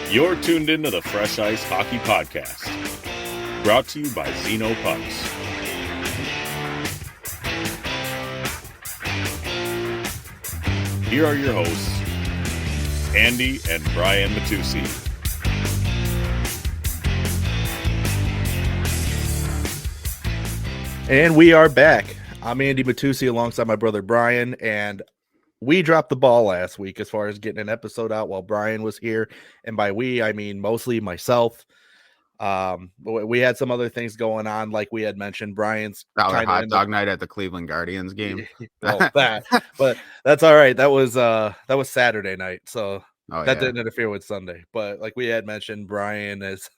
You're tuned into the Fresh Ice Hockey Podcast, brought to you by Zeno Pucks. Here are your hosts, Andy and Brian Matusi. And we are back. I'm Andy Matusi alongside my brother Brian, and we dropped the ball last week as far as getting an episode out while Brian was here. And by we, I mean mostly myself. We had some other things going on, like we had mentioned. Brian's kind of hot dog night at the Cleveland Guardians game. Well, but that's all right. That was Saturday night, so didn't interfere with Sunday. But like we had mentioned, Brian is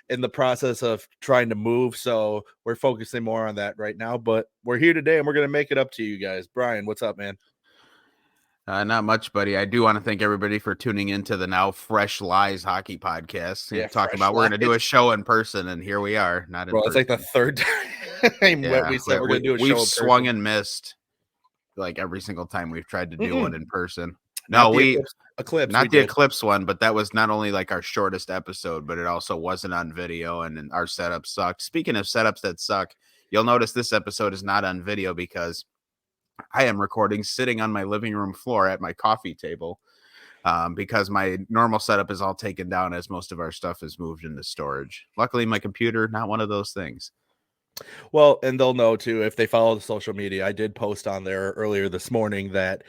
in the process of trying to move, so we're focusing more on that right now. But we're here today, and we're gonna make it up to you guys. Brian, what's up, man? Not much, buddy. I do want to thank everybody for tuning into the now Fresh Lies Hockey Podcast. Yeah, talking about we're going to do a show in person, and here we are. Not in Bro, person. it's like the third time we said we're going to do a show. We've swung and missed like every single time we've tried to do one in person. No, Eclipse, not the Eclipse one, but that was not only like our shortest episode, but it also wasn't on video, and our setup sucked. Speaking of setups that suck, you'll notice this episode is not on video because I am recording sitting on my living room floor at my coffee table because my normal setup is all taken down as most of our stuff is moved into storage. Luckily, my computer, not one of those things. Well, and they'll know too, if they follow the social media, I did post on there earlier this morning that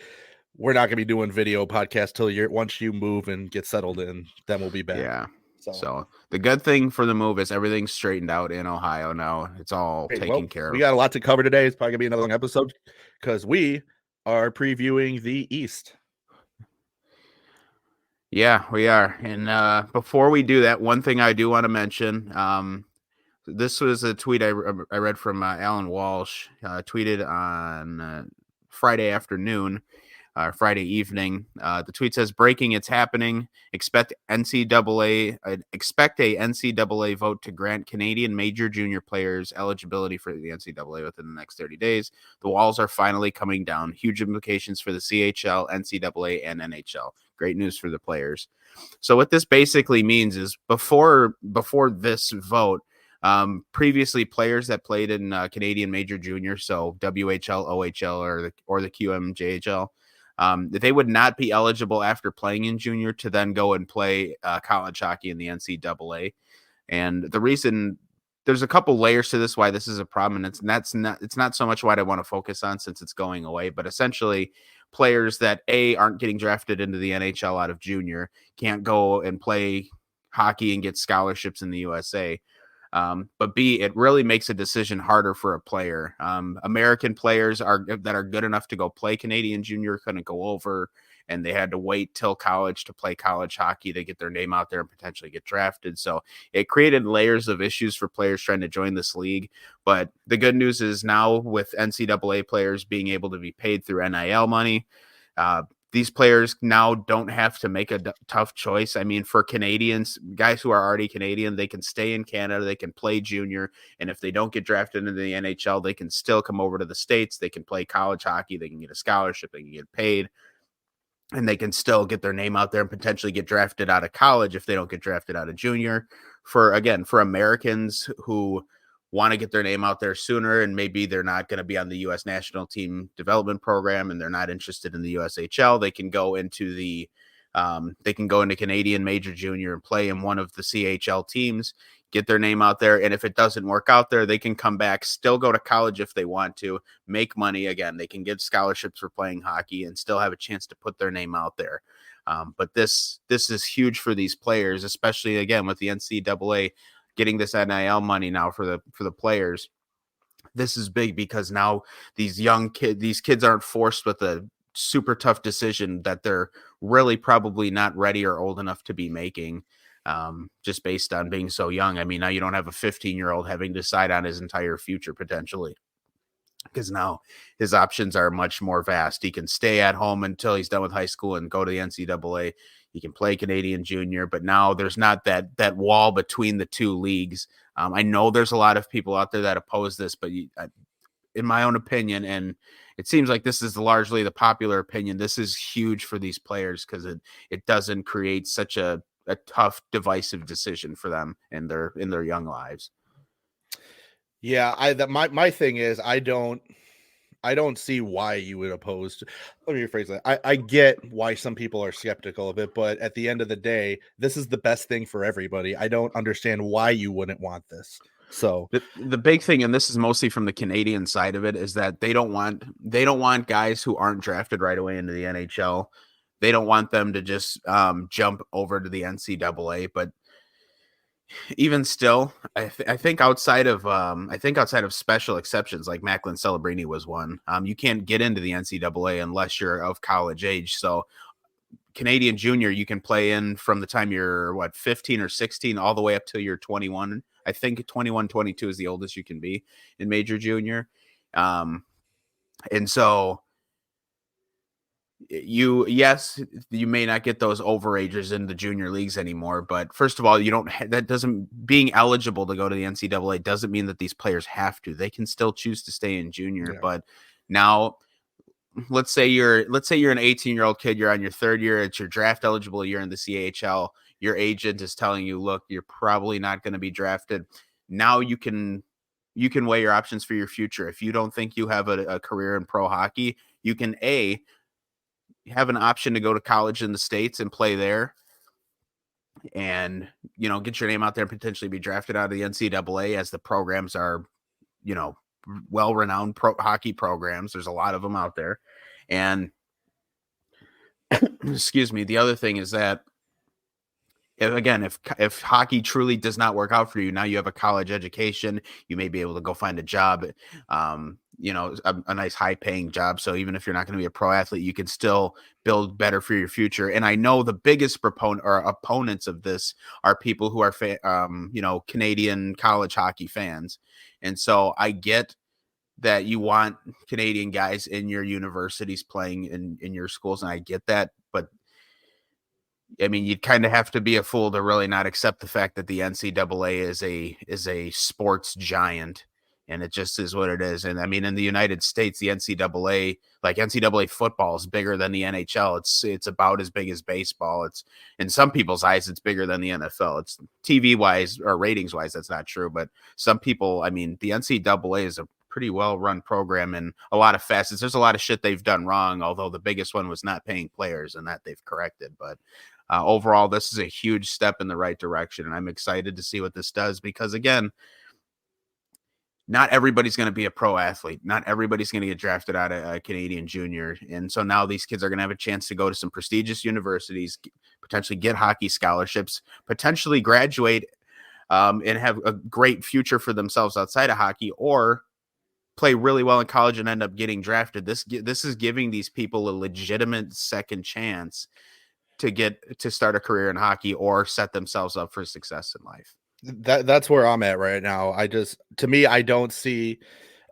we're not going to be doing video podcast till once you move and get settled in, then we'll be back. Yeah. So the good thing for the move is everything's straightened out in Ohio now. It's all taken care of. We got a lot to cover today. It's probably gonna be another long episode because we are previewing the East. Yeah, we are. And before we do that, one thing I do want to mention, this was a tweet I read from Alan Walsh, tweeted on Friday afternoon. Friday evening. The tweet says, "Breaking, it's happening. Expect a NCAA vote to grant Canadian major junior players eligibility for the NCAA within the next 30 days. The walls are finally coming down. Huge implications for the CHL, NCAA, and NHL. Great news for the players." So what this basically means is before this vote, previously players that played in Canadian major junior, so WHL, OHL, or the QMJHL, they would not be eligible after playing in junior to then go and play college hockey in the NCAA. And the reason, there's a couple layers to this why this is a problem, and it's not so much what I want to focus on since it's going away, but essentially players that aren't getting drafted into the NHL out of junior can't go and play hockey and get scholarships in the USA. But B, it really makes a decision harder for a player. American players that are good enough to go play Canadian junior couldn't go over, and they had to wait till college to play college hockey to get their name out there and potentially get drafted. So it created layers of issues for players trying to join this league. But the good news is now with NCAA players being able to be paid through NIL money, these players now don't have to make a tough choice. I mean, for Canadians, guys who are already Canadian, they can stay in Canada, they can play junior, and if they don't get drafted into the NHL, they can still come over to the States, they can play college hockey, they can get a scholarship, they can get paid, and they can still get their name out there and potentially get drafted out of college if they don't get drafted out of junior. For Americans who want to get their name out there sooner, and maybe they're not going to be on the U.S. national team development program and they're not interested in the USHL, they can go into Canadian major junior and play in one of the CHL teams, get their name out there. And if it doesn't work out there, they can come back, still go to college if they want to, make money again. They can get scholarships for playing hockey and still have a chance to put their name out there. But this is huge for these players, especially again with the NCAA getting this NIL money now for the players. This is big because now these kids aren't forced with a super tough decision that they're really probably not ready or old enough to be making, just based on being so young. I mean, now you don't have a 15-year-old having to decide on his entire future potentially, because now his options are much more vast. He can stay at home until he's done with high school and go to the NCAA. He can play Canadian junior, but now there's not that wall between the two leagues. I know there's a lot of people out there that oppose this, but in my own opinion, and it seems like this is largely the popular opinion, this is huge for these players because it doesn't create such a a tough, divisive decision for them in their young lives. Yeah, my thing is I don't see why you would oppose. Let me rephrase that. I get why some people are skeptical of it, but at the end of the day, this is the best thing for everybody. I don't understand why you wouldn't want this. So the big thing, and this is mostly from the Canadian side of it, is that they don't want guys who aren't drafted right away into the NHL. They don't want them to just jump over to the NCAA. But even still, I think outside of special exceptions, like Macklin Celebrini was one, you can't get into the NCAA unless you're of college age. So Canadian junior, you can play in from the time you're 15 or 16 all the way up till you're 21. I think 21, 22 is the oldest you can be in major junior. And so you may not get those overagers in the junior leagues anymore, but first of all, being eligible to go to the NCAA doesn't mean that these players have to. They can still choose to stay in junior. Yeah. But now let's say you're an 18-year-old kid, you're on your third year, it's your draft eligible year in the CHL. Your agent is telling you, look, you're probably not going to be drafted. Now you can weigh your options for your future. If you don't think you have a career in pro hockey, you can have an option to go to college in the States and play there and, get your name out there and potentially be drafted out of the NCAA, as the programs are, well-renowned pro hockey programs. There's a lot of them out there. And excuse me. The other thing is that if hockey truly does not work out for you, now you have a college education, you may be able to go find a job, a nice high paying job. So even if you're not going to be a pro athlete, you can still build better for your future. And I know the biggest opponents of this are people who are, Canadian college hockey fans. And so I get that you want Canadian guys in your universities playing in your schools. And I get that, but I mean, you'd kind of have to be a fool to really not accept the fact that the NCAA is a sports giant, and it just is what it is. And I mean, in the United States, the NCAA, like NCAA football, is bigger than the NHL. It's about as big as baseball. It's, in some people's eyes, it's bigger than the NFL. It's TV wise or ratings wise, that's not true. But some people, I mean, the NCAA is a pretty well run program in a lot of facets. There's a lot of shit they've done wrong, although the biggest one was not paying players, and that they've corrected. But overall, this is a huge step in the right direction, and I'm excited to see what this does because, again, not everybody's going to be a pro athlete. Not everybody's going to get drafted out of a Canadian junior. And so now these kids are going to have a chance to go to some prestigious universities, potentially get hockey scholarships, potentially graduate and have a great future for themselves outside of hockey, or play really well in college and end up getting drafted. This is giving these people a legitimate second chance to start a career in hockey or set themselves up for success in life. That's where I'm at right now. I don't see,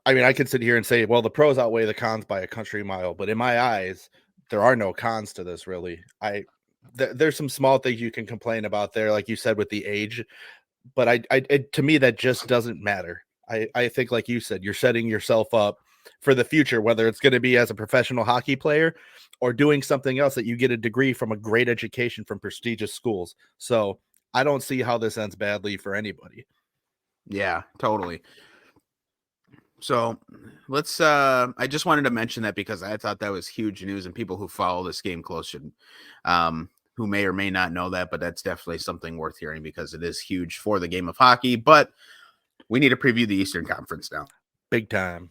I mean, I can sit here and say, well, the pros outweigh the cons by a country mile, but in my eyes, there are no cons to this really. There's some small things you can complain about there, like you said, with the age, but to me, that just doesn't matter. I think, like you said, you're setting yourself up for the future, whether it's going to be as a professional hockey player or doing something else that you get a degree from a great education from prestigious schools. So I don't see how this ends badly for anybody. Yeah, totally. So let's, I just wanted to mention that because I thought that was huge news, and people who follow this game close should, who may or may not know that, but that's definitely something worth hearing because it is huge for the game of hockey. But we need to preview the Eastern Conference now. Big time.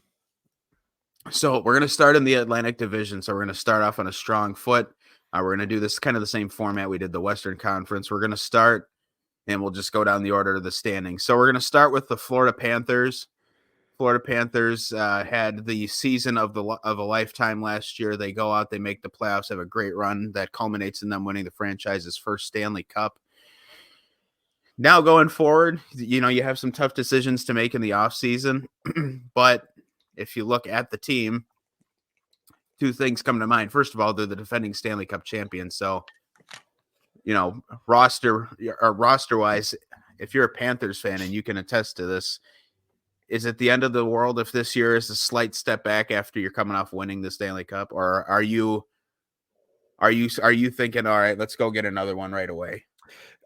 So we're going to start in the Atlantic Division. So we're going to start off on a strong foot. We're going to do this kind of the same format we did the Western Conference. We're going to start, and we'll just go down the order of the standings. So we're going to start with the Florida Panthers. Florida Panthers had the season of a lifetime last year. They go out, they make the playoffs, have a great run that culminates in them winning the franchise's first Stanley Cup. Now going forward, you have some tough decisions to make in the offseason, but if you look at the team, two things come to mind. First of all, they're the defending Stanley Cup champions. So, roster-wise, if you're a Panthers fan and you can attest to this, is it the end of the world if this year is a slight step back after you're coming off winning the Stanley Cup? Or are you thinking, all right, let's go get another one right away?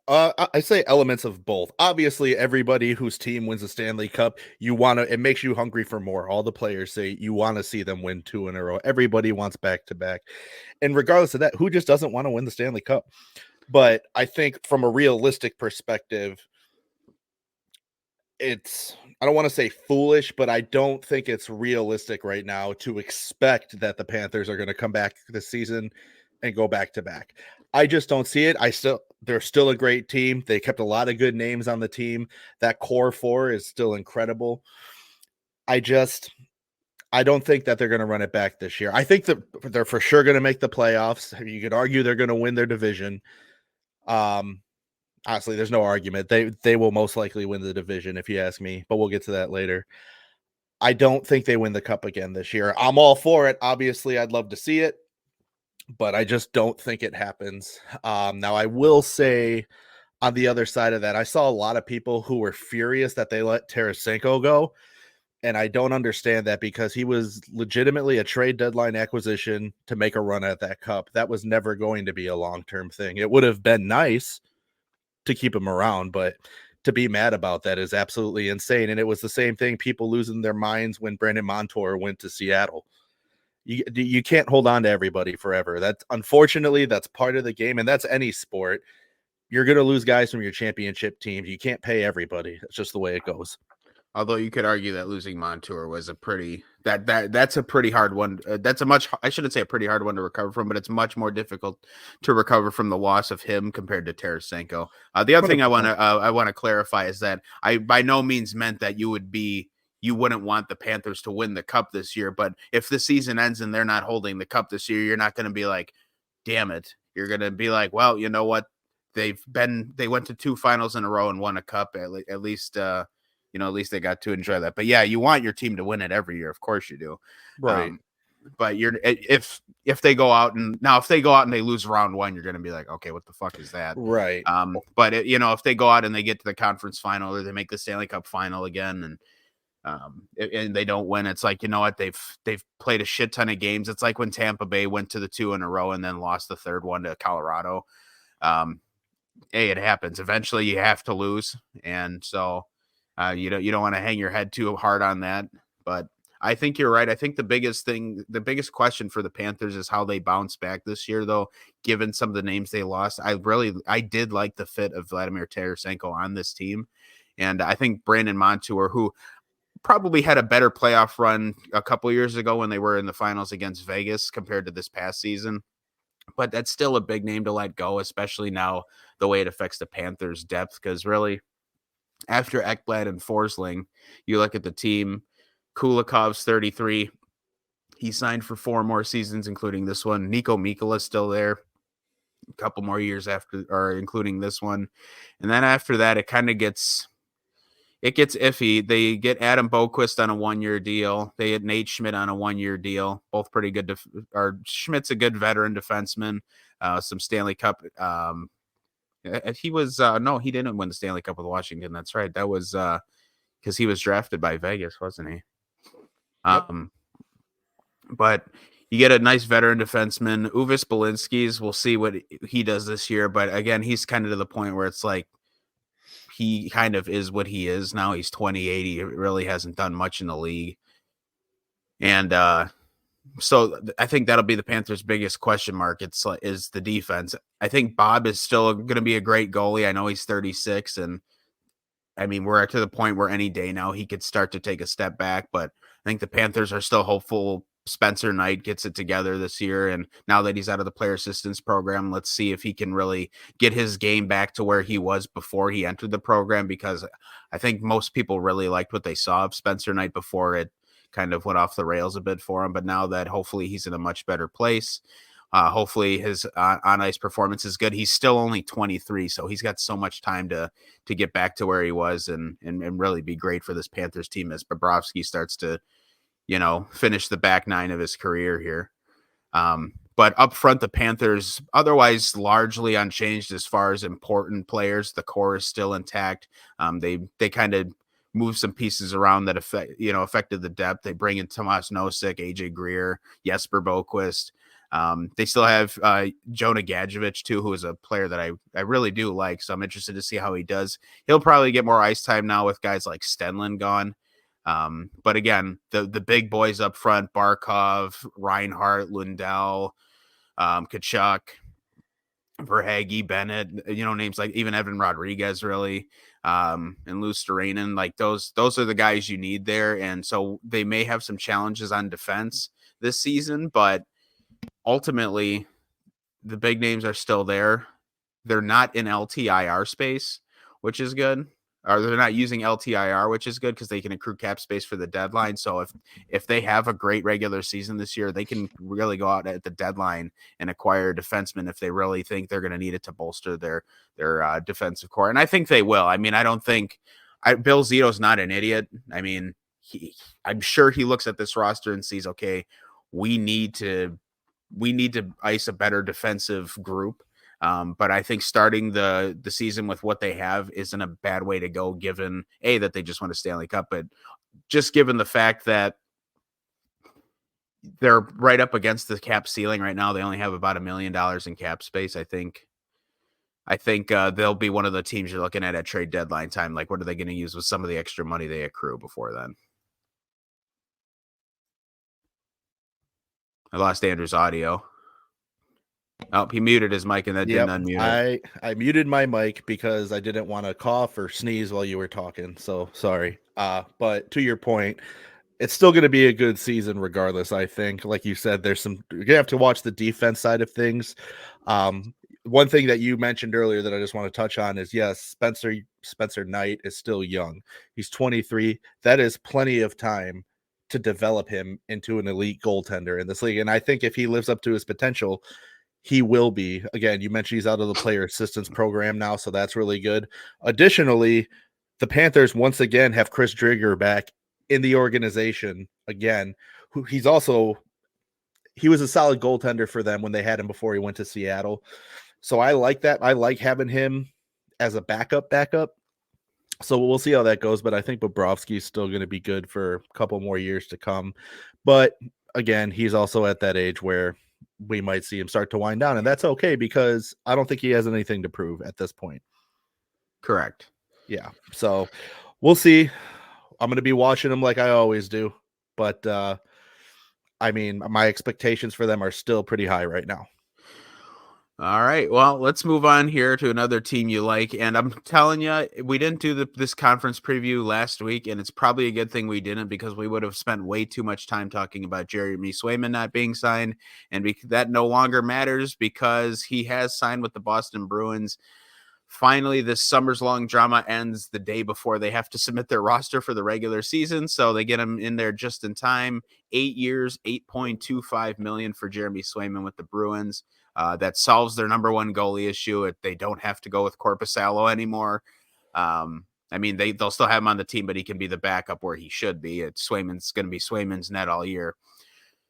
I say elements of both. Obviously, everybody whose team wins a Stanley Cup, it makes you hungry for more. All the players say you want to see them win 2 in a row. Everybody wants back to back. And regardless of that, who just doesn't want to win the Stanley Cup? But I think from a realistic perspective, I don't want to say foolish, but I don't think it's realistic right now to expect that the Panthers are going to come back this season and go back to back. I just don't see it. They're still a great team. They kept a lot of good names on the team. That core 4 is still incredible. I don't think that they're going to run it back this year. I think that they're for sure going to make the playoffs. You could argue they're going to win their division. Honestly, there's no argument. They will most likely win the division if you ask me, but we'll get to that later. I don't think they win the cup again this year. I'm all for it. Obviously, I'd love to see it, but I just don't think it happens. Now, I will say on the other side of that, I saw a lot of people who were furious that they let Tarasenko go, and I don't understand that because he was legitimately a trade deadline acquisition to make a run at that cup. That was never going to be a long-term thing. It would have been nice to keep him around, but to be mad about that is absolutely insane. And it was the same thing, people losing their minds when Brandon Montour went to Seattle. You can't hold on to everybody forever. That's unfortunately, that's part of the game, and that's any sport. You're going to lose guys from your championship teams. You can't pay everybody. It's just the way it goes. Although you could argue that losing Montour was a pretty that's a pretty hard one. I shouldn't say a pretty hard one to recover from, but it's much more difficult to recover from the loss of him compared to Tarasenko. The other thing I want to clarify is that I by no means meant that you wouldn't want the Panthers to win the cup this year, but if the season ends and they're not holding the cup this year, you're not going to be like, damn it. You're going to be like, well, you know what? They went to 2 finals in a row and won a cup at least. At least they got to enjoy that. But yeah, you want your team to win it every year. Of course you do. Right. But if they go out and they lose round 1, you're going to be like, okay, what the fuck is that? Right. But if they go out and they get to the conference final or they make the Stanley Cup final again and they don't win, it's like, you know what? They've played a shit ton of games. It's like when Tampa Bay went to the 2 in a row and then lost the third one to Colorado. It happens. Eventually you have to lose. And so, you don't want to hang your head too hard on that, but I think you're right. I think the biggest question for the Panthers is how they bounce back this year, though, given some of the names they lost. I did like the fit of Vladimir Tarasenko on this team. And I think Brandon Montour, who probably had a better playoff run a couple of years ago when they were in the finals against Vegas compared to this past season, but that's still a big name to let go, especially now the way it affects the Panthers' depth, because really, after Ekblad and Forsling, you look at the team. Kulikov's 33. He signed for 4 more seasons, including this one. Nico Mikkola's still there. A couple more years after, or including this one. And then after that, it kind of gets iffy. They get Adam Boquist on a 1-year deal. They had Nate Schmidt on a 1-year deal. Both pretty good. Schmidt's a good veteran defenseman. Some Stanley Cup. He was no, he didn't win the Stanley Cup with Washington. That's right. That was because he was drafted by Vegas, wasn't he? Yep. But you get a nice veteran defenseman. Uvis Belinskis, we'll see what he does this year. But again, he's kind of to the point where it's like he kind of is what he is now. He's 28. He really hasn't done much in the league. And so I think that'll be the Panthers' biggest question mark. Is the defense. I think Bob is still going to be a great goalie. I know he's 36, and I mean, we're to the point where any day now he could start to take a step back, but I think the Panthers are still hopeful Spencer Knight gets it together this year. And now that he's out of the player assistance program, let's see if he can really get his game back to where he was before he entered the program, because I think most people really liked what they saw of Spencer Knight before it kind of went off the rails a bit for him. But now that hopefully he's in a much better place, hopefully his on-ice performance is good. He's still only 23, so he's got so much time to get back to where he was and really be great for this Panthers team as Bobrovsky starts to, finish the back 9 of his career here. But up front, the Panthers, otherwise largely unchanged as far as important players. The core is still intact. They kind of move some pieces around that affected the depth. They bring in Tomas Nosek, AJ Greer, Jesper Boquist. They still have Jonah Gadjevich too, who is a player that I really do like. So I'm interested to see how he does. He'll probably get more ice time now with guys like Stenlund gone. But again, the big boys up front, Barkov, Reinhart, Lundell, Kachuk, Verhaeghe, Bennett, names like even Evan Rodriguez, really, and Luosterainen, like those are the guys you need there. And so they may have some challenges on defense this season, but ultimately the big names are still there. They're not in LTIR space, which is good. Or they're not using LTIR, which is good because they can accrue cap space for the deadline. So if they have a great regular season this year, they can really go out at the deadline and acquire a defenseman if they really think they're going to need it to bolster their defensive core. And I think they will. I mean, I don't think Bill Zito's not an idiot. I mean, I'm sure he looks at this roster and sees, okay, we need to ice a better defensive group. But I think starting the season with what they have isn't a bad way to go, given that they just won a Stanley Cup, but just given the fact that they're right up against the cap ceiling right now. They only have about $1 million in cap space. I think they'll be one of the teams you're looking at trade deadline time. Like, what are they going to use with some of the extra money they accrue before then? I lost Andrew's audio. Oh, he muted his mic and that didn't unmute it. I muted my mic because I didn't want to cough or sneeze while you were talking. So sorry. But to your point, it's still going to be a good season regardless. I think, like you said, you're going to have to watch the defense side of things. One thing that you mentioned earlier that I just want to touch on is, yes, Spencer Knight is still young. He's 23. That is plenty of time to develop him into an elite goaltender in this league. And I think if he lives up to his potential, he will be. Again, you mentioned he's out of the player assistance program now, so that's really good. Additionally, the Panthers once again have Chris Driedger back in the organization again. He was a solid goaltender for them when they had him before he went to Seattle. So I like that. I like having him as a backup. So we'll see how that goes, but I think Bobrovsky is still going to be good for a couple more years to come. But again, he's also at that age where we might see him start to wind down, and that's okay because I don't think he has anything to prove at this point. Correct. Yeah. So we'll see. I'm going to be watching him like I always do, but I mean, my expectations for them are still pretty high right now. All right. Well, let's move on here to another team you like. And I'm telling you, we didn't do this conference preview last week, and it's probably a good thing we didn't because we would have spent way too much time talking about Jeremy Swayman not being signed. And that no longer matters because he has signed with the Boston Bruins. Finally, this summer's long drama ends the day before they have to submit their roster for the regular season. So they get him in there just in time. 8 years, $8.25 million for Jeremy Swayman with the Bruins. That solves their number one goalie issue. They don't have to go with Korpisalo anymore. I mean, they'll still have him on the team, but he can be the backup where he should be. Swayman's going to be Swayman's net all year.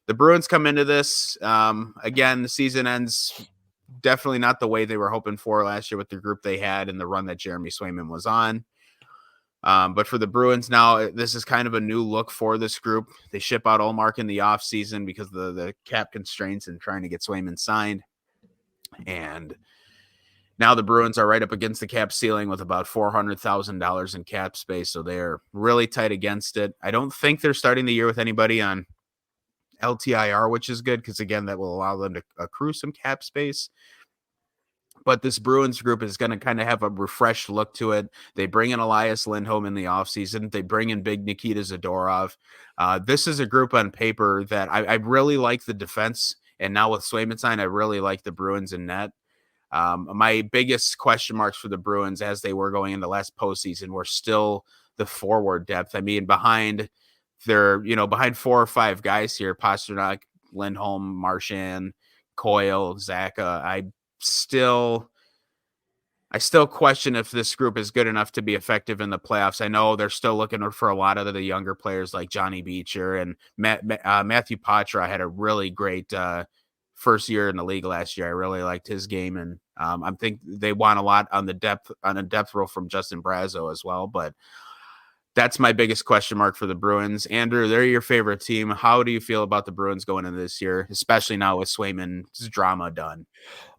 The Bruins come into this. Again, the season ends definitely not the way they were hoping for last year with the group they had and the run that Jeremy Swayman was on. But for the Bruins now, this is kind of a new look for this group. They ship out Ullmark in the offseason because of the cap constraints and trying to get Swayman signed. And now the Bruins are right up against the cap ceiling with about $400,000 in cap space. So they're really tight against it. I don't think they're starting the year with anybody on LTIR, which is good because, again, that will allow them to accrue some cap space. But this Bruins group is going to kind of have a refreshed look to it. They bring in Elias Lindholm in the offseason. They bring in big Nikita Zadorov. This is a group on paper that I really like the defense. And now with Swayman signed, I really like the Bruins in net. My biggest question marks for the Bruins as they were going into last postseason were still the forward depth. I mean, behind 4 or 5 guys here, Pasternak, Lindholm, Marchand, Coyle, Zaka, I still question if this group is good enough to be effective in the playoffs. I know they're still looking for a lot of the younger players like Johnny Beecher and Matthew Patra had a really great first year in the league last year. I really liked his game, and I think they want a lot on a depth role from Justin Brazeau as well. But That's my biggest question mark for the Bruins. Andrew, they're your favorite team. How do you feel about the Bruins going into this year, especially now with Swayman's drama done?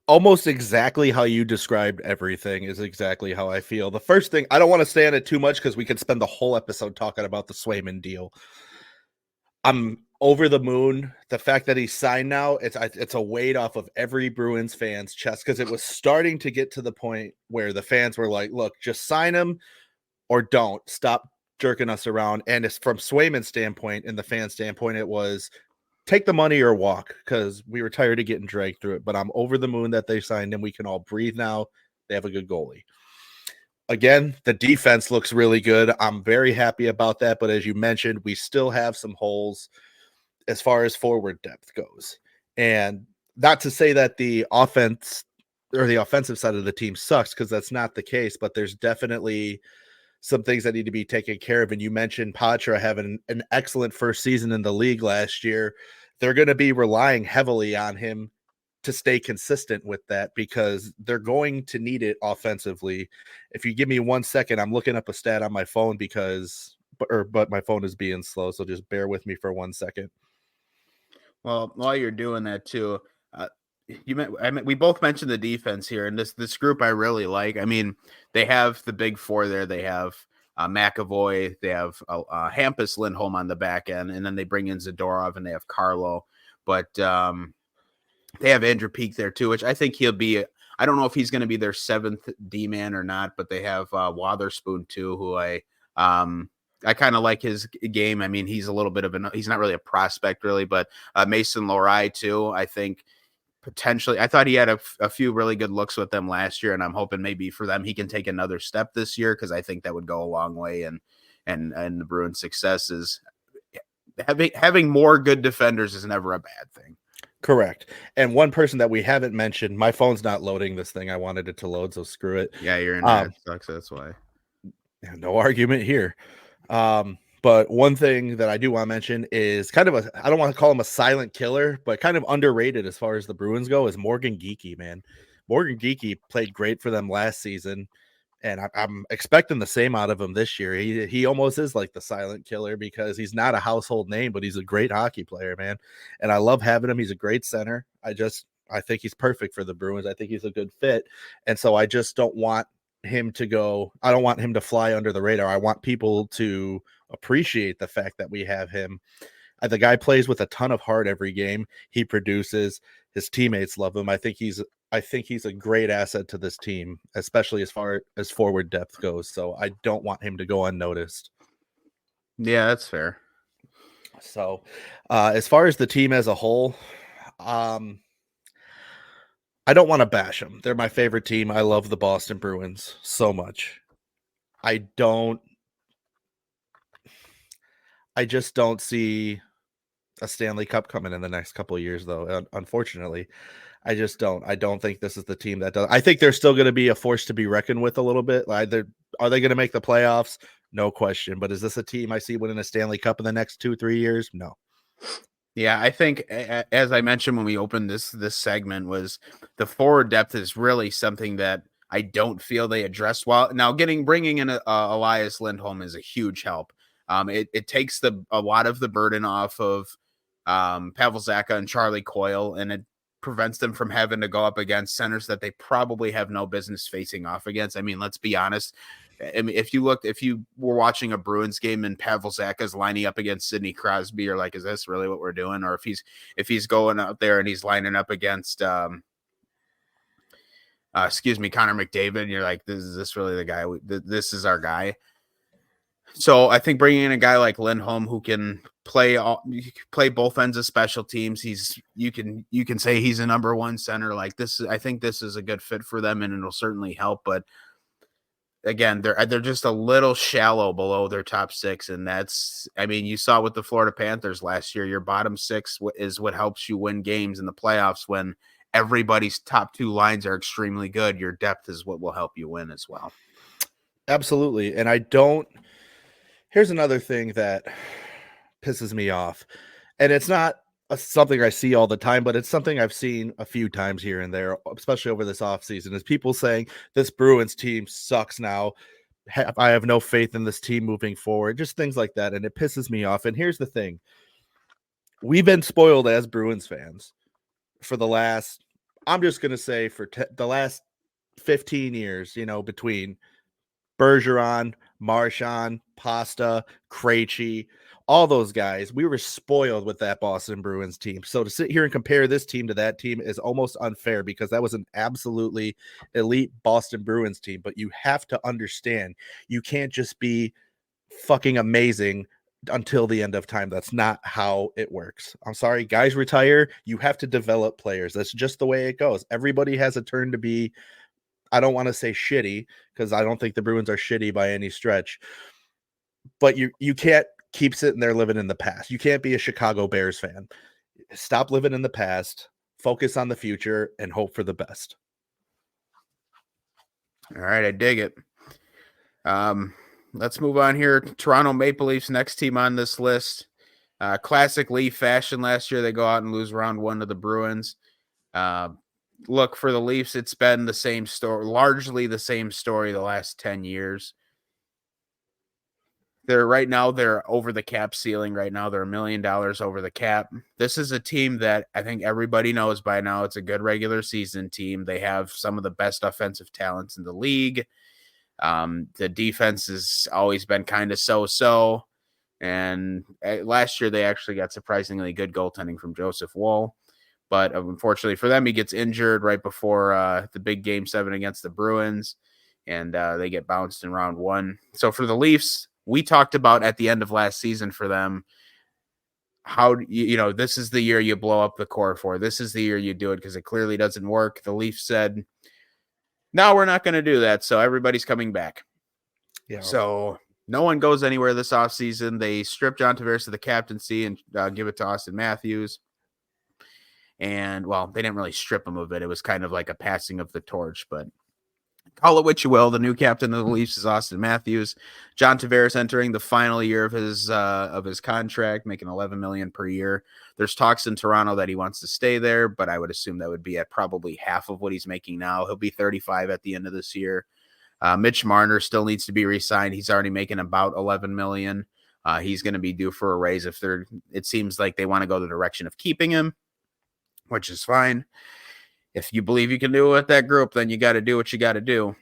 Almost exactly how you described everything is exactly how I feel. The first thing, I don't want to stay on it too much because we could spend the whole episode talking about the Swayman deal. I'm over the moon. The fact that he's signed now, it's a weight off of every Bruins fan's chest because it was starting to get to the point where the fans were like, look, just sign him or don't. Stop jerking us around. And it's from Swayman's standpoint and the fan standpoint, it was take the money or walk because we were tired of getting dragged through it. But I'm over the moon that they signed him. We can all breathe now. They have a good goalie. Again, the defense looks really good. I'm very happy about that. But as you mentioned, we still have some holes as far as forward depth goes. And not to say that the offense or the offensive side of the team sucks, because that's not the case, but there's definitely some things that need to be taken care of. And you mentioned Patra having an excellent first season in the league last year. They're going to be relying heavily on him to stay consistent with that because they're going to need it offensively. If you give me 1 second, I'm looking up a stat on my phone but my phone is being slow. So just bear with me for 1 second. Well, while you're doing that too, we both mentioned the defense here, and this group I really like. I mean, they have the big four there. They have McAvoy, they have Hampus Lindholm on the back end, and then they bring in Zadorov and they have Carlo. But they have Andrew Peak there too, which I think he'll be. I don't know if he's going to be their seventh D-man or not, but they have Wotherspoon too, who I kind of like his game. I mean, he's a little bit of he's not really a prospect really, but Mason Lohrei too. I think potentially, I thought he had a few really good looks with them last year, and I'm hoping maybe for them he can take another step this year because I think that would go a long way. And the Bruins' success is having more good defenders is never a bad thing. Correct. And one person that we haven't mentioned, my phone's not loading this thing. I wanted it to load, so screw it. Yeah, your internet sucks. That's why. No argument here. But one thing that I do want to mention is kind of I don't want to call him a silent killer, but kind of underrated as far as the Bruins go is Morgan Geekie, man. Morgan Geekie played great for them last season, and I'm expecting the same out of him this year. He almost is like the silent killer because he's not a household name, but he's a great hockey player, man. And I love having him. He's a great center. I think he's perfect for the Bruins. I think he's a good fit. And so I just don't want him to go. I don't want him to fly under the radar. I want people to appreciate the fact that we have him. The guy plays with a ton of heart every game. He produces. His teammates love him. I think he's a great asset to this team, especially as far as forward depth goes. So I don't want him to go unnoticed. Yeah, that's fair. So as far as the team as a whole, I don't want to bash them. They're my favorite team. I love the Boston Bruins so much. I just don't see a Stanley Cup coming in the next couple of years, though. Unfortunately, I just don't. I don't think this is the team that does. I think they're still going to be a force to be reckoned with a little bit. Are they going to make the playoffs? No question. But is this a team I see winning a Stanley Cup in the next 2-3 years? No. Yeah, I think as I mentioned when we opened this segment, was the forward depth is really something that I don't feel they addressed well. Now, bringing in Elias Lindholm is a huge help. It takes a lot of the burden off of Pavel Zacha and Charlie Coyle, and it prevents them from having to go up against centers that they probably have no business facing off against. I mean, let's be honest. I mean, if you were watching a Bruins game and Pavel Zacha's lining up against Sidney Crosby, you're like, is this really what we're doing? Or if he's going out there and he's lining up against, Connor McDavid, and you're like, is this really the guy? This is our guy. So I think bringing in a guy like Lindholm who can play both ends of special teams, you can say he's a number one center like this. I think this is a good fit for them, and it'll certainly help. But again, they're just a little shallow below their top six, and you saw with the Florida Panthers last year. Your bottom six is what helps you win games in the playoffs when everybody's top two lines are extremely good. Your depth is what will help you win as well. Absolutely, and here's another thing that pisses me off, and it's not something I see all the time, but it's something I've seen a few times here and there, especially over this offseason, is people saying this Bruins team sucks now I have no faith in this team moving forward, just things like that. And it pisses me off. And here's the thing. We've been spoiled as Bruins fans for the last, I'm just going to say for the last 15 years, between Bergeron, Marchand, Pasta, Krejci, all those guys. We were spoiled with that Boston Bruins team. So to sit here and compare this team to that team is almost unfair because that was an absolutely elite Boston Bruins team. But you have to understand, you can't just be fucking amazing until the end of time. That's not how it works. I'm sorry, guys retire. You have to develop players. That's just the way it goes. Everybody has a turn to be, I don't want to say shitty because I don't think the Bruins are shitty by any stretch, but you can't keep sitting there living in the past. You can't be a Chicago Bears fan. Stop living in the past, focus on the future, and hope for the best. All right, I dig it. Let's move on here. Toronto Maple Leafs, next team on this list. Classic Leaf fashion last year. They go out and lose round 1 to the Bruins. Look, for the Leafs, it's been the same story, largely the same story the last 10 years. They're over the cap ceiling right now. They're $1 million over the cap. This is a team that I think everybody knows by now. It's a good regular season team. They have some of the best offensive talents in the league. The defense has always been kind of so-so. And last year, they actually got surprisingly good goaltending from Joseph Woll. But unfortunately for them, he gets injured right before the big Game 7 against the Bruins. And they get bounced in round 1. So for the Leafs, we talked about at the end of last season for them, how, this is the year you blow up the core for. This is the year you do it because it clearly doesn't work. The Leafs said, no, we're not going to do that. So everybody's coming back. Yeah. So no one goes anywhere this offseason. They strip John Tavares of the captaincy and give it to Austin Matthews. And, well, they didn't really strip him of it. It was kind of like a passing of the torch, but call it what you will. The new captain of the Leafs is Austin Matthews. John Tavares entering the final year of his contract, making $11 million per year. There's talks in Toronto that he wants to stay there, but I would assume that would be at probably half of what he's making now. He'll be 35 at the end of this year. Mitch Marner still needs to be re-signed. He's already making about $11 million. He's going to be due for a raise it seems like they want to go the direction of keeping him, which is fine. If you believe you can do it with that group, then you got to do what you got to do.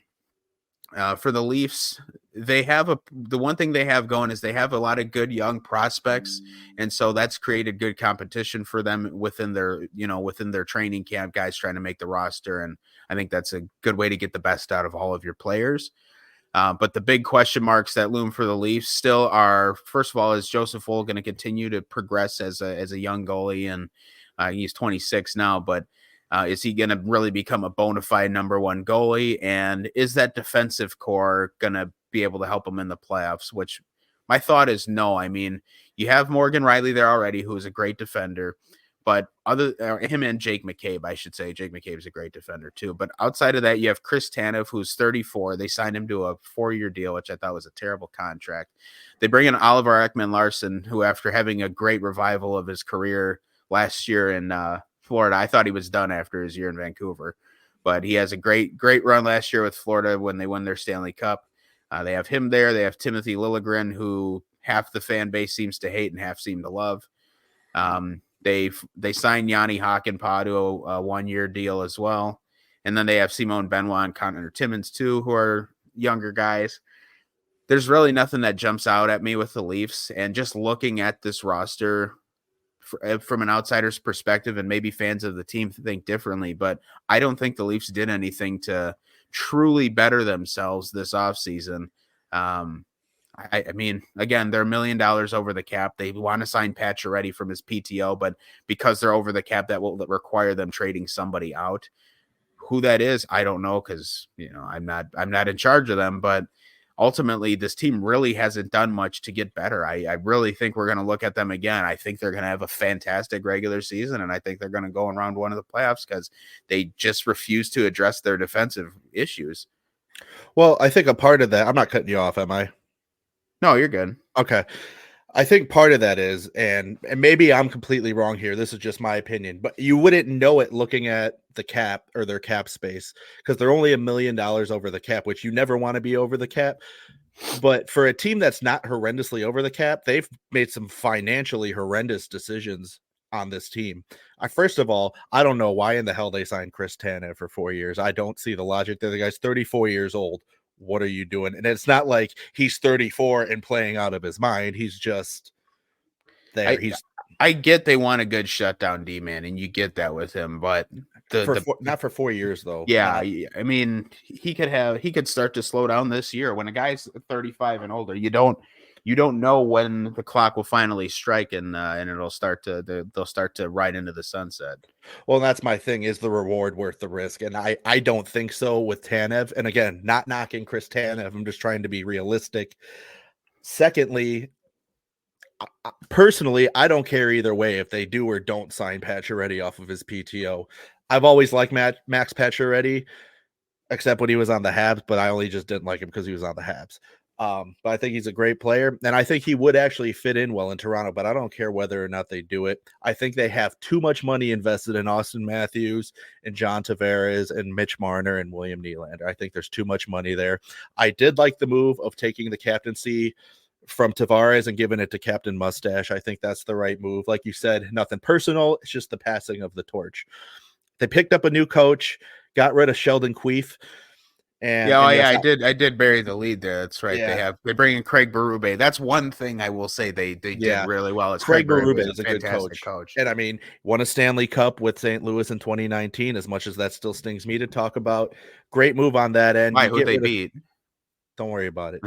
For the Leafs, the one thing they have going is they have a lot of good young prospects, and so that's created good competition for them within their training camp, guys trying to make the roster, and I think that's a good way to get the best out of all of your players. But the big question marks that loom for the Leafs still are, first of all, is Joseph Woll going to continue to progress as a young goalie? And he's 26 now, but is he going to really become a bona fide number 1 goalie? And is that defensive core going to be able to help him in the playoffs? Which my thought is no. I mean, you have Morgan Riley there already, who is a great defender, but him and Jake McCabe, I should say. Jake McCabe is a great defender too. But outside of that, you have Chris Tanev, who's 34. They signed him to a 4-year deal, which I thought was a terrible contract. They bring in Oliver Ekman-Larsson, who, after having a great revival of his career last year in Florida, I thought he was done after his year in Vancouver, but he has a great run last year with Florida when they won their Stanley Cup. They have him there. They have Timothy Liljegren, who half the fan base seems to hate and half seem to love. They signed Yanni Hakanpää to a 1-year deal as well. And then they have Simone Benoit and Connor Timmins too, who are younger guys. There's really nothing that jumps out at me with the Leafs. And just looking at this roster from an outsider's perspective, and maybe fans of the team think differently, but I don't think the Leafs did anything to truly better themselves this offseason. I mean, again, they're $1 million over the cap. They want to sign Pacioretty from his PTO, but because they're over the cap, that will require them trading somebody out. Who that is, I don't know, because I'm not in charge of them. But ultimately, this team really hasn't done much to get better. I really think we're going to look at them again. I think they're going to have a fantastic regular season, and I think they're going to go in round 1 of the playoffs because they just refuse to address their defensive issues. Well, I think a part of that, I'm not cutting you off, am I? No, you're good. Okay. I think part of that is, and maybe I'm completely wrong here. This is just my opinion, but you wouldn't know it looking at the cap or their cap space because they're only $1 million over the cap, which you never want to be over the cap. But for a team that's not horrendously over the cap, they've made some financially horrendous decisions on this team. First of all, I don't know why in the hell they signed Chris Tanev for 4 years. I don't see the logic there. The guy's 34 years old. What are you doing? And it's not like he's 34 and playing out of his mind. He's just there. I get they want a good shutdown D man, and you get that with him, but not for 4 years though. Yeah, I mean, he could start to slow down this year. When a guy's 35 and older, you don't know when the clock will finally strike and it'll start to they'll start to ride into the sunset. Well, that's my thing. Is the reward worth the risk? And I don't think so with Tanev. And again, not knocking Chris Tanev. I'm just trying to be realistic. Secondly, personally, I don't care either way if they do or don't sign Pacioretty off of his PTO. I've always liked Max Pacioretty, except when he was on the Habs, but I only just didn't like him because he was on the Habs. But I think he's a great player, and I think he would actually fit in well in Toronto, but I don't care whether or not they do it. I think they have too much money invested in Austin Matthews and John Tavares and Mitch Marner and William Nylander. I think there's too much money there. I did like the move of taking the captaincy from Tavares and giving it to Captain Mustache. I think that's the right move. Like you said, nothing personal. It's just the passing of the torch. They picked up a new coach, got rid of Sheldon Queef. And I did bury the lead there. That's right. Yeah. They bring in Craig Berube. That's one thing I will say they did really well. It's Craig Berube is a good coach. And I mean, won a Stanley Cup with St. Louis in 2019, as much as that still stings me to talk about. Great move on that end. Why, who'd they beat? Don't worry about it.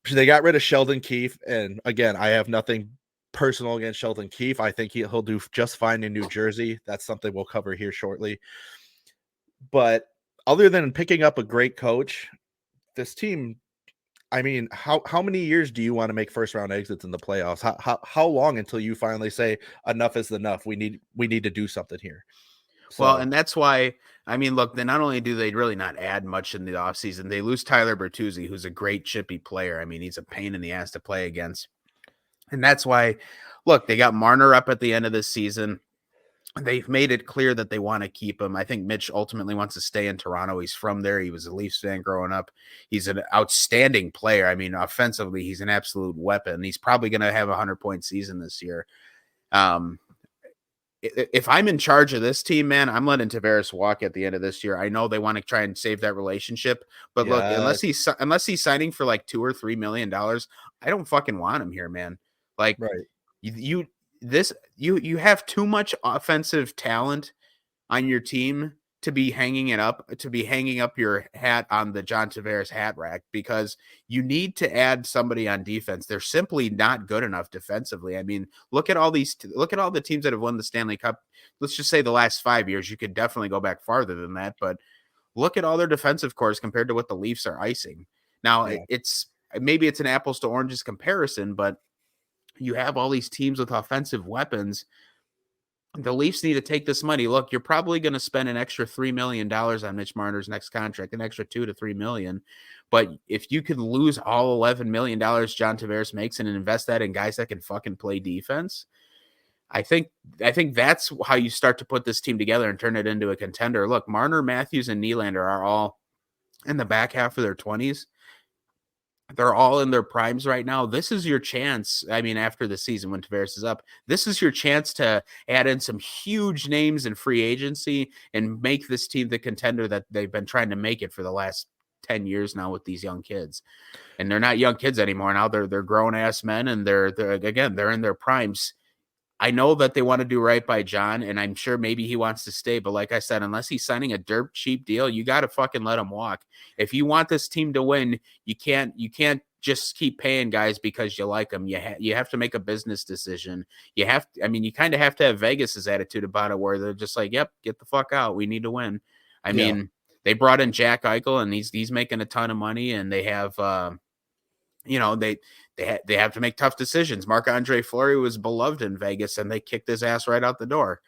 They got rid of Sheldon Keefe. And again, I have nothing personal against Sheldon Keefe. I think he'll do just fine in New Jersey. That's something we'll cover here shortly. But other than picking up a great coach, this team, I mean, how many years do you want to make first round exits in the playoffs? How long until you finally say enough is enough? We need to do something here. So, well, and that's why, I mean, look, they not only do they really not add much in the offseason, they lose Tyler Bertuzzi, who's a great chippy player. I mean, he's a pain in the ass to play against. And that's why, look, they got Marner up at the end of this season. They've made it clear that they want to keep him. I think Mitch ultimately wants to stay in Toronto. He's from there. He was a Leafs fan growing up. He's an outstanding player. I mean, offensively, he's an absolute weapon. He's probably going to have a 100-point season this year. If I'm in charge of this team, man, I'm letting Tavares walk at the end of this year. I know they want to try and save that relationship, but look, unless he's signing for like $2 or $3 million, I don't fucking want him here, man. Like, right. You have too much offensive talent on your team to be hanging up your hat on the John Tavares hat rack, because you need to add somebody on defense. They're simply not good enough defensively. I mean, look at all the teams that have won the Stanley Cup. Let's just say the last 5 years. You could definitely go back farther than that, but look at all their defensive cores compared to what the Leafs are icing. Now, it's an apples to oranges comparison, but you have all these teams with offensive weapons. The Leafs need to take this money. Look, you're probably going to spend an extra $3 million on Mitch Marner's next contract, an extra $2 to $3 million. But if you could lose all $11 million John Tavares makes and invest that in guys that can fucking play defense, I think that's how you start to put this team together and turn it into a contender. Look, Marner, Matthews, and Nylander are all in the back half of their 20s. They're all in their primes right now. This is your chance. I mean, after the season, when Tavares is up, this is your chance to add in some huge names in free agency and make this team the contender that they've been trying to make it for the last 10 years now with these young kids. And they're not young kids anymore. Now they're grown ass men, and they're in their primes. I know that they want to do right by John, and I'm sure maybe he wants to stay. But like I said, unless he's signing a dirt cheap deal, you got to fucking let him walk. If you want this team to win, you can't just keep paying guys because you like them. You have to make a business decision. You kind of have to have Vegas's attitude about it, where they're just like, "Yep, get the fuck out. We need to win." I mean, they brought in Jack Eichel, and he's making a ton of money, and they have, they have to make tough decisions. Marc-Andre Fleury was beloved in Vegas, and they kicked his ass right out the door.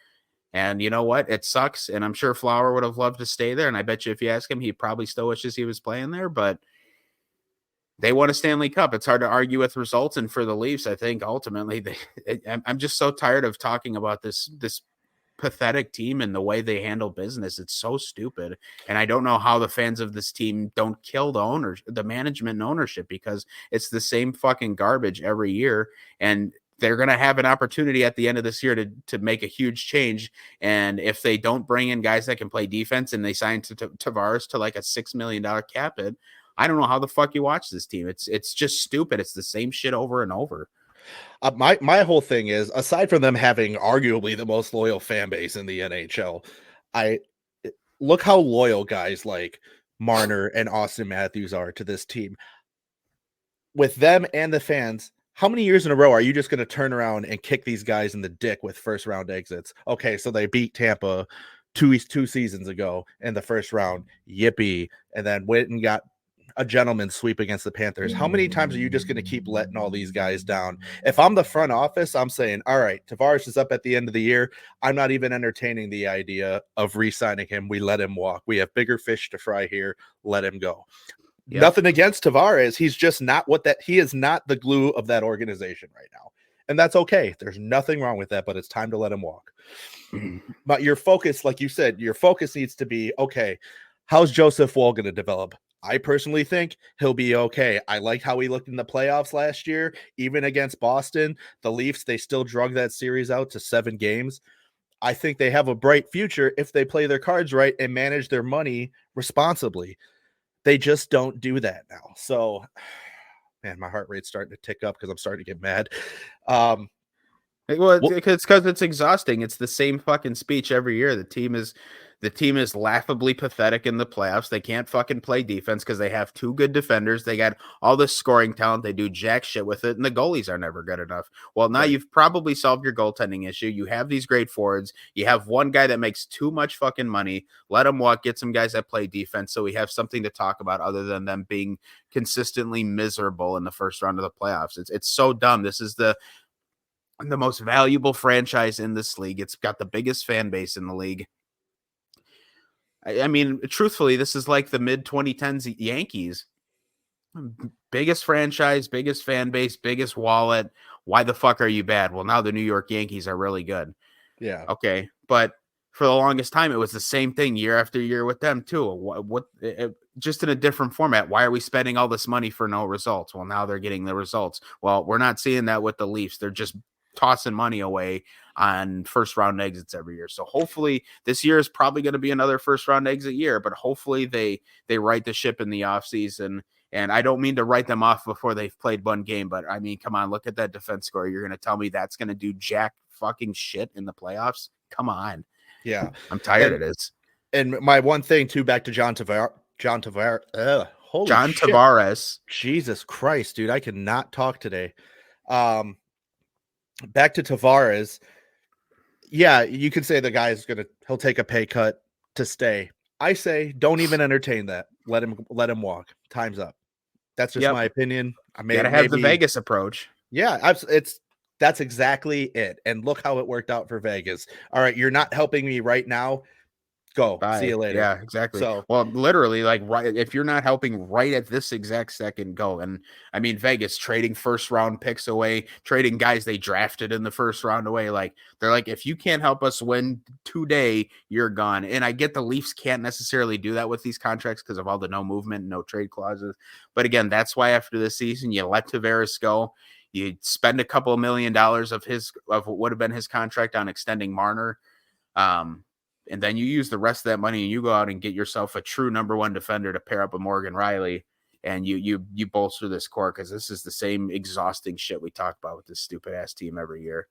And you know what? It sucks. And I'm sure Flower would have loved to stay there. And I bet you if you ask him, he probably still wishes he was playing there. But they won a Stanley Cup. It's hard to argue with results. And for the Leafs, I think ultimately I'm just so tired of talking about this pathetic team and the way they handle business. It's so stupid. And I don't know how the fans of this team don't kill the management and ownership, because it's the same fucking garbage every year. And they're going to have an opportunity at the end of this year to make a huge change. And if they don't bring in guys that can play defense and they sign Tavares to like a $6 million cap hit, I don't know how the fuck you watch this team. It's just stupid. It's the same shit over and over. My whole thing is, aside from them having arguably the most loyal fan base in the NHL, I look how loyal guys like Marner and Austin Matthews are to this team. With them and the fans, how many years in a row are you just going to turn around and kick these guys in the dick with first round exits? Okay, so they beat Tampa two seasons ago in the first round, yippee, and then went and got a gentleman's sweep against the Panthers. How many times are you just going to keep letting all these guys down? If I'm the front office, I'm saying, all right, Tavares is up at the end of the year. I'm not even entertaining the idea of re-signing him. We let him walk. We have bigger fish to fry here. Let him go. Yep. Nothing against Tavares. He's just not he is not the glue of that organization right now. And that's okay. There's nothing wrong with that, but it's time to let him walk. But your focus, like you said, your focus needs to be, okay, how's Joseph Woll going to develop? I personally think he'll be okay. I like how he looked in the playoffs last year, even against Boston. The Leafs, they still drug that series out to 7 games. I think they have a bright future if they play their cards right and manage their money responsibly. They just don't do that now. So, man, my heart rate's starting to tick up because I'm starting to get mad. Well, it's because it's exhausting. It's the same fucking speech every year. The team is laughably pathetic in the playoffs. They can't fucking play defense because they have 2 good defenders. They got all this scoring talent. They do jack shit with it, and the goalies are never good enough. Well, now You've probably solved your goaltending issue. You have these great forwards. You have one guy that makes too much fucking money. Let him walk. Get some guys that play defense so we have something to talk about other than them being consistently miserable in the first round of the playoffs. It's so dumb. This is the most valuable franchise in this league. It's got the biggest fan base in the league. I mean, truthfully, this is like the mid-2010s Yankees. Biggest franchise, biggest fan base, biggest wallet. Why the fuck are you bad? Well, now the New York Yankees are really good. Yeah. Okay. But for the longest time, it was the same thing year after year with them, too. Just in a different format. Why are we spending all this money for no results? Well, now they're getting the results. Well, we're not seeing that with the Leafs. They're just tossing money away on first round exits every year. So hopefully this year is probably going to be another first round exit year, but hopefully they right the ship in the offseason. And I don't mean to write them off before they've played one game, but I mean, come on, look at that defense score. You're going to tell me that's going to do jack fucking shit in the playoffs? Come on. Yeah. I'm tired of this. And my one thing too, back to John Tavares. Jesus Christ, dude. I cannot talk today. Back to Tavares. Yeah, you could say the guy's he'll take a pay cut to stay. I say don't even entertain that. Let him walk. Time's up. That's just my opinion. I gotta have the Vegas approach. Yeah, that's exactly it. And look how it worked out for Vegas. All right, you're not helping me right now. Go. Bye. See you later. Yeah, exactly. So, well, literally, like, right, if you're not helping right at this exact second, go. And I mean, Vegas trading first round picks away, trading guys they drafted in the first round away. Like, they're like, if you can't help us win today, you're gone. And I get the Leafs can't necessarily do that with these contracts because of all the no movement, no trade clauses. But again, that's why after this season, you let Tavares go. You spend a couple of $1 million of what would have been his contract on extending Marner. And then you use the rest of that money and you go out and get yourself a true number 1 defender to pair up with Morgan Riley, and you bolster this core, because this is the same exhausting shit we talk about with this stupid ass team every year.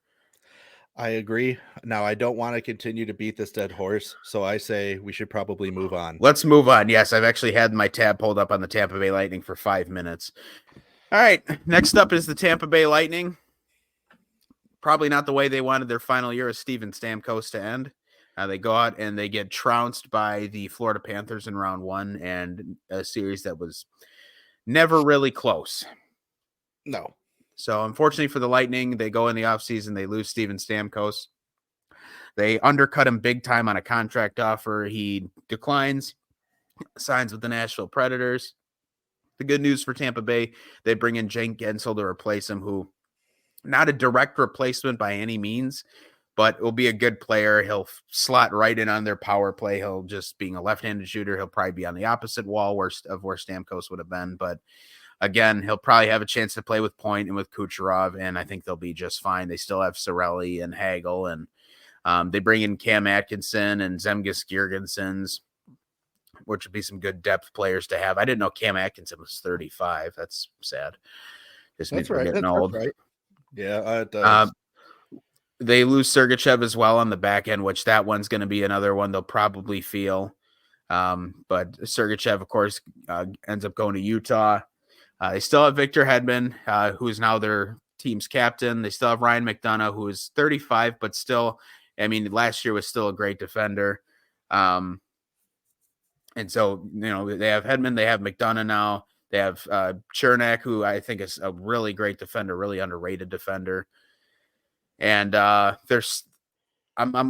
I agree. Now, I don't want to continue to beat this dead horse, so I say we should probably move on. Let's move on. Yes, I've actually had my tab pulled up on the Tampa Bay Lightning for 5 minutes. All right, next up is the Tampa Bay Lightning. Probably not the way they wanted their final year of Steven Stamkos to end. They go out and they get trounced by the Florida Panthers in round 1, and a series that was never really close. No. So unfortunately for the Lightning, they go in the offseason, they lose Steven Stamkos. They undercut him big time on a contract offer. He declines, signs with the Nashville Predators. The good news for Tampa Bay, they bring in Jake Gensel to replace him, who not a direct replacement by any means, but will be a good player. He'll slot right in on their power play. He'll just being a left-handed shooter. He'll probably be on the opposite wall of where Stamkos would have been. But again, he'll probably have a chance to play with Point and with Kucherov, and I think they'll be just fine. They still have Cirelli and Hagel, and they bring in Cam Atkinson and Zemgus Girgensons, which would be some good depth players to have. I didn't know Cam Atkinson was 35. That's sad. Just means we're getting old. Right. Yeah, it does. They lose Sergachev as well on the back end, which that one's going to be another one they'll probably feel. But Sergachev, of course, ends up going to Utah. They still have Victor Hedman, who is now their team's captain. They still have Ryan McDonough, who is 35, but still, I mean, last year was still a great defender. And so, they have Hedman, they have McDonough now. They have Chernak, who I think is a really great defender, really underrated defender. And I'm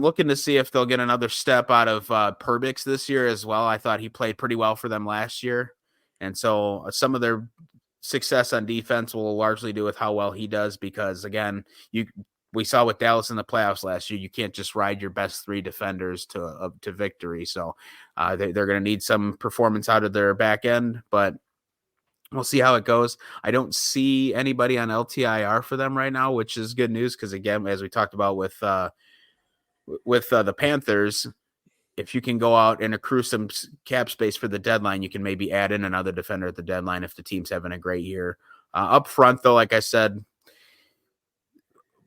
looking to see if they'll get another step out of Perbix this year as well. I thought he played pretty well for them last year. And so some of their success on defense will largely do with how well he does, because, again, we saw with Dallas in the playoffs last year, you can't just ride your best three defenders to victory. So they're going to need some performance out of their back end, but we'll see how it goes. I don't see anybody on LTIR for them right now, which is good news, because, again, as we talked about with the Panthers, if you can go out and accrue some cap space for the deadline, you can maybe add in another defender at the deadline if the team's having a great year. Up front, though, like I said,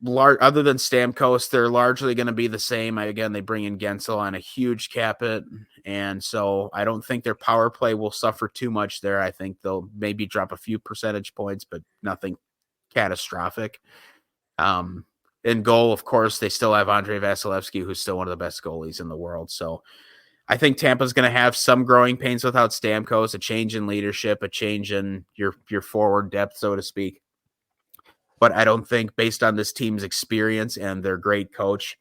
other than Stamkos, they're largely going to be the same. Again, they bring in Gensel on a huge cap hit, and so I don't think their power play will suffer too much there. I think they'll maybe drop a few percentage points, but nothing catastrophic. In goal, of course, they still have Andrei Vasilevsky, who's still one of the best goalies in the world. So I think Tampa's going to have some growing pains without Stamkos, a change in leadership, a change in your forward depth, so to speak. But I don't think, based on this team's experience and their great coach,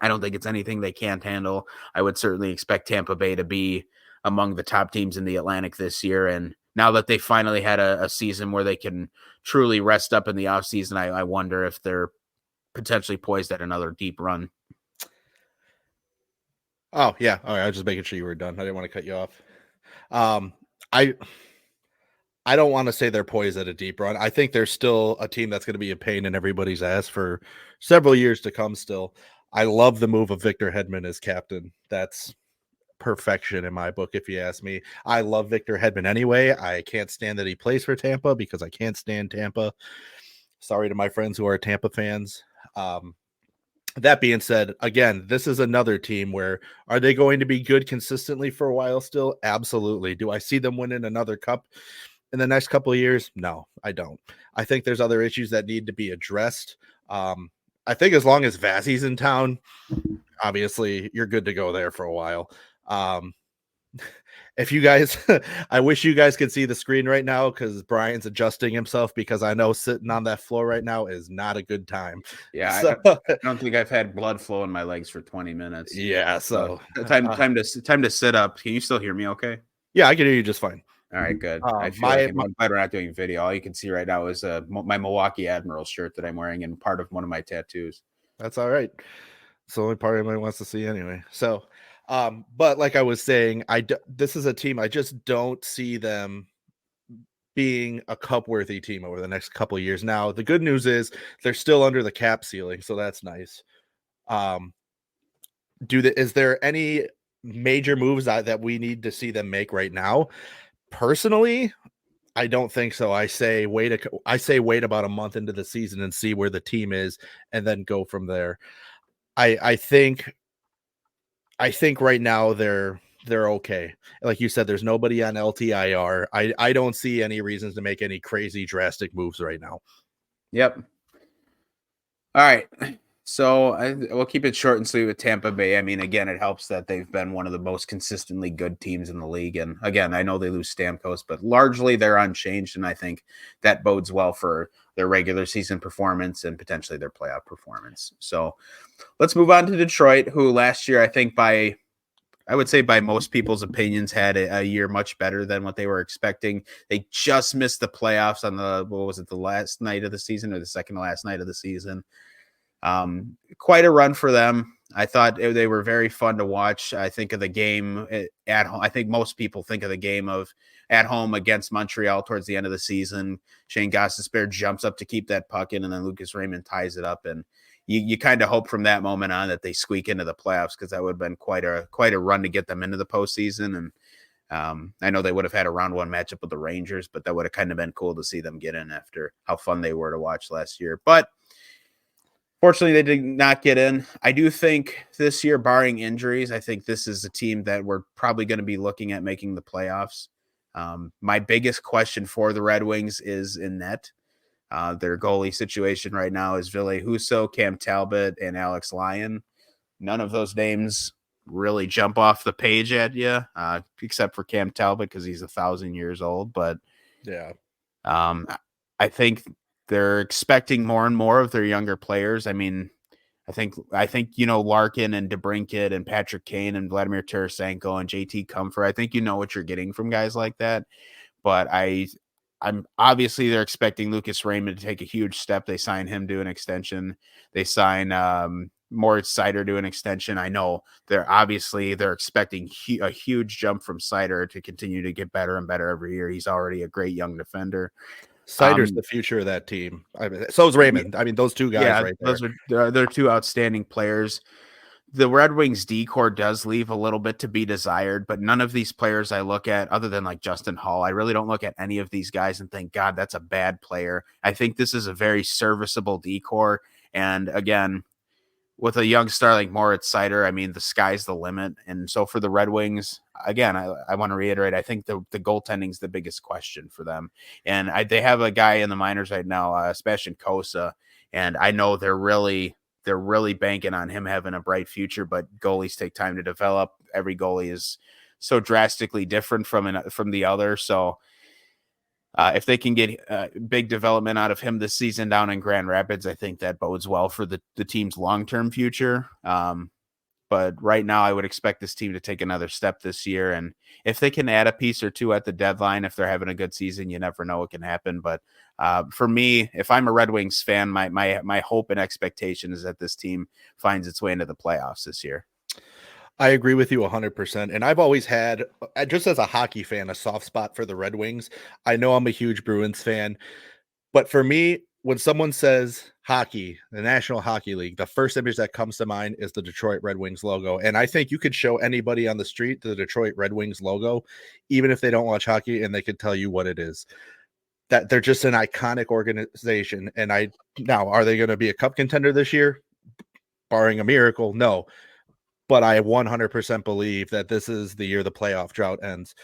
I don't think it's anything they can't handle. I would certainly expect Tampa Bay to be among the top teams in the Atlantic this year. And now that they finally had a season where they can truly rest up in the offseason, I wonder if they're potentially poised at another deep run. Oh, yeah. All right. I was just making sure you were done. I didn't want to cut you off. I don't want to say they're poised at a deep run. I think they're still a team that's going to be a pain in everybody's ass for several years to come still. I love the move of Victor Hedman as captain. That's perfection in my book, if you ask me. I love Victor Hedman anyway. I can't stand that he plays for Tampa because I can't stand Tampa. Sorry to my friends who are Tampa fans. That being said, again, this is another team where, are they going to be good consistently for a while still? Absolutely. Do I see them winning another cup in the next couple of years? No, I don't. I think there's other issues that need to be addressed. I think as long as Vazzy's in town, obviously you're good to go there for a while. If you guys, I wish you guys could see the screen right now, because Brian's adjusting himself, because I know sitting on that floor right now is not a good time. Yeah, so, I don't think I've had blood flow in my legs for 20 minutes. Yeah, so time to sit up. Can you still hear me okay? Yeah, I can hear you just fine. All right, good. I feel like I'm glad we're not doing video. All you can see right now is my Milwaukee Admirals shirt that I'm wearing and part of one of my tattoos. That's all right. It's the only part anybody wants to see anyway. So, but like I was saying, this is a team I just don't see them being a cup-worthy team over the next couple of years. Now, the good news is they're still under the cap ceiling, so that's nice. Is there any major moves that we need to see them make right now? Personally, I don't think so. I say wait about a month into the season and see where the team is, and then go from there. I think right now they're okay. Like you said, there's nobody on LTIR. I don't see any reasons to make any crazy drastic moves right now. Yep. All right. So we'll keep it short and sweet with Tampa Bay. I mean, again, it helps that they've been one of the most consistently good teams in the league. And again, I know they lose Stamkos, but largely they're unchanged. And I think that bodes well for their regular season performance and potentially their playoff performance. So let's move on to Detroit, who last year, I think by I would say by most people's opinions, had a year much better than what they were expecting. They just missed the playoffs on the last night of the season or the second to last night of the season. Quite a run for them. I thought they were very fun to watch. I think of the game at home. I think most people think of the game of at home against Montreal towards the end of the season. Shane Gostisbehere jumps up to keep that puck in, and then Lucas Raymond ties it up. And you kind of hope from that moment on that they squeak into the playoffs, because that would have been quite a run to get them into the postseason. And I know they would have had a round one matchup with the Rangers, but that would have kind of been cool to see them get in after how fun they were to watch last year. But fortunately, they did not get in. I do think this year, barring injuries, I think this is a team that we're probably going to be looking at making the playoffs. My biggest question for the Red Wings is in net. Their goalie situation right now is Ville Husso, Cam Talbot, and Alex Lyon. None of those names really jump off the page at you, except for Cam Talbot because he's 1,000 years old. But yeah, I think they're expecting more and more of their younger players. I mean, I think Larkin and DeBrincat and Patrick Kane and Vladimir Tarasenko and JT Comfort. I think you know what you're getting from guys like that. But I'm obviously they're expecting Lucas Raymond to take a huge step. They sign him to an extension. They sign Moritz Seider to an extension. I know they're expecting a huge jump from Seider to continue to get better and better every year. He's already a great young defender. Seider's the future of that team. So is Raymond. I mean, those two guys right there. They're two outstanding players. The Red Wings D-core does leave a little bit to be desired, but none of these players I look at, other than like Justin Hall, I really don't look at any of these guys and think, God, that's a bad player. I think this is a very serviceable D-core. And again, with a young star like Moritz Seider, I mean, the sky's the limit. And so for the Red Wings, again, I want to reiterate, I think the goaltending is the biggest question for them. And they have a guy in the minors right now, Sebastian Kosa, and I know they're really banking on him having a bright future, but goalies take time to develop. Every goalie is so drastically different from the other. So if they can get big development out of him this season down in Grand Rapids, I think that bodes well for the team's long-term future. But right now I would expect this team to take another step this year. And if they can add a piece or two at the deadline, if they're having a good season, you never know what can happen. But for me, if I'm a Red Wings fan, my hope and expectation is that this team finds its way into the playoffs this year. I agree with you 100%. And I've always had, just as a hockey fan, a soft spot for the Red Wings. I know I'm a huge Bruins fan, but for me, when someone says hockey, the National Hockey League, the first image that comes to mind is the Detroit Red Wings logo. And I think you could show anybody on the street the Detroit Red Wings logo, even if they don't watch hockey, and they could tell you what it is. That they're just an iconic organization. And now, are they going to be a cup contender this year? Barring a miracle, no. But I 100% believe that this is the year the playoff drought ends.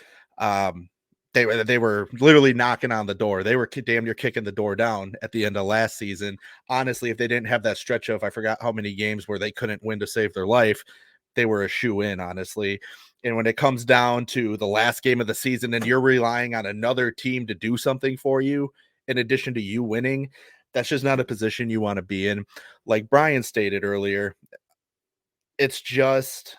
They were literally knocking on the door. They were damn near kicking the door down at the end of last season. Honestly, if they didn't have that stretch of, I forgot how many games where they couldn't win to save their life, they were a shoe-in, honestly. And when it comes down to the last game of the season and you're relying on another team to do something for you, in addition to you winning, that's just not a position you want to be in. Like Brian stated earlier, it's just,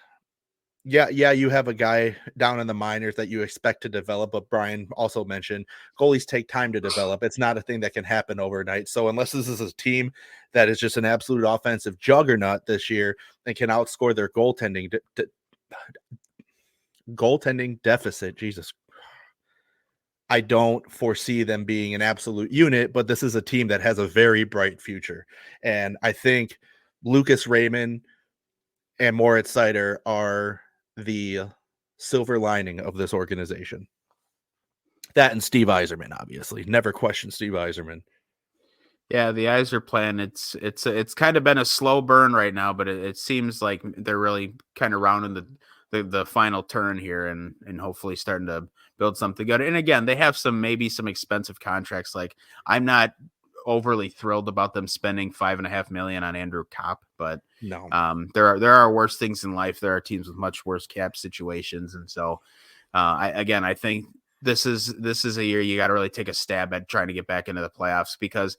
yeah, you have a guy down in the minors that you expect to develop, but Brian also mentioned goalies take time to develop. It's not a thing that can happen overnight. So unless this is a team that is just an absolute offensive juggernaut this year and can outscore their goaltending deficit, Jesus, I don't foresee them being an absolute unit, but this is a team that has a very bright future. And I think Lucas Raymond and Moritz Seider are the silver lining of this organization. That and Steve Yzerman, obviously. Never question Steve Yzerman. Yeah, the Yzer plan, it's kind of been a slow burn right now, but it seems like they're really kind of rounding the final turn here and hopefully starting to build something good. And again, they have maybe some expensive contracts. Like, I'm not overly thrilled about them spending $5.5 million on Andrew Kopp, but no, there are worse things in life. There are teams with much worse cap situations, and so I think this is a year you got to really take a stab at trying to get back into the playoffs, because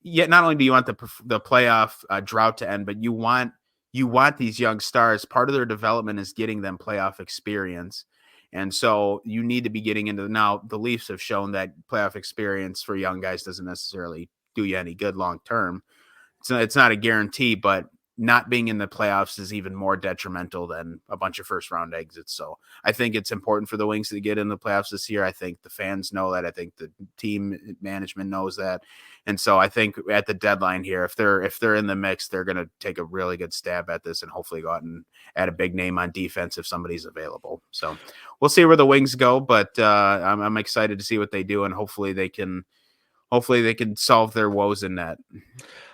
not only do you want the playoff drought to end, but you want you want these young stars. Part of their development is getting them playoff experience. And so you need to be getting into now. The Leafs have shown that playoff experience for young guys doesn't necessarily do you any good long term. It's not a guarantee, but not being in the playoffs is even more detrimental than a bunch of first round exits. So I think it's important for the Wings to get in the playoffs this year. I think the fans know that. I think the team management knows that. And so I think at the deadline here, if they're in the mix, they're going to take a really good stab at this and hopefully go out and add a big name on defense if somebody's available. So we'll see where the Wings go, but I'm excited to see what they do, and hopefully they can solve their woes in net.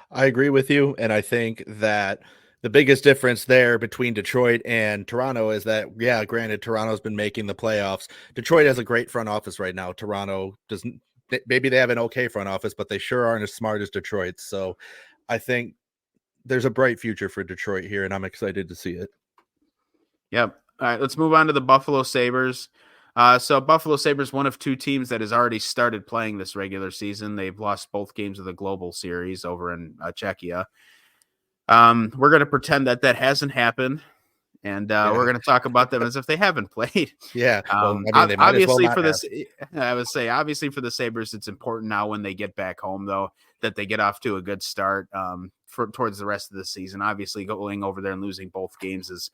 I agree with you, and I think that the biggest difference there between Detroit and Toronto is that, yeah, granted, Toronto's been making the playoffs. Detroit has a great front office right now. Toronto doesn't. Maybe they have an okay front office, but they sure aren't as smart as Detroit. So I think there's a bright future for Detroit here, and I'm excited to see it. Yep. All right, let's move on to the Buffalo Sabres. So Buffalo Sabres, one of two teams that has already started playing this regular season. They've lost both games of the Global Series over in Czechia. We're going to pretend that hasn't happened, and we're going to talk about them as if they haven't played. Yeah. Well, I mean, obviously for this, I would say obviously for the Sabres, it's important now when they get back home, though, that they get off to a good start towards the rest of the season. Obviously, going over there and losing both games is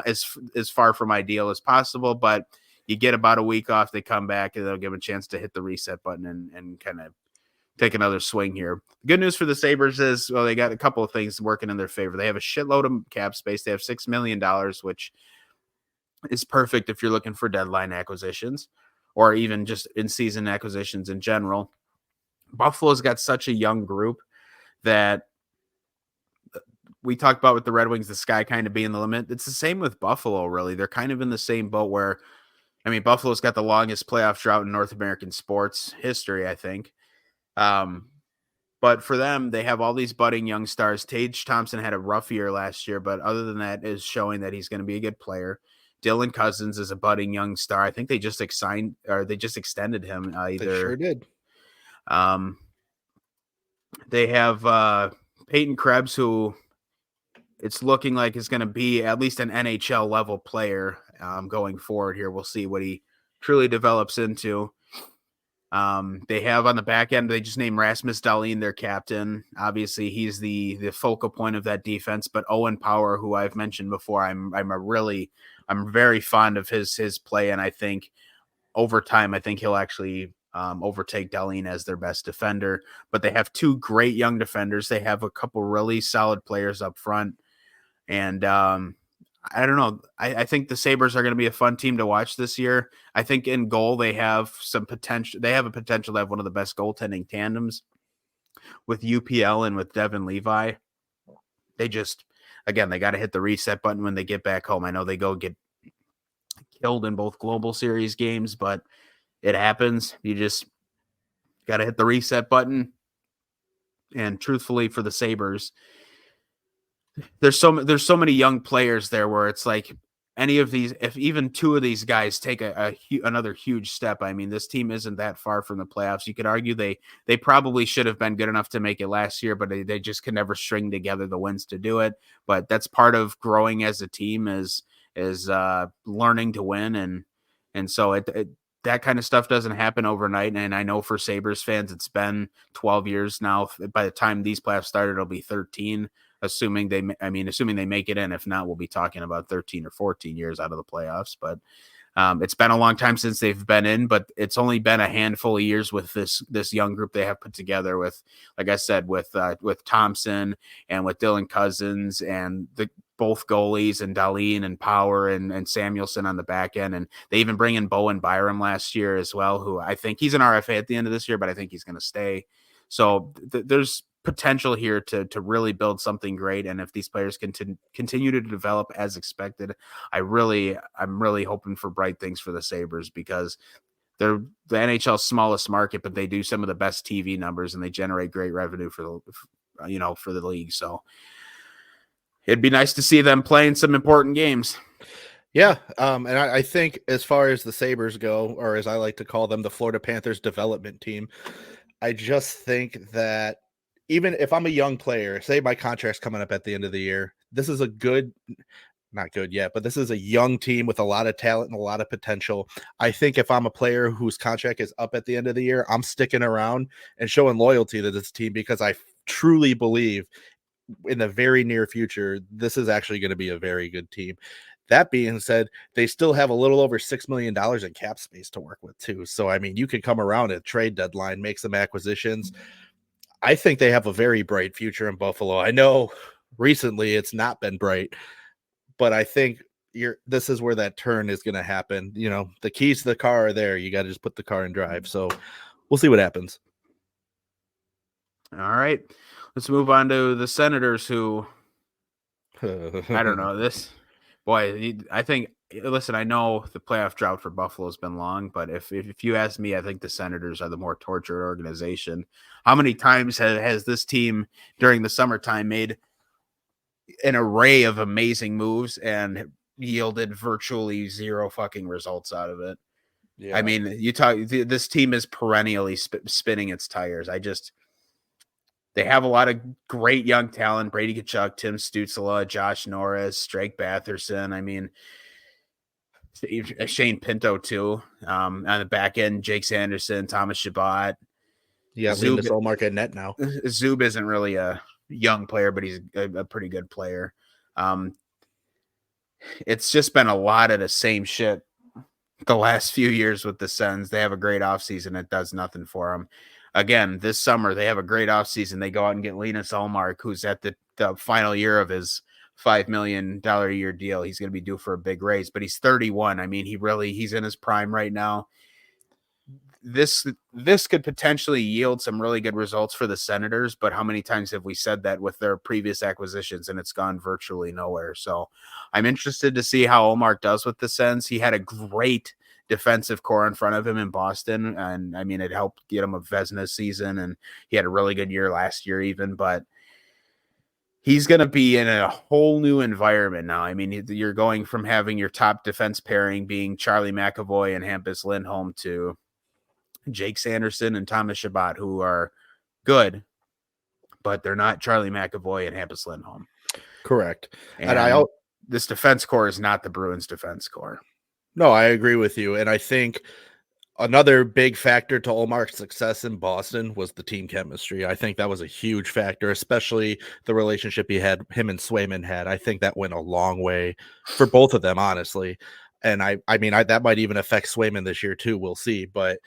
as far from ideal as possible, but you get about a week off, they come back, and they'll give them a chance to hit the reset button and kind of take another swing here. Good news for the Sabres is, well, they got a couple of things working in their favor. They have a shitload of cap space. They have $6 million, which is perfect if you're looking for deadline acquisitions or even just in-season acquisitions in general. Buffalo's got such a young group that we talked about with the Red Wings, the sky kind of being the limit. It's the same with Buffalo, really. They're kind of in the same boat where, I mean, Buffalo's got the longest playoff drought in North American sports history, I think. But for them, they have all these budding young stars. Tage Thompson had a rough year last year, but other than that, is showing that he's going to be a good player. Dylan Cousins is a budding young star. I think they just extended him. They sure did. They have Peyton Krebs, who it's looking like is going to be at least an NHL level player going forward here. We'll see what he truly develops into. They have on the back end, they just named Rasmus Dahlin their captain. Obviously, he's the focal point of that defense. But Owen Power, who I've mentioned before, I'm very fond of his play, and I think over time, I think he'll actually overtake Dahlin as their best defender. But they have two great young defenders. They have a couple really solid players up front, and I don't know. I think the Sabres are going to be a fun team to watch this year. I think in goal, they have some potential. They have a potential to have one of the best goaltending tandems with UPL and with Devin Levi. They just, again, they got to hit the reset button when they get back home. I know they go get killed in both Global Series games, but it happens. You just got to hit the reset button. And truthfully, for the Sabres, there's so many young players there where it's like any of these, if even two of these guys take another huge step, I mean, this team isn't that far from the playoffs. You could argue they probably should have been good enough to make it last year, but they just can never string together the wins to do it. But that's part of growing as a team is learning to win. And so that kind of stuff doesn't happen overnight. And I know for Sabres fans, it's been 12 years now. By the time these playoffs started, it'll be 13. Assuming they make it in. If not, we'll be talking about 13 or 14 years out of the playoffs. But it's been a long time since they've been in, but it's only been a handful of years with this young group they have put together with, like I said, with Thompson and with Dylan Cousins and both goalies and Dahlin and Power and Samuelson on the back end. And they even bring in Bowen Byram last year as well, who I think he's an RFA at the end of this year, but I think he's going to stay. So there's potential here to really build something great. And if these players continue to develop as expected, I'm really hoping for bright things for the Sabres, because they're the NHL's smallest market, but they do some of the best TV numbers and they generate great revenue for the league. So it'd be nice to see them playing some important games. Yeah. And I think as far as the Sabres go, or as I like to call them, the Florida Panthers development team, I just think that even if I'm a young player, say my contract's coming up at the end of the year, this is a good, not good yet, but this is a young team with a lot of talent and a lot of potential. I think if I'm a player whose contract is up at the end of the year, I'm sticking around and showing loyalty to this team because I truly believe in the very near future, this is actually going to be a very good team. That being said, they still have a little over $6 million in cap space to work with too. So, I mean, you can come around at trade deadline, make some acquisitions. I think they have a very bright future in Buffalo. I know recently it's not been bright, but I think this is where that turn is going to happen. You know, the keys to the car are there. You got to just put the car in drive. So we'll see what happens. All right. Let's move on to the Senators, who I don't know this. Boy, I think. Listen, I know the playoff drought for Buffalo has been long, but if you ask me, I think the Senators are the more tortured organization. How many times has this team during the summertime made an array of amazing moves and yielded virtually zero fucking results out of it? Yeah. I mean, this team is perennially spinning its tires. They have a lot of great young talent: Brady Tkachuk, Tim Stützle, Josh Norris, Drake Batherson. I mean, Shane Pinto too. On the back end, Jake Sanderson, Thomas Chabot. Yeah, Linus Ullmark at net now. Zub isn't really a young player, but he's a pretty good player. It's just been a lot of the same shit the last few years with the Sens. They have a great offseason. It does nothing for them. Again, this summer, they have a great offseason. They go out and get Linus Ullmark, who's at the final year of his $5 million a year deal. He's going to be due for a big raise, but he's 31. I mean, he's in his prime right now. This could potentially yield some really good results for the Senators, but how many times have we said that with their previous acquisitions and it's gone virtually nowhere? So I'm interested to see how Ullmark does with the Sens. He had a great defensive core in front of him in Boston, and I mean, it helped get him a Vezina season, and he had a really good year last year even, but he's going to be in a whole new environment now. I mean, you're going from having your top defense pairing being Charlie McAvoy and Hampus Lindholm to Jake Sanderson and Thomas Chabot, who are good, but they're not Charlie McAvoy and Hampus Lindholm. Correct. And this defense core is not the Bruins defense core. No, I agree with you. And I think another big factor to Ullmark's success in Boston was the team chemistry. I think that was a huge factor, especially the relationship him and Swayman had. I think that went a long way for both of them, honestly. And I mean, that might even affect Swayman this year too. We'll see. But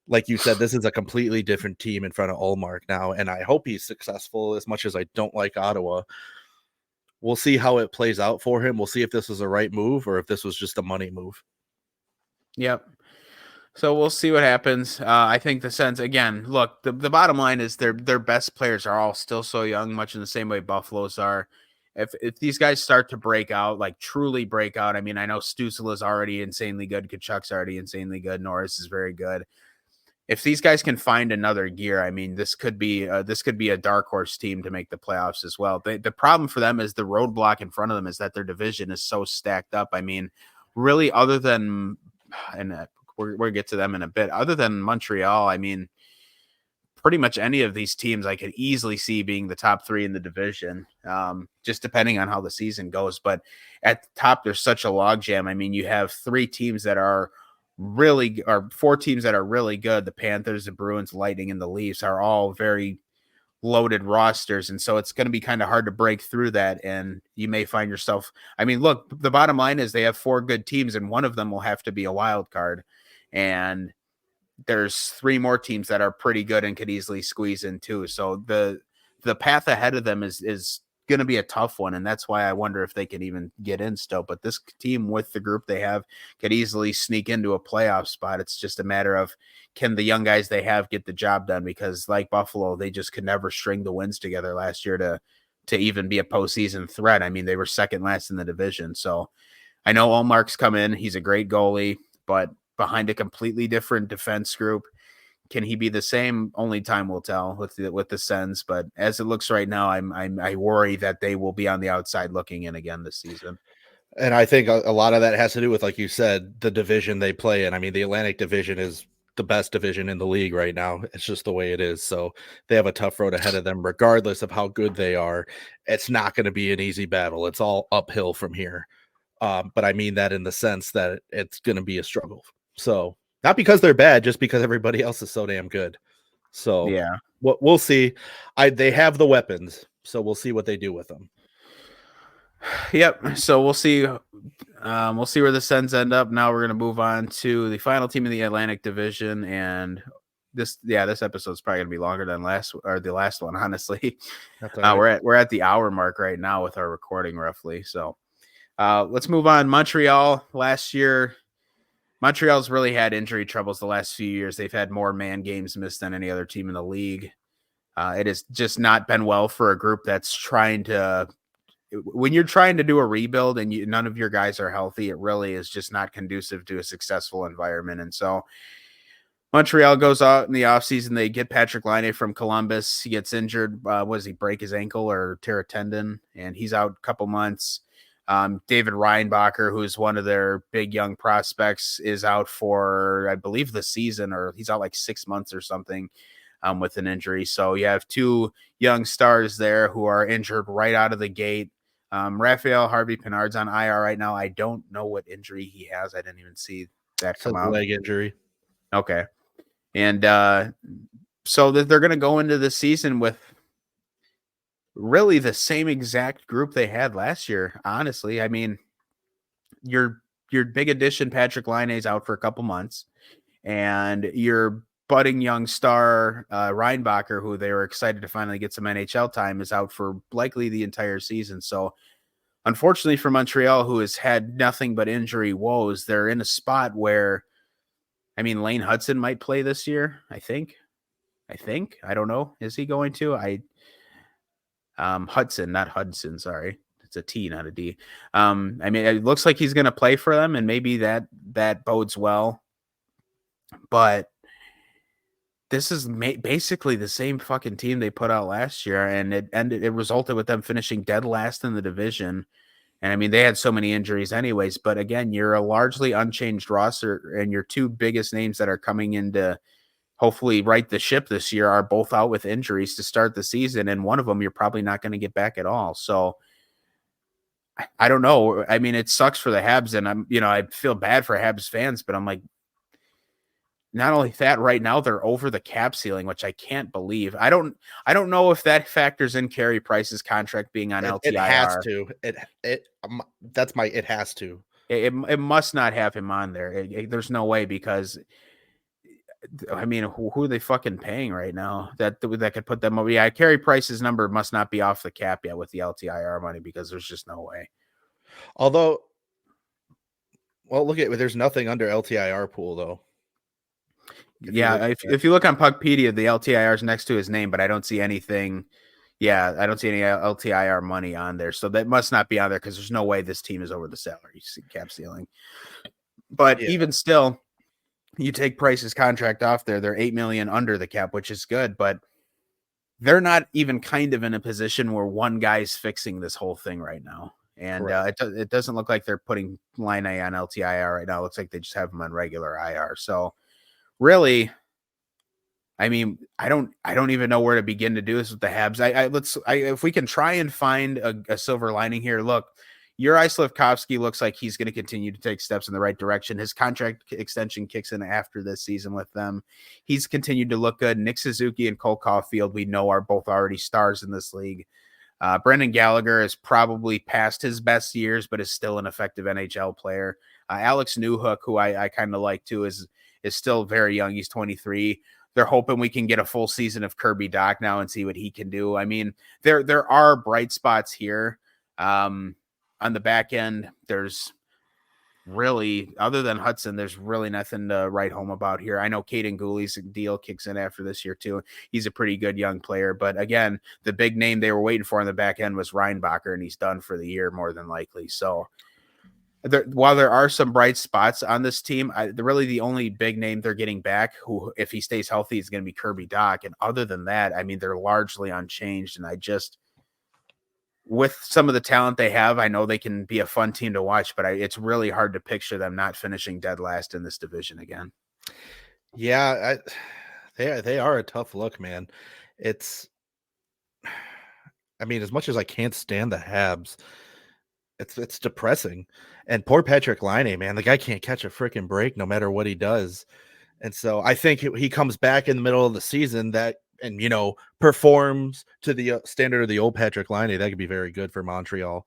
like you said, this is a completely different team in front of Ullmark now. And I hope he's successful, as much as I don't like Ottawa. We'll see how it plays out for him. We'll see if this was a right move or if this was just a money move. Yep. So we'll see what happens. I think the Sens, again, look, the bottom line is their best players are all still so young, much in the same way Buffalo's are. If these guys start to break out, like truly break out, I mean, I know Stützle is already insanely good. Tkachuk's already insanely good. Norris is very good. If these guys can find another gear, I mean, this could be a dark horse team to make the playoffs as well. The problem for them is the roadblock in front of them is that their division is so stacked up. I mean, really, other than, and we're going to get to them in a bit, other than Montreal, I mean, pretty much any of these teams I could easily see being the top three in the division, just depending on how the season goes. But at the top, there's such a logjam. I mean, you have four teams that are really good. The Panthers, the Bruins, Lightning, and the Leafs are all very loaded rosters. And so it's going to be kind of hard to break through that. And you may find yourself, I mean, look, the bottom line is they have four good teams and one of them will have to be a wild card. And there's three more teams that are pretty good and could easily squeeze in too. So the path ahead of them is going to be a tough one. And that's why I wonder if they can even get in still. But this team with the group they have could easily sneak into a playoff spot. It's just a matter of, can the young guys they have get the job done? Because like Buffalo, they just could never string the wins together last year to even be a postseason threat. I mean, they were second last in the division. So I know Ullmark's come in. He's a great goalie, but behind a completely different defense group. Can he be the same? Only time will tell with the Sens. But as it looks right now, I worry that they will be on the outside looking in again this season. And I think a lot of that has to do with, like you said, the division they play in. I mean, the Atlantic Division is the best division in the league right now. It's just the way it is. So they have a tough road ahead of them, regardless of how good they are. It's not going to be an easy battle. It's all uphill from here. But I mean that in the sense that it's going to be a struggle. So not because they're bad, just because everybody else is so damn good. So yeah, we'll see. They have the weapons, so we'll see what they do with them. Yep. So we'll see. We'll see where the Sens end up. Now we're going to move on to the final team in the Atlantic Division, and this episode is probably going to be longer than the last one. Honestly, right. We're at the hour mark right now with our recording, roughly. So let's move on. Montreal last year. Montreal's really had injury troubles the last few years. They've had more man games missed than any other team in the league. It has just not been well for a group that's trying to. When you're trying to do a rebuild and none of your guys are healthy, it really is just not conducive to a successful environment. And so Montreal goes out in the offseason. They get Patrick Laine from Columbus. He gets injured. Does he break his ankle or tear a tendon? And he's out a couple months. David Reinbacher, who is one of their big young prospects, is out for, I believe, the season, or he's out like 6 months or something. With an injury. So you have two young stars there who are injured right out of the gate. Raphael Harvey-Pinard's on IR right now. I don't know what injury he has. I didn't even see that come out. Leg injury. Okay. And so they're going to go into the season with really the same exact group they had last year, honestly. I mean, your big addition, Patrick Laine, is out for a couple months. And your budding young star Reinbacher, who they were excited to finally get some NHL time, is out for likely the entire season. So unfortunately for Montreal, who has had nothing but injury woes, they're in a spot where, I mean, Lane Hudson might play this year. I think. I don't know. Is he going to? Hudson, not Hudson. Sorry. It's a T, not a D. I mean, it looks like he's going to play for them, and maybe that bodes well. But this is basically the same fucking team they put out last year, and it resulted with them finishing dead last in the division. And I mean, they had so many injuries anyways, but again, you're a largely unchanged roster, and your two biggest names that are coming in to hopefully right the ship this year are both out with injuries to start the season, and one of them you're probably not going to get back at all. So I don't know. I mean, it sucks for the Habs, and I feel bad for Habs fans, but I'm like, not only that, right now they're over the cap ceiling, which I can't believe. I don't know if that factors in Carey Price's contract being on LTIR. It has to. It has to. It must not have him on there. There's no way, because I mean, who are they fucking paying right now that could put them over? Yeah, Carey Price's number must not be off the cap yet with the LTIR money, because there's just no way. Although, well, there's nothing under LTIR pool though. If you look on Puckpedia, the LTIR is next to his name, but I don't see anything. Yeah, I don't see any LTIR money on there, so that must not be on there, because there's no way this team is over the salary cap ceiling. But even still, you take Price's contract off there, they're $8 million under the cap, which is good, but they're not even kind of in a position where one guy's fixing this whole thing right now. And it doesn't look like they're putting Laine on LTIR right now. It looks like they just have him on regular IR. So really, I mean, I don't even know where to begin to do this with the Habs. If we can try and find a silver lining here. Look, Juraj Slafkovsky looks like he's going to continue to take steps in the right direction. His contract extension kicks in after this season with them. He's continued to look good. Nick Suzuki and Cole Caulfield, we know, are both already stars in this league. Brendan Gallagher is probably past his best years, but is still an effective NHL player. Alex Newhook, who I kind of like too, is still very young. He's 23. They're hoping we can get a full season of Kirby Dach now and see what he can do. I mean, there are bright spots here. On the back end, there's really, other than Hudson, there's really nothing to write home about here. I know Caden Gooley's deal kicks in after this year too. He's a pretty good young player, but again, the big name they were waiting for on the back end was Reinbacher, and he's done for the year more than likely. So while there are some bright spots on this team, really the only big name they're getting back, who, if he stays healthy, is going to be Kirby Dach. And other than that, I mean, they're largely unchanged. And with some of the talent they have, I know they can be a fun team to watch, but it's really hard to picture them not finishing dead last in this division again. Yeah, they are a tough look, man. It's, I mean, as much as I can't stand the Habs, it's depressing. And poor Patrick Laine, man, the guy can't catch a freaking break no matter what he does. And so I think he comes back in the middle of the season and performs to the standard of the old Patrick Laine. That could be very good for Montreal.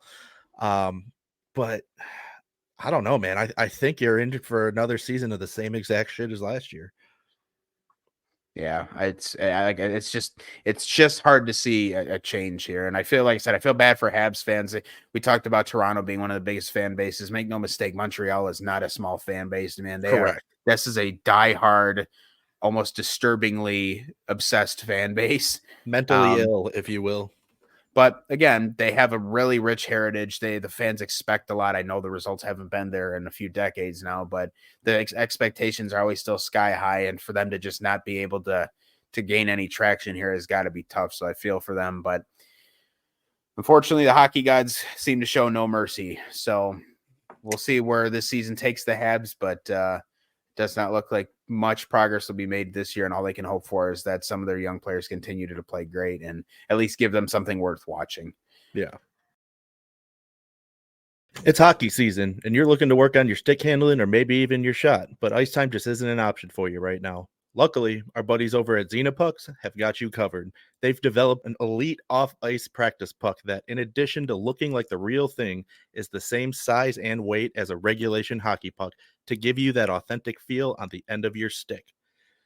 But I don't know, man. I think you're in for another season of the same exact shit as last year. Yeah, it's just hard to see a change here, and I feel like I said, I feel bad for Habs fans. We talked about Toronto being one of the biggest fan bases. Make no mistake, Montreal is not a small fan base, man. Correct. This is a diehard, almost disturbingly obsessed fan base, mentally ill, if you will. But again, they have a really rich heritage. The fans expect a lot. I know the results haven't been there in a few decades now, but the expectations are always still sky high. And for them to just not be able to gain any traction here has got to be tough. So I feel for them. But unfortunately, the hockey gods seem to show no mercy. So we'll see where this season takes the Habs, but does not look like much progress will be made this year, and all they can hope for is that some of their young players continue to play great and at least give them something worth watching. Yeah. It's hockey season, and you're looking to work on your stick handling or maybe even your shot, but ice time just isn't an option for you right now. Luckily, our buddies over at Xenopucks have got you covered. They've developed an elite off-ice practice puck that, in addition to looking like the real thing, is the same size and weight as a regulation hockey puck to give you that authentic feel on the end of your stick.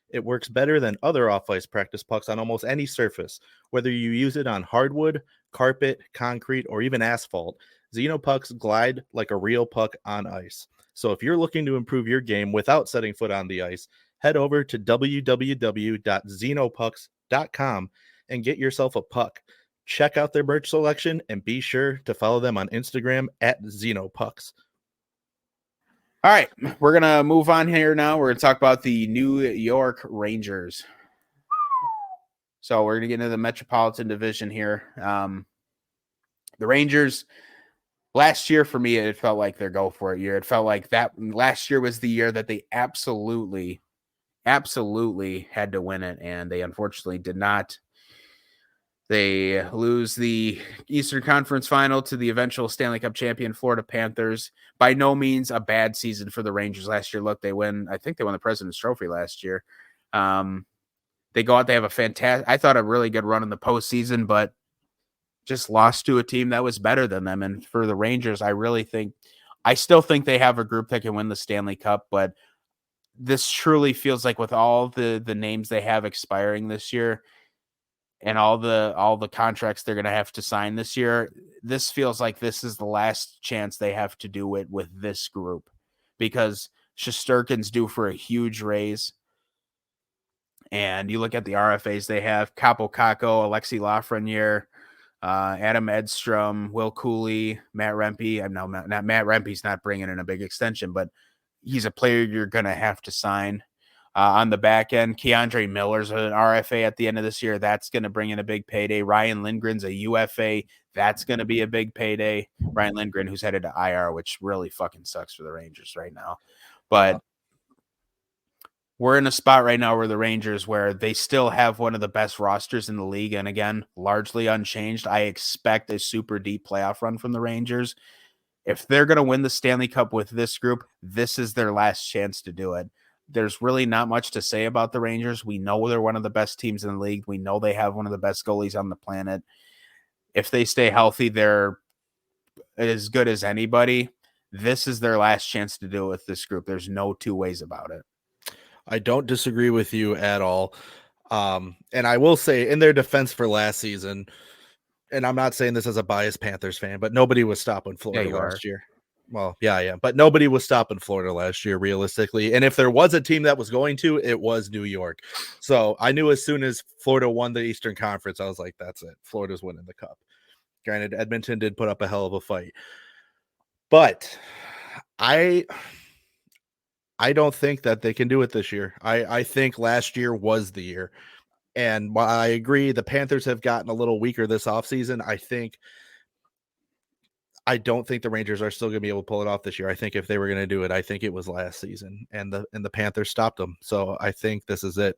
It works better than other off-ice practice pucks on almost any surface, whether you use it on hardwood, carpet, concrete, or even asphalt. Xenopucks glide like a real puck on ice. So if you're looking to improve your game without setting foot on the ice, head over to www.xenopucks.com and get yourself a puck. Check out their merch selection and be sure to follow them on Instagram at Xenopucks. All right, we're going to move on here now. We're going to talk about the New York Rangers. So we're going to get into the Metropolitan Division here. The Rangers, last year for me, it felt like their go for it year. It felt like that last year was the year that they absolutely had to win it, and they unfortunately did not. They lose the Eastern Conference Final to the eventual Stanley Cup champion Florida Panthers. By no means a bad season for the Rangers last year. Look, they win. I think they won the President's Trophy last year. They go out. They have I thought a really good run in the postseason, but just lost to a team that was better than them. And for the Rangers, I still think they have a group that can win the Stanley Cup, but this truly feels like with all the names they have expiring this year, and all the contracts they're going to have to sign this year, this feels like this is the last chance they have to do it with this group, because Shesterkin's due for a huge raise. And you look at the RFAs they have: Capo Caco, Alexi Lafreniere, Adam Edstrom, Will Cooley, Matt Rempe. Matt Rempe's not bringing in a big extension, but he's a player you're going to have to sign. On the back end, Keandre Miller's an RFA at the end of this year. That's going to bring in a big payday. Ryan Lindgren's a UFA. That's going to be a big payday. Ryan Lindgren, who's headed to IR, which really fucking sucks for the Rangers right now. But we're in a spot right now where the Rangers, where they still have one of the best rosters in the league. And again, largely unchanged. I expect a super deep playoff run from the Rangers. If they're going to win the Stanley Cup with this group, this is their last chance to do it. There's really not much to say about the Rangers. We know they're one of the best teams in the league. We know they have one of the best goalies on the planet. If they stay healthy, they're as good as anybody. This is their last chance to do it with this group. There's no two ways about it. I don't disagree with you at all. And I will say, in their defense for last season, and I'm not saying this as a biased Panthers fan, but nobody was stopping Florida last year. Well, yeah, I am. But nobody was stopping Florida last year, realistically. And if there was a team that was going to, it was New York. So I knew as soon as Florida won the Eastern Conference, I was like, that's it. Florida's winning the cup. Granted, Edmonton did put up a hell of a fight. But I don't think that they can do it this year. I think last year was the year. And while I agree the Panthers have gotten a little weaker this offseason, I think I don't think the Rangers are still going to be able to pull it off this year. I think if they were going to do it, I think it was last season, and the Panthers stopped them. So I think this is it.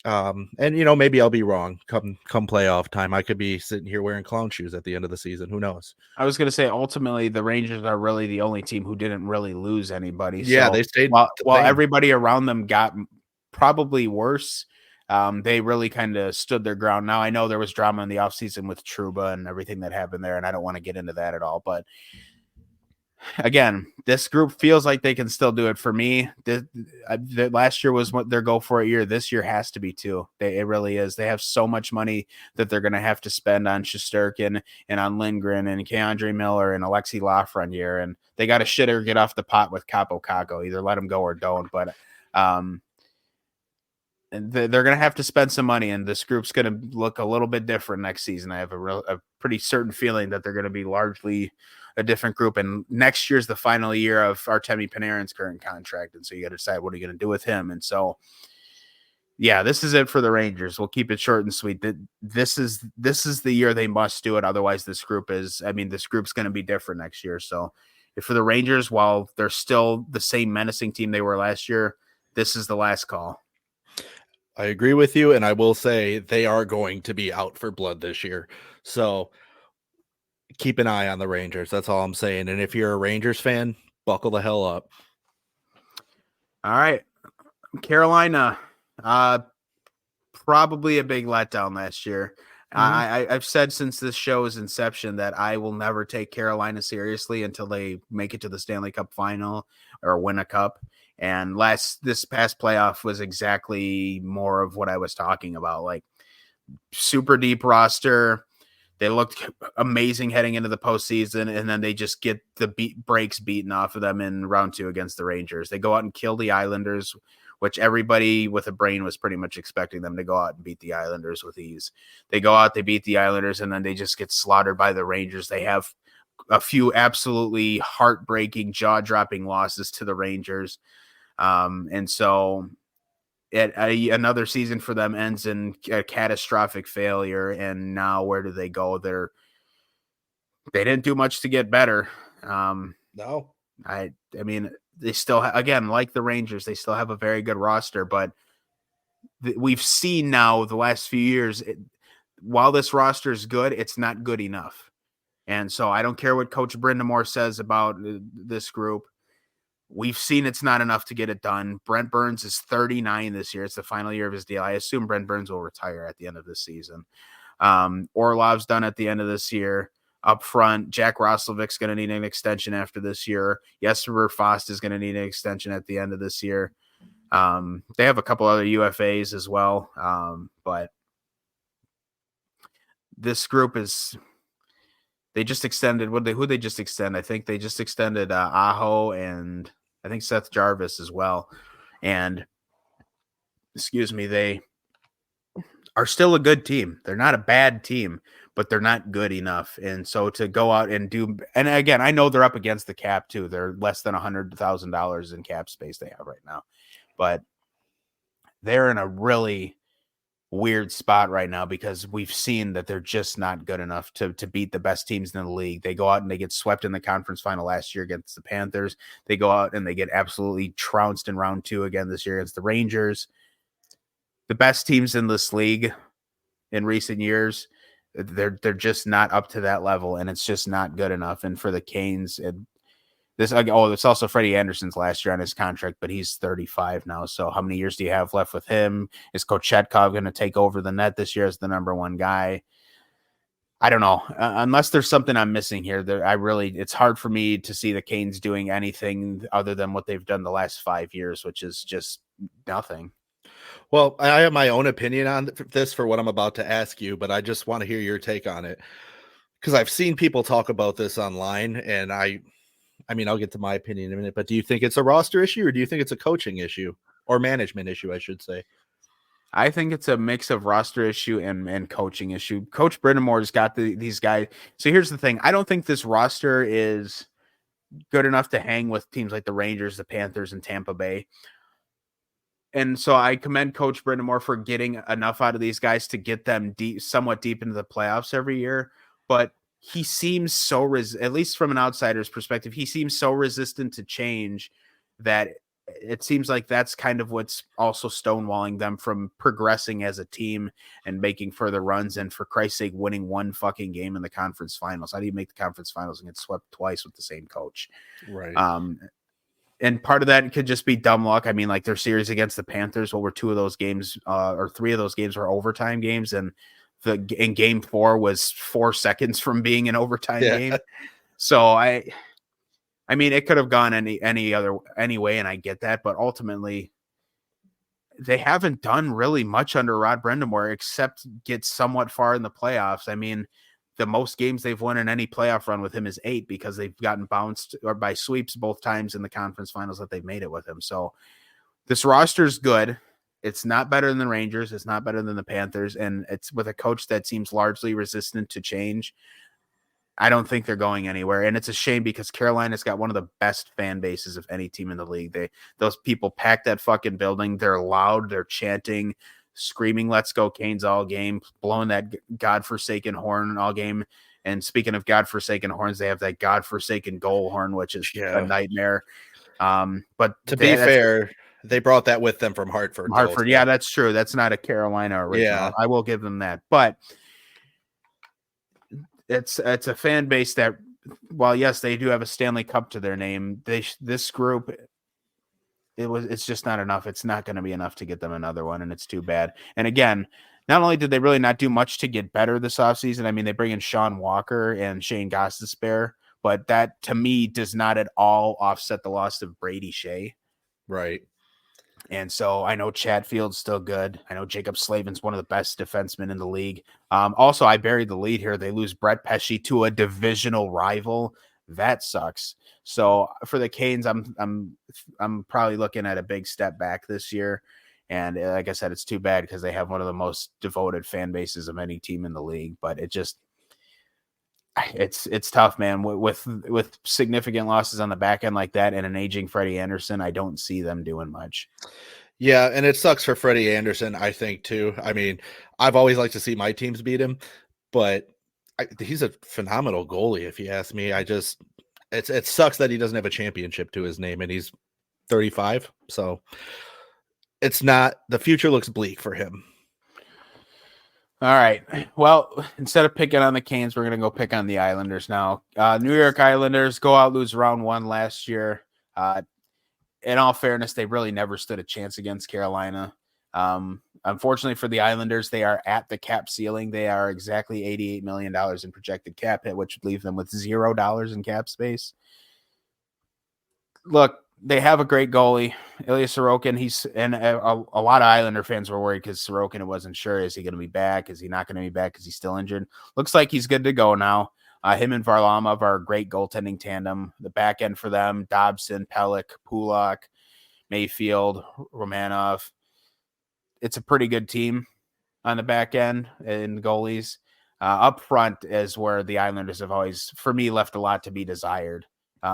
And maybe I'll be wrong. Come playoff time, I could be sitting here wearing clown shoes at the end of the season. Who knows? I was going to say, ultimately, the Rangers are really the only team who didn't really lose anybody. Yeah, so they stayed. While everybody around them got probably worse, they really kind of stood their ground. Now, I know there was drama in the offseason with Trouba and everything that happened there, and I don't want to get into that at all. But again, this group feels like they can still do it. For me, the last year was what their go for a year. This year has to be too. It really is. They have so much money that they're going to have to spend on Shesterkin and on Lindgren and Keandre Miller and Alexi Lafreniere, and they got to shit or get off the pot with Capo Caco. Either let them go or don't. But they're going to have to spend some money, and this group's going to look a little bit different next season. I have a pretty certain feeling that they're going to be largely a different group, and next year's the final year of Artemi Panarin's current contract, and so you got to decide what are you going to do with him. And so, yeah, this is it for the Rangers. We'll keep it short and sweet. This is the year they must do it. Otherwise, this group's going to be different next year. So, if for the Rangers, while they're still the same menacing team they were last year, this is the last call. I agree with you, and I will say they are going to be out for blood this year. So keep an eye on the Rangers. That's all I'm saying. And if you're a Rangers fan, buckle the hell up. All right. Carolina, probably a big letdown last year. Mm-hmm. I've said since this show's inception that I will never take Carolina seriously until they make it to the Stanley Cup final or win a cup. And this past playoff was exactly more of what I was talking about. Like, super deep roster. They looked amazing heading into the postseason, and then they just get the breaks beaten off of them in round 2 against the Rangers. They go out and kill the Islanders, which everybody with a brain was pretty much expecting them to go out and beat the Islanders with ease. They go out, they beat the Islanders, and then they just get slaughtered by the Rangers. They have a few absolutely heartbreaking, jaw-dropping losses to the Rangers. And so another season for them ends in a catastrophic failure. And now where do they go? They didn't do much to get better. No, I mean, they still, again, like the Rangers, they still have a very good roster, but we've seen now the last few years, while this roster is good, it's not good enough. And so I don't care what Coach Brindamore says about this group. We've seen it's not enough to get it done. Brent Burns is 39 this year. It's the final year of his deal. I assume Brent Burns will retire at the end of this season. Orlov's done at the end of this year. Up front, Jack Roslovic's going to need an extension after this year. Jesper Fast is going to need an extension at the end of this year. They have a couple other UFAs as well. But this group is... They just extended. Who they just extend? I think they just extended Aho and I think Seth Jarvis as well. And they are still a good team. They're not a bad team, but they're not good enough. And so to go out and do, and again, I know they're up against the cap too. They're less than $100,000 in cap space they have right now, but they're in a really weird spot right now because we've seen that they're just not good enough to beat the best teams in the league. They go out and they get swept in the conference final last year against the Panthers. They go out and they get absolutely trounced in round 2 again this year against the Rangers. The best teams in this league in recent years, they're just not up to that level, and it's just not good enough. And for the Canes, it's also Freddie Anderson's last year on his contract, but he's 35 now. So how many years do you have left with him? Is Kochetkov going to take over the net this year as the number 1 guy? I don't know. Unless there's something I'm missing here, it's hard for me to see the Canes doing anything other than what they've done the last 5 years, which is just nothing. Well, I have my own opinion on this for what I'm about to ask you, but I just want to hear your take on it because I've seen people talk about this online, and I mean, I'll get to my opinion in a minute, but do you think it's a roster issue or do you think it's a coaching issue or management issue, I should say? I think it's a mix of roster issue and coaching issue. Coach Brind'Amour's got these guys. So here's the thing. I don't think this roster is good enough to hang with teams like the Rangers, the Panthers, and Tampa Bay. And so I commend Coach Brind'Amour for getting enough out of these guys to get them somewhat deep into the playoffs every year. But he seems so at least from an outsider's perspective, he seems so resistant to change that it seems like that's kind of what's also stonewalling them from progressing as a team and making further runs. And for Christ's sake, winning one fucking game in the conference finals. How do you make the conference finals and get swept twice with the same coach? Right. And part of that could just be dumb luck. I mean, like their series against the Panthers, were 2 of those games or 3 of those games were overtime games. And in game 4 was 4 seconds from being an overtime game. So I mean, it could have gone any way, and I get that, but ultimately they haven't done really much under Rod Brind'Amour except get somewhat far in the playoffs. I mean, the most games they've won in any playoff run with him is 8 because they've gotten bounced or by sweeps both times in the conference finals that they've made it with him. So this roster is good. It's not better than the Rangers. It's not better than the Panthers. And it's with a coach that seems largely resistant to change. I don't think they're going anywhere. And it's a shame because Carolina's got one of the best fan bases of any team in the league. Those people pack that fucking building. They're loud. They're chanting, screaming, "Let's go Canes" all game, blowing that godforsaken horn all game. And speaking of godforsaken horns, they have that godforsaken goal horn, which is a nightmare. But to be fair, they brought that with them from Hartford. Yeah, that's true. That's not a Carolina original. Yeah. I will give them that. But it's a fan base that, while yes, they do have a Stanley Cup to their name, this group, it's just not enough. It's not going to be enough to get them another one, and it's too bad. And again, not only did they really not do much to get better this offseason, I mean, they bring in Sean Walker and Shane Gostisbehere, but that to me does not at all offset the loss of Brady Shea. Right. And so I know Chatfield's still good. I know Jacob Slavin's one of the best defensemen in the league. Also, I buried the lead here. They lose Brett Pesce to a divisional rival. That sucks. So for the Canes, I'm probably looking at a big step back this year. And like I said, it's too bad because they have one of the most devoted fan bases of any team in the league. But it's tough, man. With significant losses on the back end like that and an aging Freddie Anderson, I don't see them doing much. Yeah, and it sucks for Freddie Anderson, I think, too. I mean, I've always liked to see my teams beat him, but he's a phenomenal goalie, if you ask me. It sucks that he doesn't have a championship to his name, and he's 35, so it's not – the future looks bleak for him. All right. Well, instead of picking on the Canes, we're going to go pick on the Islanders now. New York Islanders go out, lose round 1 last year. In all fairness, they really never stood a chance against Carolina. Unfortunately for the Islanders, they are at the cap ceiling. They are exactly $88 million in projected cap hit, which would leave them with $0 in cap space. Look, they have a great goalie, Ilya Sorokin. A lot of Islander fans were worried because Sorokin wasn't sure. Is he going to be back? Is he not going to be back? Is he still injured? Looks like he's good to go now. Him and Varlamov are a great goaltending tandem. The back end for them, Dobson, Pelech, Pulak, Mayfield, Romanov. It's a pretty good team on the back end and goalies. Up front is where the Islanders have always, for me, left a lot to be desired.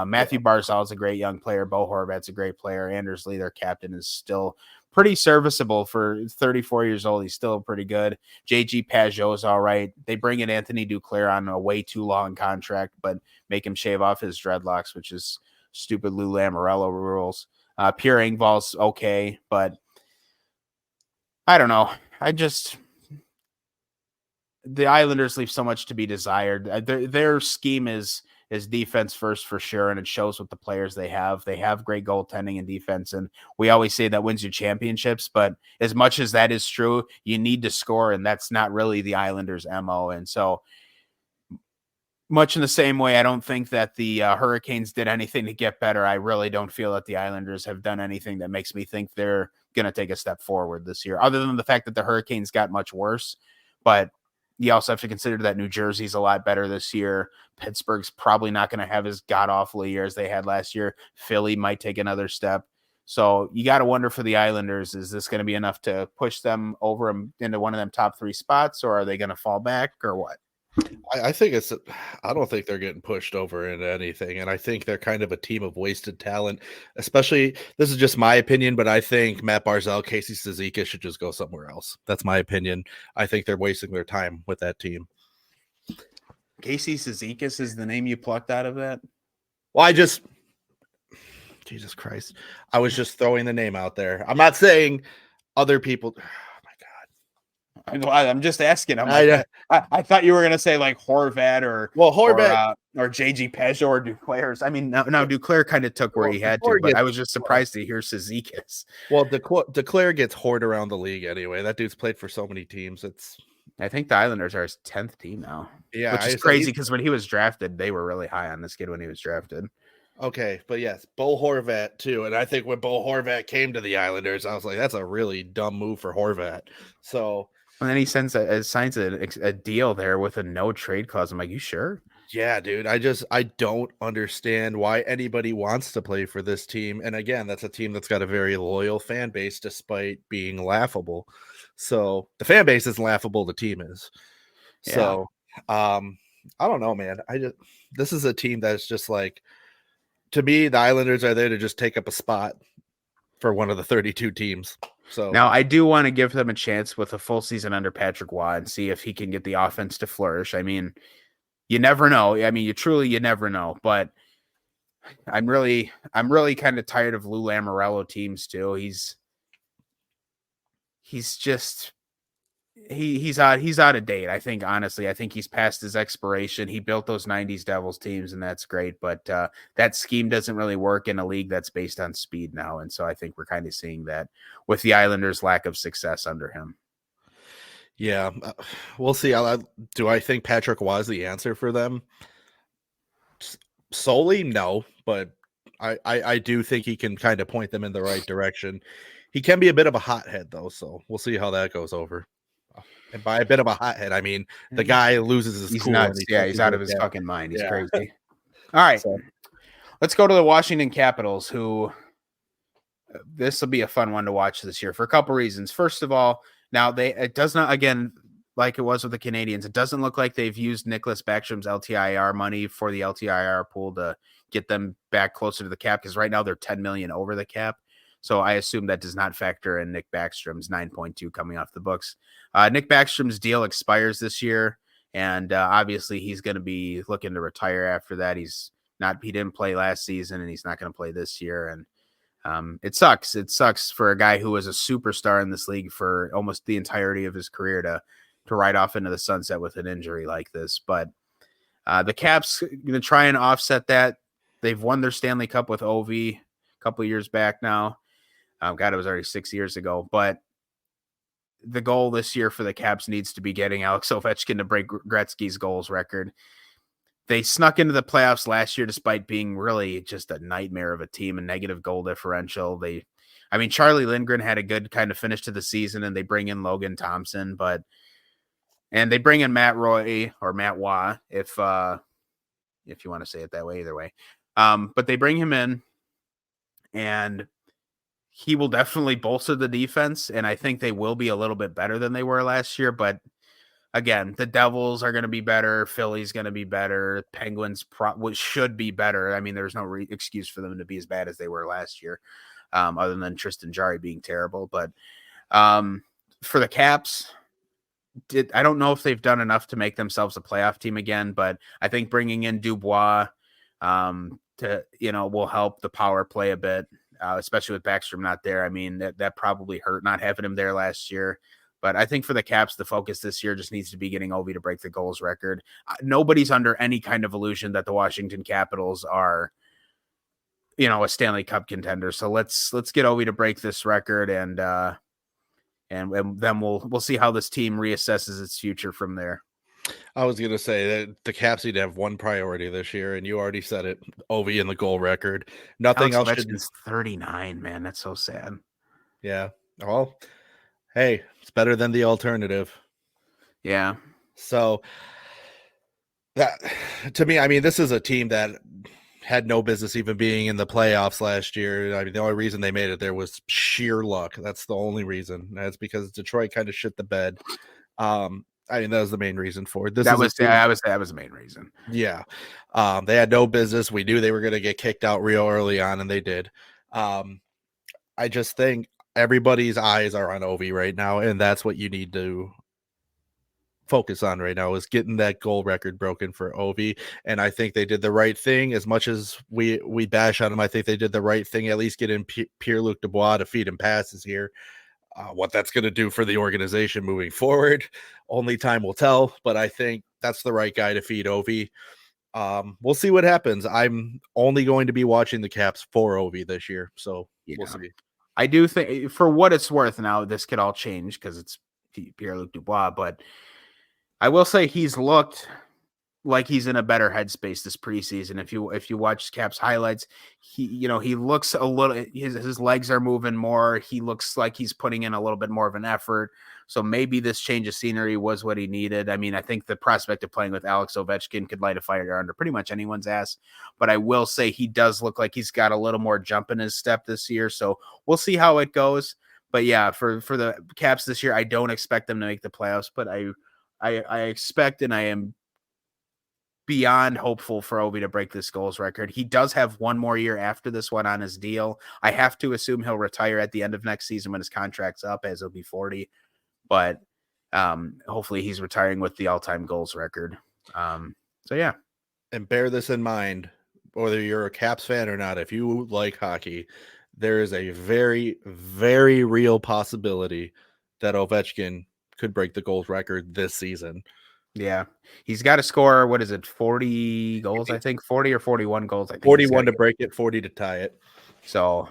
Matthew Barzal is a great young player. Bo Horvat's a great player. Anders Lee, their captain, is still pretty serviceable for 34 years old. He's still pretty good. JG Pajot is all right. They bring in Anthony Duclair on a way too long contract, but make him shave off his dreadlocks, which is stupid Lou Lamoriello rules. Pierre Engvall's okay, but I don't know. The Islanders leave so much to be desired. Their scheme is defense first for sure, and it shows with the players they have. They have great goaltending and defense, and we always say that wins you championships, but as much as that is true, you need to score, and that's not really the Islanders' MO. And so much in the same way, I don't think that the Hurricanes did anything to get better. I really don't feel that the Islanders have done anything that makes me think they're going to take a step forward this year, other than the fact that the Hurricanes got much worse. But you also have to consider that New Jersey's a lot better this year. Pittsburgh's probably not going to have as god-awful a year as they had last year. Philly might take another step. So you got to wonder for the Islanders, is this going to be enough to push them over into one of them top 3 spots, or are they going to fall back, or what? I think I don't think they're getting pushed over into anything. And I think they're kind of a team of wasted talent, especially, this is just my opinion, but I think Matt Barzal, Casey Cizikas should just go somewhere else. That's my opinion. I think they're wasting their time with that team. Casey Cizikas is the name you plucked out of that? Well, Jesus Christ. I was just throwing the name out there. I'm not saying other people. Oh my God. I'm just asking. I'm like, I thought you were going to say like Horvat or JG Peugeot or Duclair. I mean, now Duclair kind of took where he had to, but I was just surprised to hear Cizikas. Well, Duclair gets hoarded around the league anyway. That dude's played for so many teams. I think the Islanders are his 10th team now. Yeah, which is crazy because when he was drafted, they were really high on this kid when he was drafted. Okay, but yes, Bo Horvat too. And I think when Bo Horvat came to the Islanders, I was like, that's a really dumb move for Horvat. So, and then he signs a deal there with a no trade clause. I'm like, you sure? Yeah, dude. I don't understand why anybody wants to play for this team. And again, that's a team that's got a very loyal fan base despite being laughable. So the fan base is laughable, the team is. Yeah. So I don't know, man. This is a team that's just like, to me, the Islanders are there to just take up a spot for one of the 32 teams. So now I do want to give them a chance with a full season under Patrick Waugh and see if he can get the offense to flourish. I mean, you never know. I mean, you never know. But I'm really kind of tired of Lou Lamoriello teams too. He's out of date. I think, honestly, he's past his expiration. He built those 90s Devils teams, and that's great. But that scheme doesn't really work in a league that's based on speed now. And so I think we're kind of seeing that with the Islanders' lack of success under him. Yeah, we'll see. Do I think Patrick Waugh is the answer for them? Solely, no. But I do think he can kind of point them in the right direction. He can be a bit of a hothead, though. So we'll see how that goes over. And by a bit of a hothead, I mean the guy loses his cool. Nuts. He's out of his fucking mind. He's crazy. All right, let's go to the Washington Capitals, who this will be a fun one to watch this year for a couple reasons. First of all, now it does not, again, like it was with the Canadians, it doesn't look like they've used Nicholas Backstrom's LTIR money for the LTIR pool to get them back closer to the cap, because right now they're $10 million over the cap. So I assume that does not factor in Nick Backstrom's 9.2 coming off the books. Nick Backstrom's deal expires this year, and obviously he's going to be looking to retire after that. He didn't play last season, and he's not going to play this year. And it sucks. It sucks for a guy who was a superstar in this league for almost the entirety of his career to ride off into the sunset with an injury like this. But the Caps going to try and offset that. They've won their Stanley Cup with Ovi a couple of years back now. God, it was already 6 years ago. But the goal this year for the Caps needs to be getting Alex Ovechkin to break Gretzky's goals record. They snuck into the playoffs last year despite being really just a nightmare of a team, a negative goal differential. Charlie Lindgren had a good kind of finish to the season, and they bring in Logan Thompson, and they bring in Matt Roy or Matt Waugh, if you want to say it that way, either way. But they bring him in, and he will definitely bolster the defense, and I think they will be a little bit better than they were last year. But again, the Devils are going to be better. Philly's going to be better. Penguins should be better. I mean, there's no excuse for them to be as bad as they were last year, other than Tristan Jarry being terrible. But for the Caps, I don't know if they've done enough to make themselves a playoff team again, but I think bringing in Dubois will help the power play a bit. Especially with Backstrom not there. I mean, that probably hurt not having him there last year. But I think for the Caps, the focus this year just needs to be getting Ovi to break the goals record. Nobody's under any kind of illusion that the Washington Capitals are, a Stanley Cup contender. So let's get Ovi to break this record, and then we'll see how this team reassesses its future from there. I was going to say that the Caps need to have one priority this year, and you already said it, Ovi and the goal record. Nothing else should be 39, man. That's so sad. Yeah. Well, hey, it's better than the alternative. Yeah. So that, to me, I mean, this is a team that had no business even being in the playoffs last year. I mean, the only reason they made it there was sheer luck. That's the only reason. That's because Detroit kind of shit the bed. I mean, that was the main reson for it. That was the main reason. Yeah. They had no business. We knew they were going to get kicked out real early on, and they did. I just think everybody's eyes are on Ovi right now, and that's what you need to focus on right now is getting that goal record broken for Ovi. And I think they did the right thing. As much as we bash on him, I think they did the right thing, at least getting Pierre-Luc Dubois to feed him passes here. What that's going to do for the organization moving forward, only time will tell, but I think that's the right guy to feed Ovi. We'll see what happens. I'm only going to be watching the Caps for Ovi this year, so we'll see. I do think, for what it's worth, now this could all change because it's Pierre-Luc Dubois, but I will say he's looked like he's in a better headspace this preseason. If you watch Cap's highlights, he looks a little, his legs are moving more. He looks like he's putting in a little bit more of an effort. So maybe this change of scenery was what he needed. I mean, I think the prospect of playing with Alex Ovechkin could light a fire under pretty much anyone's ass. But I will say he does look like he's got a little more jump in his step this year. So we'll see how it goes. But yeah, for the Caps this year, I don't expect them to make the playoffs, but I expect, and I am beyond hopeful for Ovi to break this goals record. He does have one more year after this one on his deal. I have to assume he'll retire at the end of next season when his contract's up, as he'll be 40. But hopefully he's retiring with the all-time goals record. So yeah. And bear this in mind, whether you're a Caps fan or not, if you like hockey, there is a very, very real possibility that Ovechkin could break the goals record this season. Yeah, he's got to score, what is it, 40 goals, I think, 40 or 41 goals. I think 41 to break it, 40 to tie it. So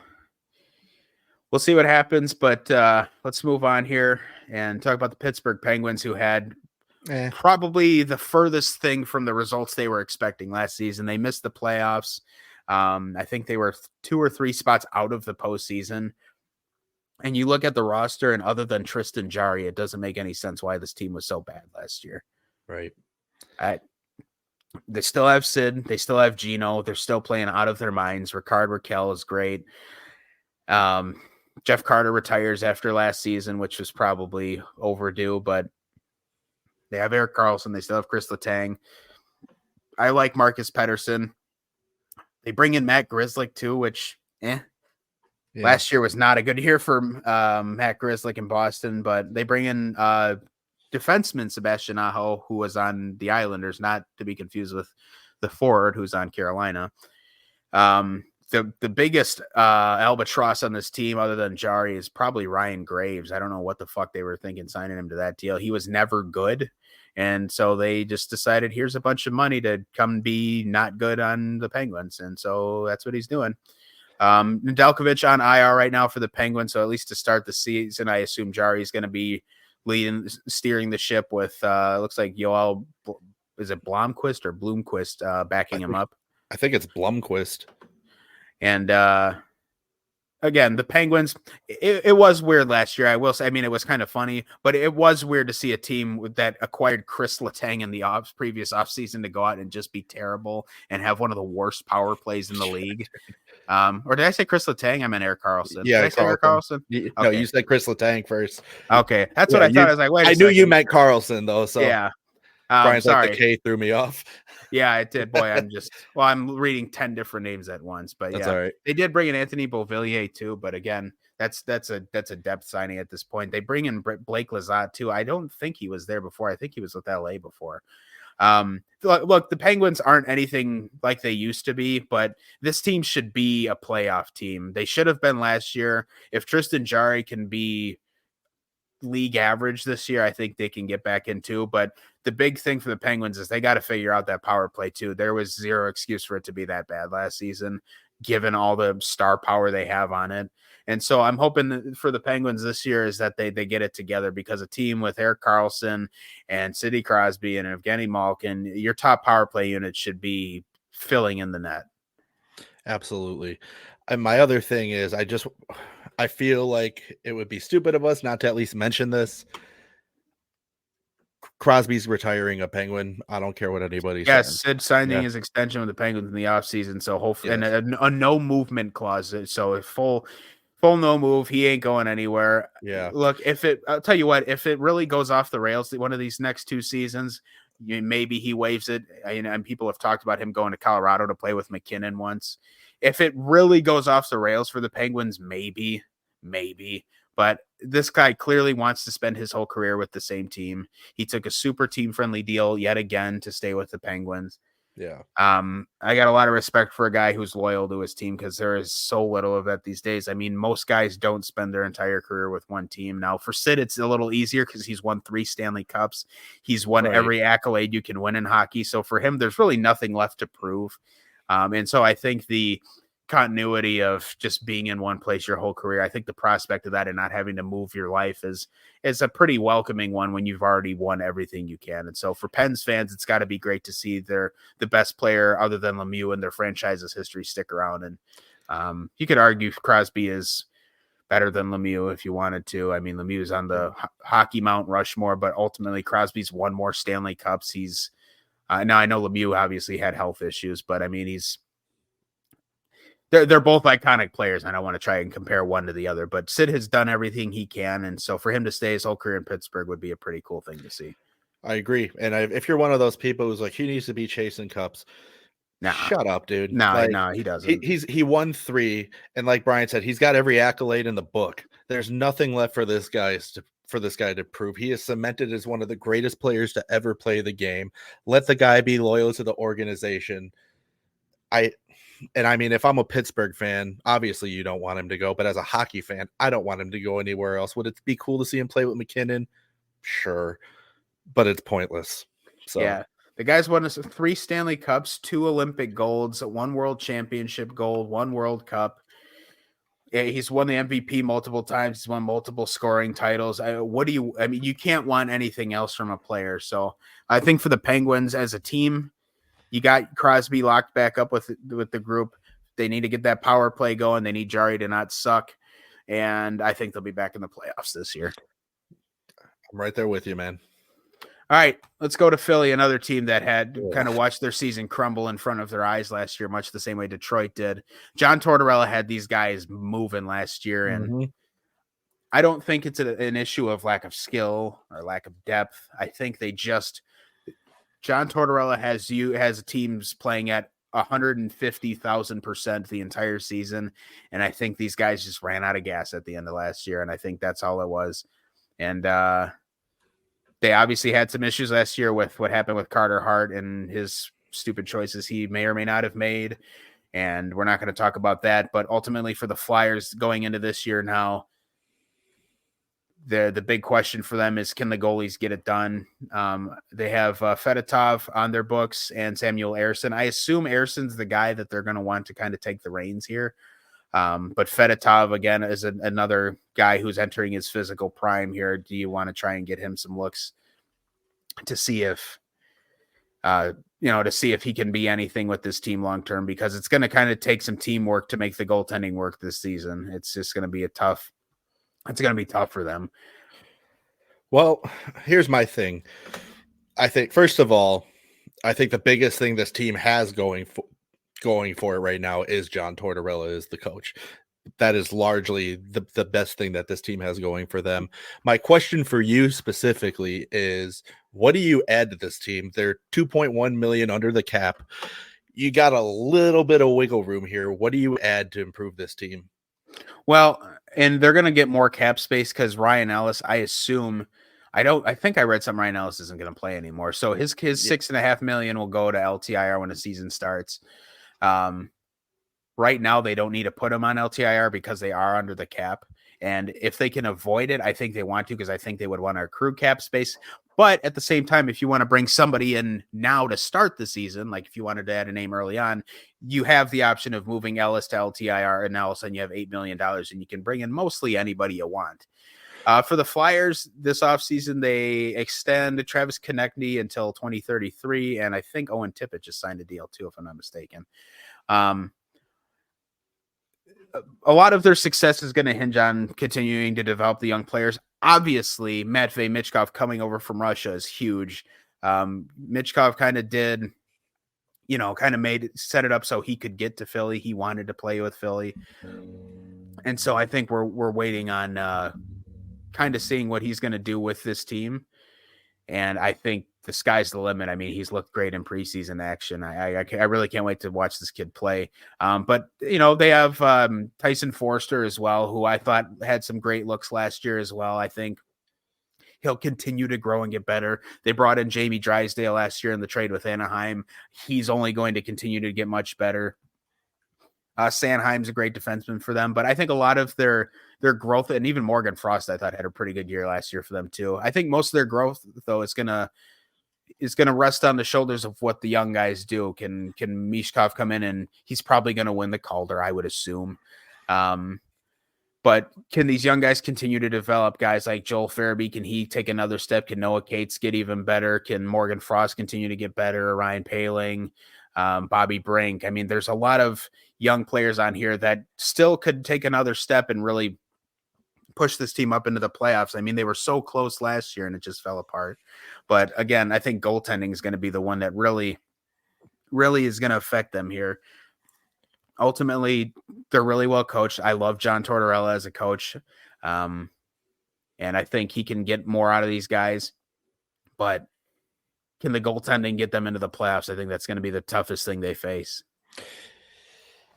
we'll see what happens, but let's move on here and talk about the Pittsburgh Penguins, who had probably the furthest thing from the results they were expecting last season. They missed the playoffs. I think they were 2 or 3 spots out of the postseason. And you look at the roster, and other than Tristan Jarry, it doesn't make any sense why this team was so bad last year. Right. They still have Sid. They still have Gino. They're still playing out of their minds. Rickard Rakell is great. Jeff Carter retires after last season, which was probably overdue, but they have Erik Karlsson. They still have Chris Letang. I like Marcus Pettersson. They bring in Matt Grzelcyk too, which, last year was not a good year for Matt Grzelcyk in Boston, but they bring in defenseman Sebastian Aho, who was on the Islanders, not to be confused with the forward who's on Carolina. The biggest albatross on this team, other than Jarry, is probably Ryan Graves. I don't know what the fuck they were thinking signing him to that deal. He was never good. And so they just decided, here's a bunch of money to come be not good on the Penguins. And so that's what he's doing. Nedeljkovic on IR right now for the Penguins. So at least to start the season, I assume Jarry is going to be steering the ship with, looks like Joel, is it Blomqvist or Bloomquist backing him up? I think it's Blomqvist. And again, the Penguins, it was weird last year. I will say, I mean, it was kind of funny, but it was weird to see a team that acquired Chris Letang in the previous offseason to go out and just be terrible and have one of the worst power plays in the league. Or did I say Chris Letang? I meant Erik Karlsson. Yeah, did I say Erik Karlsson? No, you said Chris Letang first. Okay, that's what I thought. I was like, wait a second. I knew you meant Karlsson, though, so yeah. Brian's sorry. like the K threw me off. Yeah, it did. Boy, I'm reading 10 different names at once, but that's yeah, all right. They did bring in Anthony Beauvillier too, but again, that's a depth signing at this point. They bring in Blake Lizotte too. I don't think he was there before. I think he was with LA before. Look, the Penguins aren't anything like they used to be, but this team should be a playoff team. They should have been last year. If Tristan Jarry can be league average this year, I think they can get back into. But the big thing for the Penguins is they got to figure out that power play too. There was zero excuse for it to be that bad last season, given all the star power they have on it. And so I'm hoping for the Penguins this year is that they get it together, because a team with Erik Karlsson and Sidney Crosby and Evgeny Malkin, your top power play unit should be filling in the net. Absolutely. And my other thing is, I feel like it would be stupid of us not to at least mention this. Crosby's retiring a Penguin. I don't care what anybody says. Yes, Sid signing his extension with the Penguins in the offseason. So hopefully, and a no movement clause. So if full no move, he ain't going anywhere. Yeah. Look, I'll tell you what, if it really goes off the rails, one of these next 2 seasons, maybe he waives it. And people have talked about him going to Colorado to play with McKinnon once. If it really goes off the rails for the Penguins, maybe. but this guy clearly wants to spend his whole career with the same team. He took a super team-friendly deal yet again to stay with the Penguins. Yeah. I got a lot of respect for a guy who's loyal to his team because there is so little of that these days. I mean, most guys don't spend their entire career with one team. Now, for Sid, it's a little easier because he's won 3 Stanley Cups. He's won every accolade you can win in hockey. So for him, there's really nothing left to prove. And so I think the continuity of just being in one place your whole career, I think the prospect of that and not having to move your life is a pretty welcoming one when you've already won everything you can. And so for Pens fans, it's got to be great to see the best player other than Lemieux in their franchise's history stick around. And you could argue Crosby is better than Lemieux if you wanted to. I mean, Lemieux is on the hockey Mount Rushmore, but ultimately Crosby's won more Stanley Cups. He's now I know Lemieux obviously had health issues, but I mean, they're both iconic players. I don't want to try and compare one to the other, but Sid has done everything he can. And so for him to stay his whole career in Pittsburgh would be a pretty cool thing to see. I agree. And if you're one of those people who's like, he needs to be chasing cups, shut up, dude. No, he doesn't. He won 3. And like Brian said, he's got every accolade in the book. There's nothing left for this guy to prove. He is cemented as one of the greatest players to ever play the game. Let the guy be loyal to the organization. I mean, if I'm a Pittsburgh fan, obviously you don't want him to go. But as a hockey fan, I don't want him to go anywhere else. Would it be cool to see him play with McKinnon? Sure. But it's pointless. So yeah. The guy's won us 3 Stanley Cups, 2 Olympic golds, 1 World Championship gold, 1 World Cup. Yeah, he's won the MVP multiple times. He's won multiple scoring titles. You can't want anything else from a player. So I think for the Penguins as a team, you got Crosby locked back up with the group. They need to get that power play going. They need Jari to not suck. And I think they'll be back in the playoffs this year. I'm right there with you, man. All right, let's go to Philly, another team that had kind of watched their season crumble in front of their eyes last year, much the same way Detroit did. John Tortorella had these guys moving last year, and I don't think it's an issue of lack of skill or lack of depth. I think John Tortorella has teams playing at 150,000% the entire season, and I think these guys just ran out of gas at the end of last year, and I think that's all it was. And they obviously had some issues last year with what happened with Carter Hart and his stupid choices he may or may not have made, and we're not going to talk about that. But ultimately, for the Flyers going into this year now, the big question for them is, can the goalies get it done? They have Fedotov on their books and Samuel Ersson. I assume Ersson's the guy that they're going to want to kind of take the reins here. But Fedotov, again, is another guy who's entering his physical prime here. Do you want to try and get him some looks to see if he can be anything with this team long term? Because it's going to kind of take some teamwork to make the goaltending work this season. It's just going to be tough for them. Well, here's my thing. I think, first of all, the biggest thing this team has going for it right now is John Tortorella is the coach. That is largely the best thing that this team has going for them. My question for you specifically is, what do you add to this team? They're $2.1 million under the cap. You got a little bit of wiggle room here. What do you add to improve this team? Well, and they're going to get more cap space because Ryan Ellis, I think I read something, Ryan Ellis isn't going to play anymore. So his $6.5 million will go to LTIR when the season starts. Right now they don't need to put him on LTIR because they are under the cap. And if they can avoid it, I think they want to, because I think they would want to accrue cap space. But at the same time, if you want to bring somebody in now to start the season, like if you wanted to add a name early on, you have the option of moving Ellis to LTIR, and now all of a sudden you have $8 million and you can bring in mostly anybody you want. For the Flyers this offseason, they extend Travis Konechny until 2033, and I think Owen Tippett just signed a deal too, if I'm not mistaken. A lot of their success is going to hinge on continuing to develop the young players. Obviously, Matvei Michkov coming over from Russia is huge. Michkov kind of set it up so he could get to Philly. He wanted to play with Philly. And so I think we're waiting on kind of seeing what he's going to do with this team. And I think the sky's the limit. I mean, he's looked great in preseason action. I really can't wait to watch this kid play. But they have Tyson Forster as well, who I thought had some great looks last year as well. I think he'll continue to grow and get better. They brought in Jamie Drysdale last year in the trade with Anaheim. He's only going to continue to get much better. Sanheim's a great defenseman for them, but I think a lot of their growth, and even Morgan Frost, I thought had a pretty good year last year for them too. I think most of their growth though is gonna rest on the shoulders of what the young guys do. Can Mishkov come in and he's probably going to win the Calder, I would assume. But can these young guys continue to develop? Guys like Joel Farabee, can he take another step? Can Noah Cates get even better? Can Morgan Frost continue to get better? Ryan Poehling, Bobby Brink. I mean, there's a lot of young players on here that still could take another step and really push this team up into the playoffs. I mean, they were so close last year and it just fell apart. But again, I think goaltending is going to be the one that really, really is going to affect them here. Ultimately, they're really well coached. I love John Tortorella as a coach. And I think he can get more out of these guys. But can the goaltending get them into the playoffs? I think that's going to be the toughest thing they face.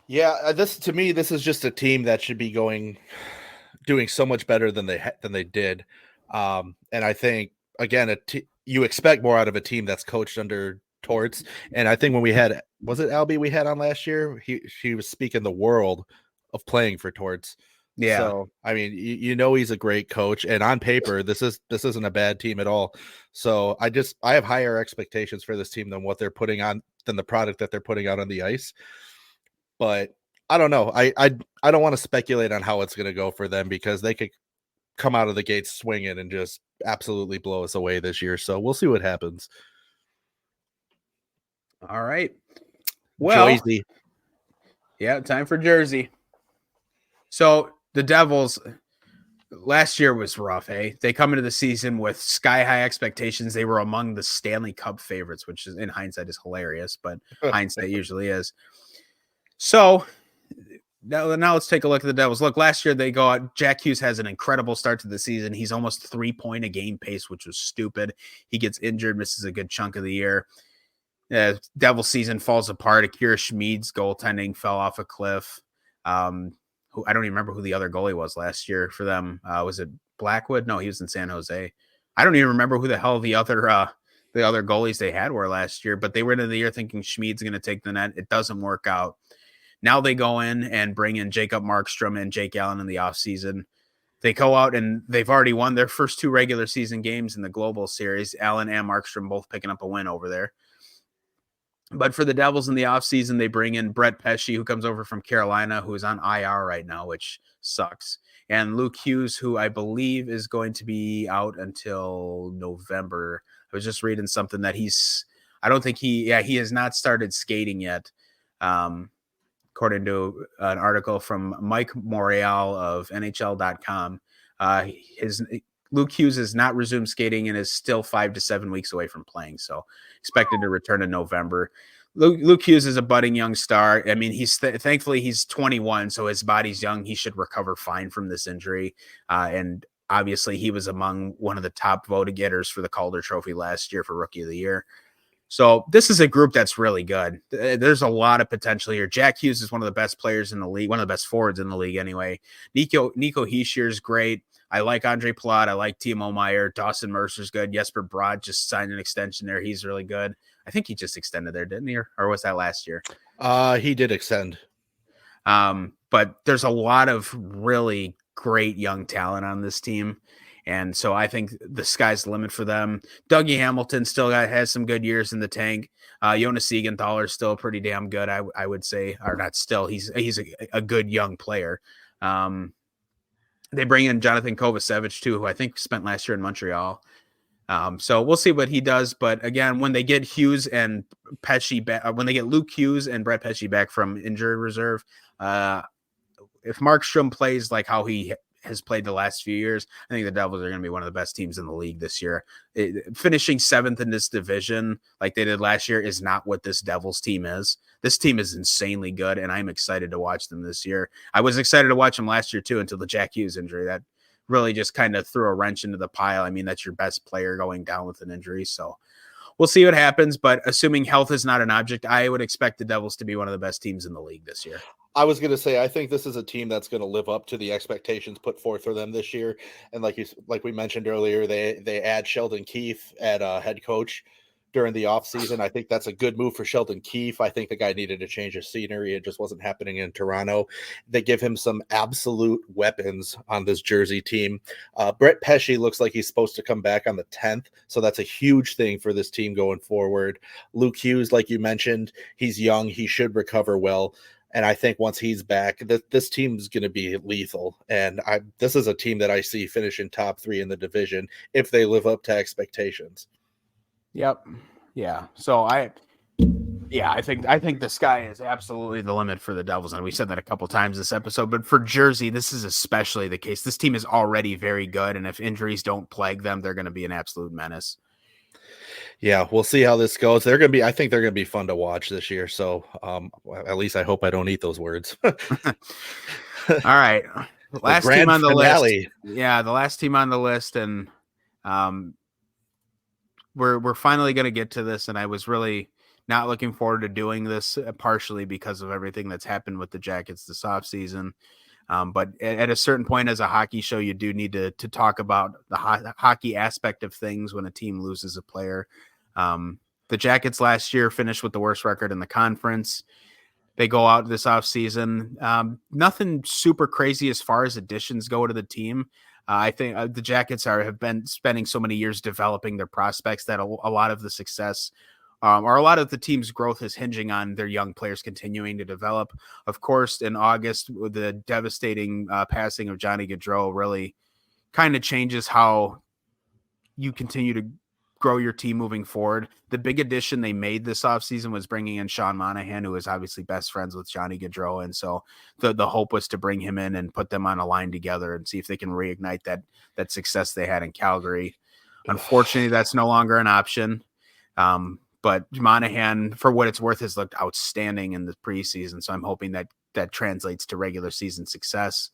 Yeah, this is just a team that should be doing so much better than they did. And I think, again, you expect more out of a team that's coached under Torts. And I think when was it Albie we had on last year? He was speaking the world of playing for Torts. Yeah. So, I mean, he's a great coach, and on paper, this isn't a bad team at all. So I have higher expectations for this team than the product that they're putting out on the ice. But I don't know. I don't want to speculate on how it's going to go for them because they could come out of the gates swinging and just absolutely blow us away this year. So we'll see what happens. All right. Well, Jersey. Yeah, time for Jersey. So the Devils last year was rough, eh? They come into the season with sky-high expectations. They were among the Stanley Cup favorites, which is, in hindsight, is hilarious, but hindsight usually is. So now let's take a look at the Devils. Look, last year they go out. Jack Hughes has an incredible start to the season. He's almost 3 point a game pace, which was stupid. He gets injured, misses a good chunk of the year. Devil season falls apart. Akira Schmid's goaltending fell off a cliff. Who I don't even remember who the other goalie was last year for them. Was it Blackwood? No, he was in San Jose. I don't even remember who the hell the other goalies they had were last year, but they were into the year thinking Schmid's going to take the net. It doesn't work out. Now they go in and bring in Jacob Markstrom and Jake Allen in the offseason. They go out and they've already won their first 2 regular season games in the Global Series. Allen and Markstrom both picking up a win over there. But for the Devils in the offseason, they bring in Brett Pesce, who comes over from Carolina, who is on IR right now, which sucks. And Luke Hughes, who I believe is going to be out until November. I was just reading something that he has not started skating yet. According to an article from Mike Morreale of NHL.com, Luke Hughes has not resumed skating and is still 5 to 7 weeks away from playing. So expected to return in November. Luke Hughes is a budding young star. I mean, thankfully he's 21, so his body's young. He should recover fine from this injury. And obviously he was among one of the top voted getters for the Calder Trophy last year for Rookie of the Year. So this is a group that's really good. There's a lot of potential here. Jack Hughes is one of the best players in the league, one of the best forwards in the league anyway. Nico Hischier is great. I like Andre Palat. I like Timo Meier. Dawson Mercer's good. Jesper Bratt just signed an extension there. He's really good. I think he just extended there, didn't he? Or was that last year? He did extend. But there's a lot of really great young talent on this team. And so I think the sky's the limit for them. Dougie Hamilton still has some good years in the tank. Jonas Siegenthaler is still pretty damn good, I would say. Or not still. He's a good young player. They bring in Jonathan Kovacevic, too, who I think spent last year in Montreal. So we'll see what he does. But again, when they get Hughes and Pesce back, when they get Luke Hughes and Brett Pesce back from injured reserve, if Markstrom plays like how he has played the last few years, I think the Devils are going to be one of the best teams in the league this year. Finishing 7th in this division like they did last year is not what this Devils team is. This team is insanely good, and I'm excited to watch them this year. I was excited to watch them last year, too, until the Jack Hughes injury. That really just kind of threw a wrench into the pile. I mean, that's your best player going down with an injury. So we'll see what happens. But assuming health is not an object, I would expect the Devils to be one of the best teams in the league this year. I was going to say, I think this is a team that's going to live up to the expectations put forth for them this year. And like we mentioned earlier, they add Sheldon Keefe at head coach during the offseason. I think that's a good move for Sheldon Keefe. I think the guy needed a change of scenery. It just wasn't happening in Toronto. They give him some absolute weapons on this Jersey team. Brett Pesce looks like he's supposed to come back on the 10th, so that's a huge thing for this team going forward. Luke Hughes, like you mentioned, he's young. He should recover well. And I think once he's back, this team is going to be lethal. And this is a team that I see finishing top 3 in the division if they live up to expectations. Yep. Yeah. So I think the sky is absolutely the limit for the Devils. And we said that a couple times this episode, but for Jersey, this is especially the case. This team is already very good. And if injuries don't plague them, they're going to be an absolute menace. Yeah, we'll see how this goes. I think they're going to be fun to watch this year. So at least I hope I don't eat those words. All right. Last team on the list. Yeah, the last team on the list. And we're finally going to get to this. And I was really not looking forward to doing this, partially because of everything that's happened with the Jackets this offseason. But at a certain point as a hockey show, you do need to talk about the hockey aspect of things when a team loses a player. The Jackets last year finished with the worst record in the conference. They go out this offseason. Nothing super crazy as far as additions go to the team. I think the Jackets have been spending so many years developing their prospects that a lot of the success or a lot of the team's growth is hinging on their young players continuing to develop. Of course, in August, with the devastating passing of Johnny Gaudreau really kind of changes how you continue to grow your team moving forward. The big addition they made this offseason was bringing in Sean Monahan, who is obviously best friends with Johnny Gaudreau. And so the hope was to bring him in and put them on a line together and see if they can reignite that success they had in Calgary. Unfortunately, that's no longer an option. But Monahan, for what it's worth, has looked outstanding in the preseason. So I'm hoping that translates to regular season success.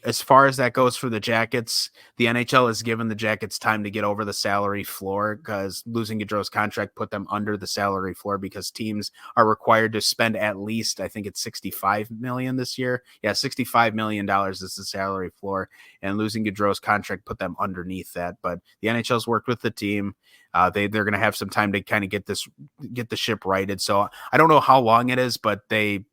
As far as that goes for the Jackets, the NHL has given the Jackets time to get over the salary floor because losing Gaudreau's contract put them under the salary floor because teams are required to spend at least, I think it's $65 million this year. Yeah, $65 million is the salary floor, and losing Gaudreau's contract put them underneath that. But the NHL's worked with the team. They're going to have some time to kind of get the ship righted. So I don't know how long it is, but they'll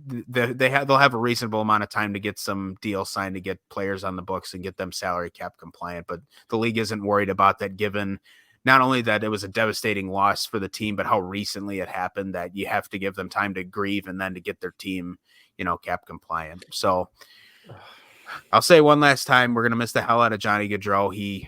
have a reasonable amount of time to get some deals signed to get players on the books and get them salary cap compliant. But the league isn't worried about that, given not only that it was a devastating loss for the team, but how recently it happened, that you have to give them time to grieve and then to get their team, cap compliant. So I'll say one last time, we're going to miss the hell out of Johnny Gaudreau.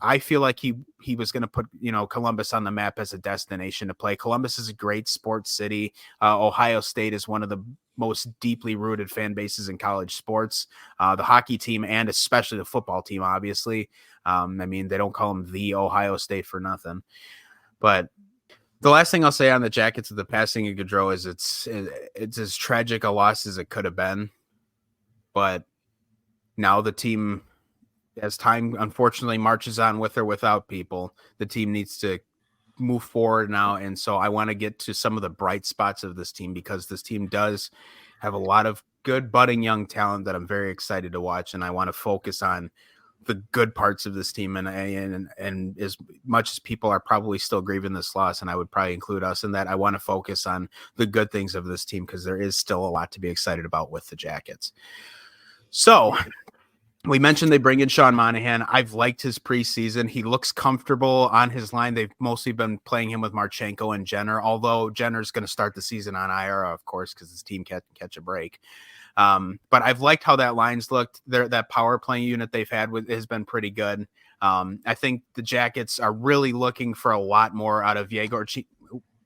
I feel like he was going to put, Columbus on the map as a destination to play. Columbus is a great sports city. Ohio State is one of the most deeply rooted fan bases in college sports. The hockey team and especially the football team, obviously. They don't call them the Ohio State for nothing. But the last thing I'll say on the Jackets of the passing of Gaudreau is it's as tragic a loss as it could have been. But now the team, as time unfortunately marches on with or without people, the team needs to move forward now. And so I want to get to some of the bright spots of this team, because this team does have a lot of good budding young talent that I'm very excited to watch. And I want to focus on the good parts of this team. And as much as people are probably still grieving this loss, and I would probably include us in that, I want to focus on the good things of this team, because there is still a lot to be excited about with the Jackets. So we mentioned they bring in Sean Monahan. I've liked his preseason. He looks comfortable on his line. They've mostly been playing him with Marchenko and Jenner, although Jenner's going to start the season on IR, of course, because his team can't catch a break. But I've liked how that line's looked. That power play unit they've had has been pretty good. I think the Jackets are really looking for a lot more out of Yegor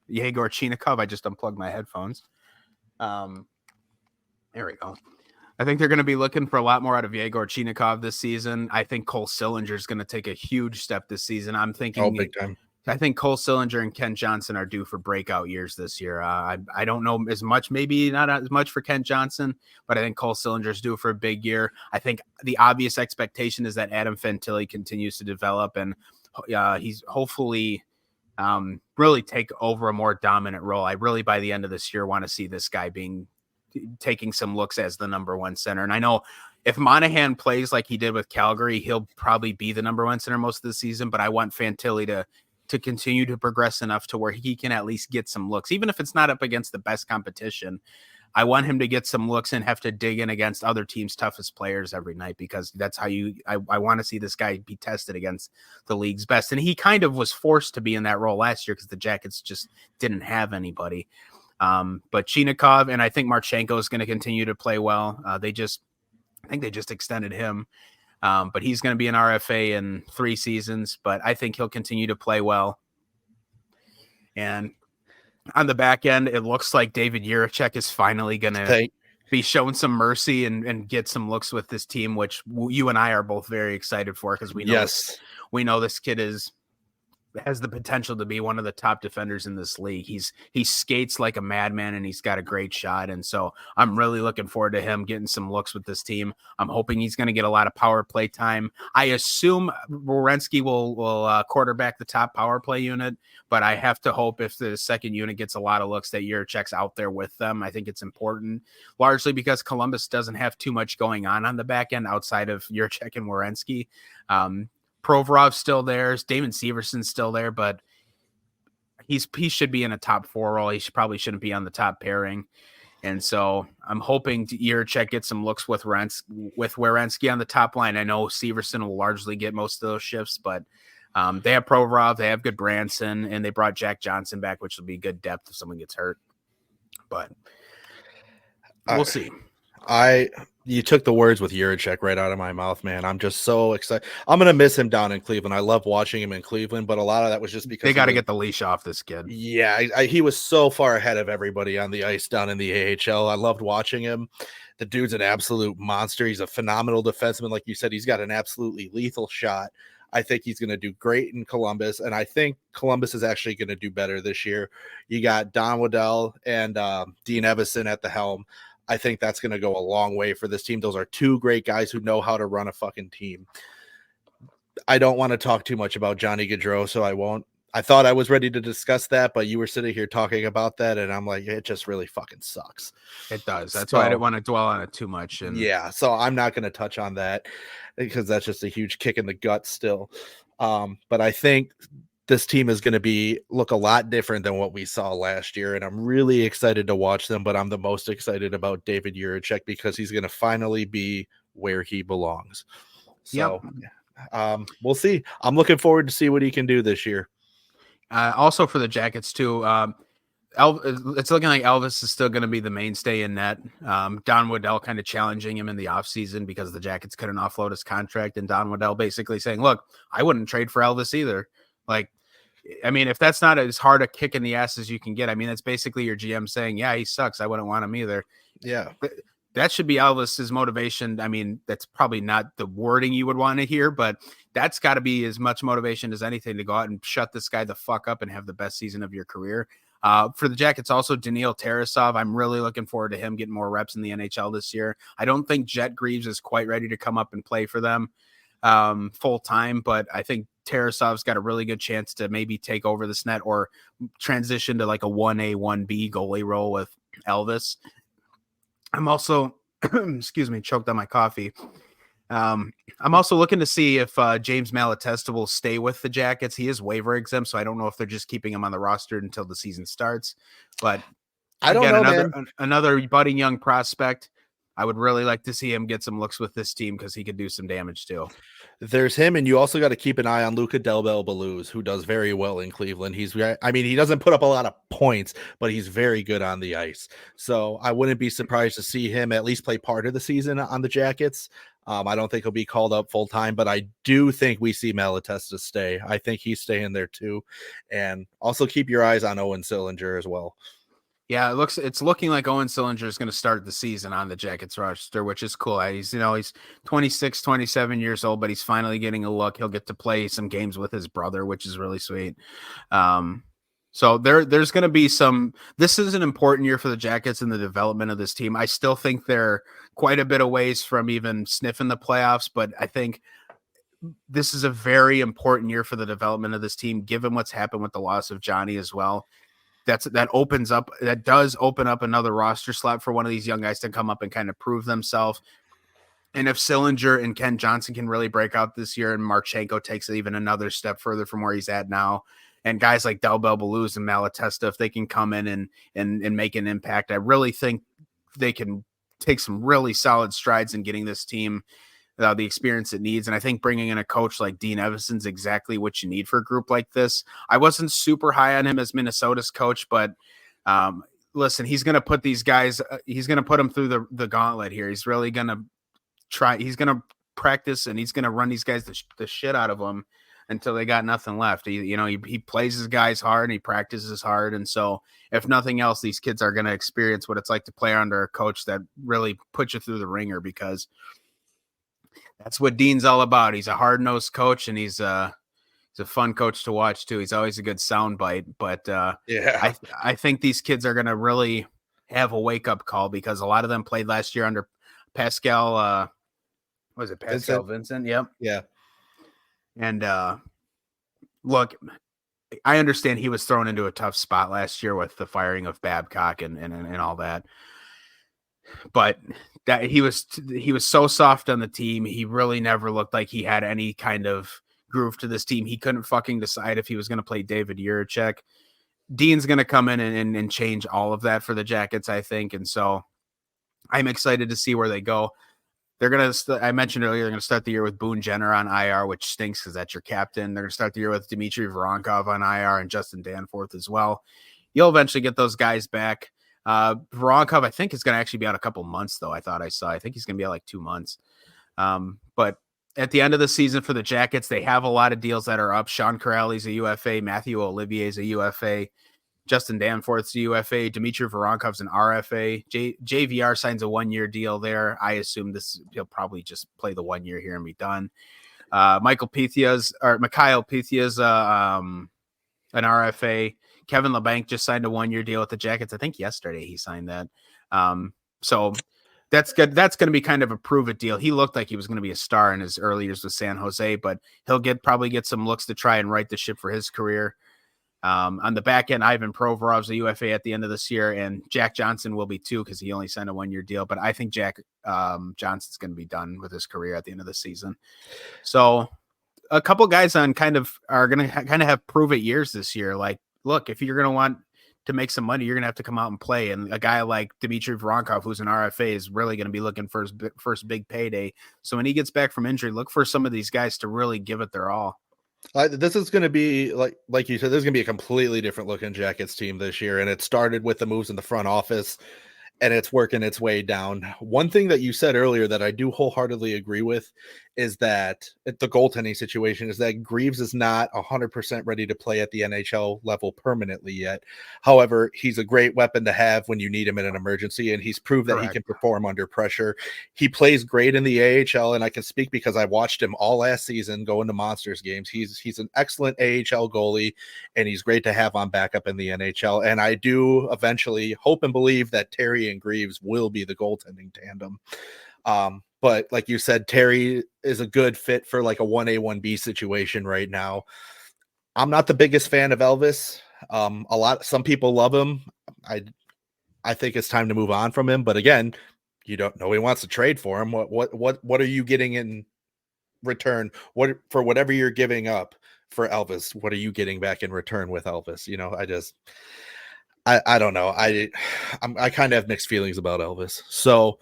Chinikov. I just unplugged my headphones. There we go. I think they're going to be looking for a lot more out of Yegor Chinikov this season. I think Cole Sillinger is going to take a huge step this season. I'm thinking, big time. I think Cole Sillinger and Ken Johnson are due for breakout years this year. I don't know as much, maybe not as much for Ken Johnson, but I think Cole Sillinger is due for a big year. I think the obvious expectation is that Adam Fantilli continues to develop, and he's hopefully really take over a more dominant role. I really, by the end of this year, want to see this guy taking some looks as the number one center. And I know if Monahan plays like he did with Calgary, he'll probably be the number one center most of the season, but I want Fantilli to continue to progress enough to where he can at least get some looks, even if it's not up against the best competition. I want him to get some looks and have to dig in against other teams' toughest players every night, because that's how I want to see this guy be tested against the league's best. And he kind of was forced to be in that role last year because the Jackets just didn't have anybody. But Chinikov and I think Marchenko is going to continue to play well. I think they just extended him. But he's going to be an RFA in 3 seasons, but I think he'll continue to play well. And on the back end, it looks like David Jiricek is finally going to be showing some mercy and get some looks with this team, which you and I are both very excited for, because we know this kid has the potential to be one of the top defenders in this league. He skates like a madman and he's got a great shot. And so I'm really looking forward to him getting some looks with this team. I'm hoping he's going to get a lot of power play time. I assume Werenski will quarterback the top power play unit, but I have to hope if the second unit gets a lot of looks that Jiricek's out there with them. I think it's important, largely because Columbus doesn't have too much going on the back end outside of Jiricek and Werenski. Provorov's still there. Damon Severson's still there, but he should be in a top 4 role. He probably shouldn't be on the top pairing. And so I'm hoping Jiricek gets some looks with Werenski on the top line. I know Severson will largely get most of those shifts, but they have Provorov, they have good Branson, and they brought Jack Johnson back, which will be good depth if someone gets hurt. But we'll see. You took the words with Jiricek right out of my mouth, man. I'm just so excited. I'm going to miss him down in Cleveland. I love watching him in Cleveland, but a lot of that was just because they got to get the leash off this kid. Yeah, he was so far ahead of everybody on the ice down in the AHL. I loved watching him. The dude's an absolute monster. He's a phenomenal defenseman. Like you said, he's got an absolutely lethal shot. I think he's going to do great in Columbus, and I think Columbus is actually going to do better this year. You got Don Waddell and Dean Evison at the helm. I think that's going to go a long way for this team. Those are 2 great guys who know how to run a fucking team. I don't want to talk too much about Johnny Gaudreau, so I won't. I thought I was ready to discuss that, but you were sitting here talking about that, and I'm like, it just really fucking sucks. It does. That's why I didn't want to dwell on it too much. And yeah, so I'm not going to touch on that because that's just a huge kick in the gut still. But I think this team is going to look a lot different than what we saw last year, and I'm really excited to watch them, but I'm the most excited about David Jiricek because he's going to finally be where he belongs. So we'll see. I'm looking forward to see what he can do this year. Also for the Jackets too, it's looking like Elvis is still going to be the mainstay in net. Don Waddell kind of challenging him in the offseason because the Jackets couldn't offload his contract, and Don Waddell basically saying, look, I wouldn't trade for Elvis either. Like, I mean, if that's not as hard a kick in the ass as you can get, I mean, that's basically your GM saying, yeah, he sucks. I wouldn't want him either. Yeah. That should be Elvis's motivation. I mean, that's probably not the wording you would want to hear, but that's got to be as much motivation as anything to go out and shut this guy the fuck up and have the best season of your career. For the Jackets, also Daniil Tarasov, I'm really looking forward to him getting more reps in the NHL this year. I don't think Jet Greaves is quite ready to come up and play for them full time, but I think Tarasov's got a really good chance to maybe take over this net or transition to like a 1A, 1B goalie role with Elvis. I'm also, excuse me, choked on my coffee. I'm also looking to see if James Malatesta will stay with the Jackets. He is waiver exempt, so I don't know if they're just keeping him on the roster until the season starts. But I don't know, another budding young prospect. I would really like to see him get some looks with this team because he could do some damage too. There's him, and you also got to keep an eye on Luca Del Bel Beluz, who does very well in Cleveland. He doesn't put up a lot of points, but he's very good on the ice. So I wouldn't be surprised to see him at least play part of the season on the Jackets. I don't think he'll be called up full time, but I do think we see Malatesta stay. I think he's staying there too. And also keep your eyes on Owen Sillinger as well. Yeah, it's looking like Owen Sillinger is going to start the season on the Jackets roster, which is cool. He's 26, 27 years old, but he's finally getting a look. He'll get to play some games with his brother, which is really sweet. So there's going to be this is an important year for the Jackets in the development of this team. I still think they're quite a bit of ways from even sniffing the playoffs, but I think this is a very important year for the development of this team, given what's happened with the loss of Johnny as well. That does open up another roster slot for one of these young guys to come up and kind of prove themselves. And if Sillinger and Ken Johnson can really break out this year, and Marchenko takes it even another step further from where he's at now, and guys like Del Bel Belluz and Malatesta, if they can come in and make an impact, I really think they can take some really solid strides in getting this team the experience it needs. And I think bringing in a coach like Dean Evanson's exactly what you need for a group like this. I wasn't super high on him as Minnesota's coach, but listen, he's going to put these guys, he's going to put them through the gauntlet here. He's really going to he's going to practice, and he's going to run these guys the shit out of them until they got nothing left. He plays his guys hard and he practices hard. And so if nothing else, these kids are going to experience what it's like to play under a coach that really puts you through the ringer, because that's what Dean's all about. He's a hard-nosed coach, and he's a fun coach to watch too. He's always a good soundbite, but I think these kids are going to really have a wake-up call, because a lot of them played last year under Pascal. Was it Pascal Vincent? Yep. Yeah. And look, I understand he was thrown into a tough spot last year with the firing of Babcock and all that, but that he was so soft on the team. He really never looked like he had any kind of groove to this team. He couldn't fucking decide if he was going to play David Jiricek. Dean's going to come in and change all of that for the Jackets, I think. And so I'm excited to see where they go. They're going to, I mentioned earlier, they're going to start the year with Boone Jenner on IR, which stinks because that's your captain. They're going to start the year with Dmitry Voronkov on IR and Justin Danforth as well. You'll eventually get those guys back. Voronkov, I think, is going to actually be out a couple months, though. I think he's going to be out like 2 months. But at the end of the season for the Jackets, they have a lot of deals that are up. Sean Corrali's a UFA. Matthew Olivier's a UFA. Justin Danforth's a UFA. Dmitry Voronkov's an RFA. JVR signs a 1-year deal there. I assume he'll probably just play the 1 year here and be done. Mikhail Pythia's an RFA. Kevin LeBanc just signed a 1-year deal with the Jackets. I think yesterday he signed that. So that's good. That's going to be kind of a prove it deal. He looked like he was going to be a star in his early years with San Jose, but he'll probably get some looks to try and right the ship for his career. On the back end, Ivan Provorov's a UFA at the end of this year, and Jack Johnson will be too, because he only signed a 1-year deal. But I think Jack Johnson's going to be done with his career at the end of the season. So a couple guys are going to have prove it years this year. Like, look, if you're going to want to make some money, you're going to have to come out and play. And a guy like Dmitry Voronkov, who's an RFA, is really going to be looking for his first big payday. So when he gets back from injury, look for some of these guys to really give it their all. This is going to be like you said, there's going to be a completely different looking Jackets team this year. And it started with the moves in the front office, and it's working its way down. One thing that you said earlier that I do wholeheartedly agree with is that the goaltending situation is that Greaves is not 100% ready to play at the NHL level permanently yet. However, he's a great weapon to have when you need him in an emergency, and he's proved that he can perform under pressure. He plays great in the AHL, and I can speak because I watched him all last season going to Monsters games. He's an excellent AHL goalie, and he's great to have on backup in the NHL. And I do eventually hope and believe that Terry and Greaves will be the goaltending tandem. But like you said, Terry is a good fit for like a 1A, 1B situation right now. I'm not the biggest fan of Elvis. Some people love him. I think it's time to move on from him. But again, you don't know he wants to trade for him. What are you getting in return? What for whatever you're giving up for Elvis? What are you getting back in return with Elvis? You know, I don't know. I kind of have mixed feelings about Elvis. So.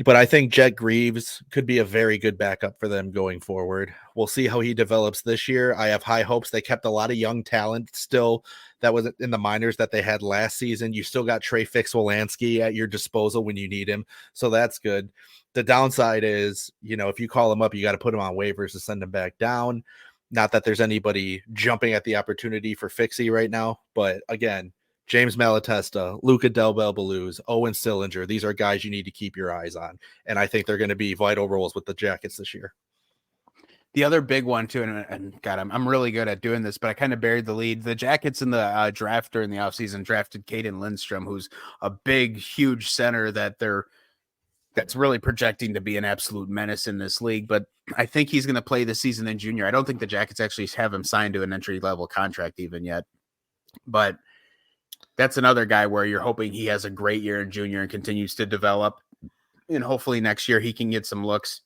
But I think Jet Greaves could be a very good backup for them going forward. We'll see how he develops this year. I have high hopes. They kept a lot of young talent still that was in the minors that they had last season. You still got Trey Fix-Wolansky at your disposal when you need him. So that's good. The downside is, if you call him up, you got to put him on waivers to send him back down. Not that there's anybody jumping at the opportunity for Fixie right now. But again, James Malatesta, Luca Del Bel Belluz, Owen Sillinger. These are guys you need to keep your eyes on. And I think they're going to be vital roles with the Jackets this year. The other big one, too, and God, I'm really good at doing this, but I kind of buried the lead. The Jackets in the draft during the offseason drafted Caden Lindstrom, who's a big, huge center that that's really projecting to be an absolute menace in this league. But I think he's going to play this season in junior. I don't think the Jackets actually have him signed to an entry-level contract even yet. But that's another guy where you're hoping he has a great year in junior and continues to develop. And hopefully next year he can get some looks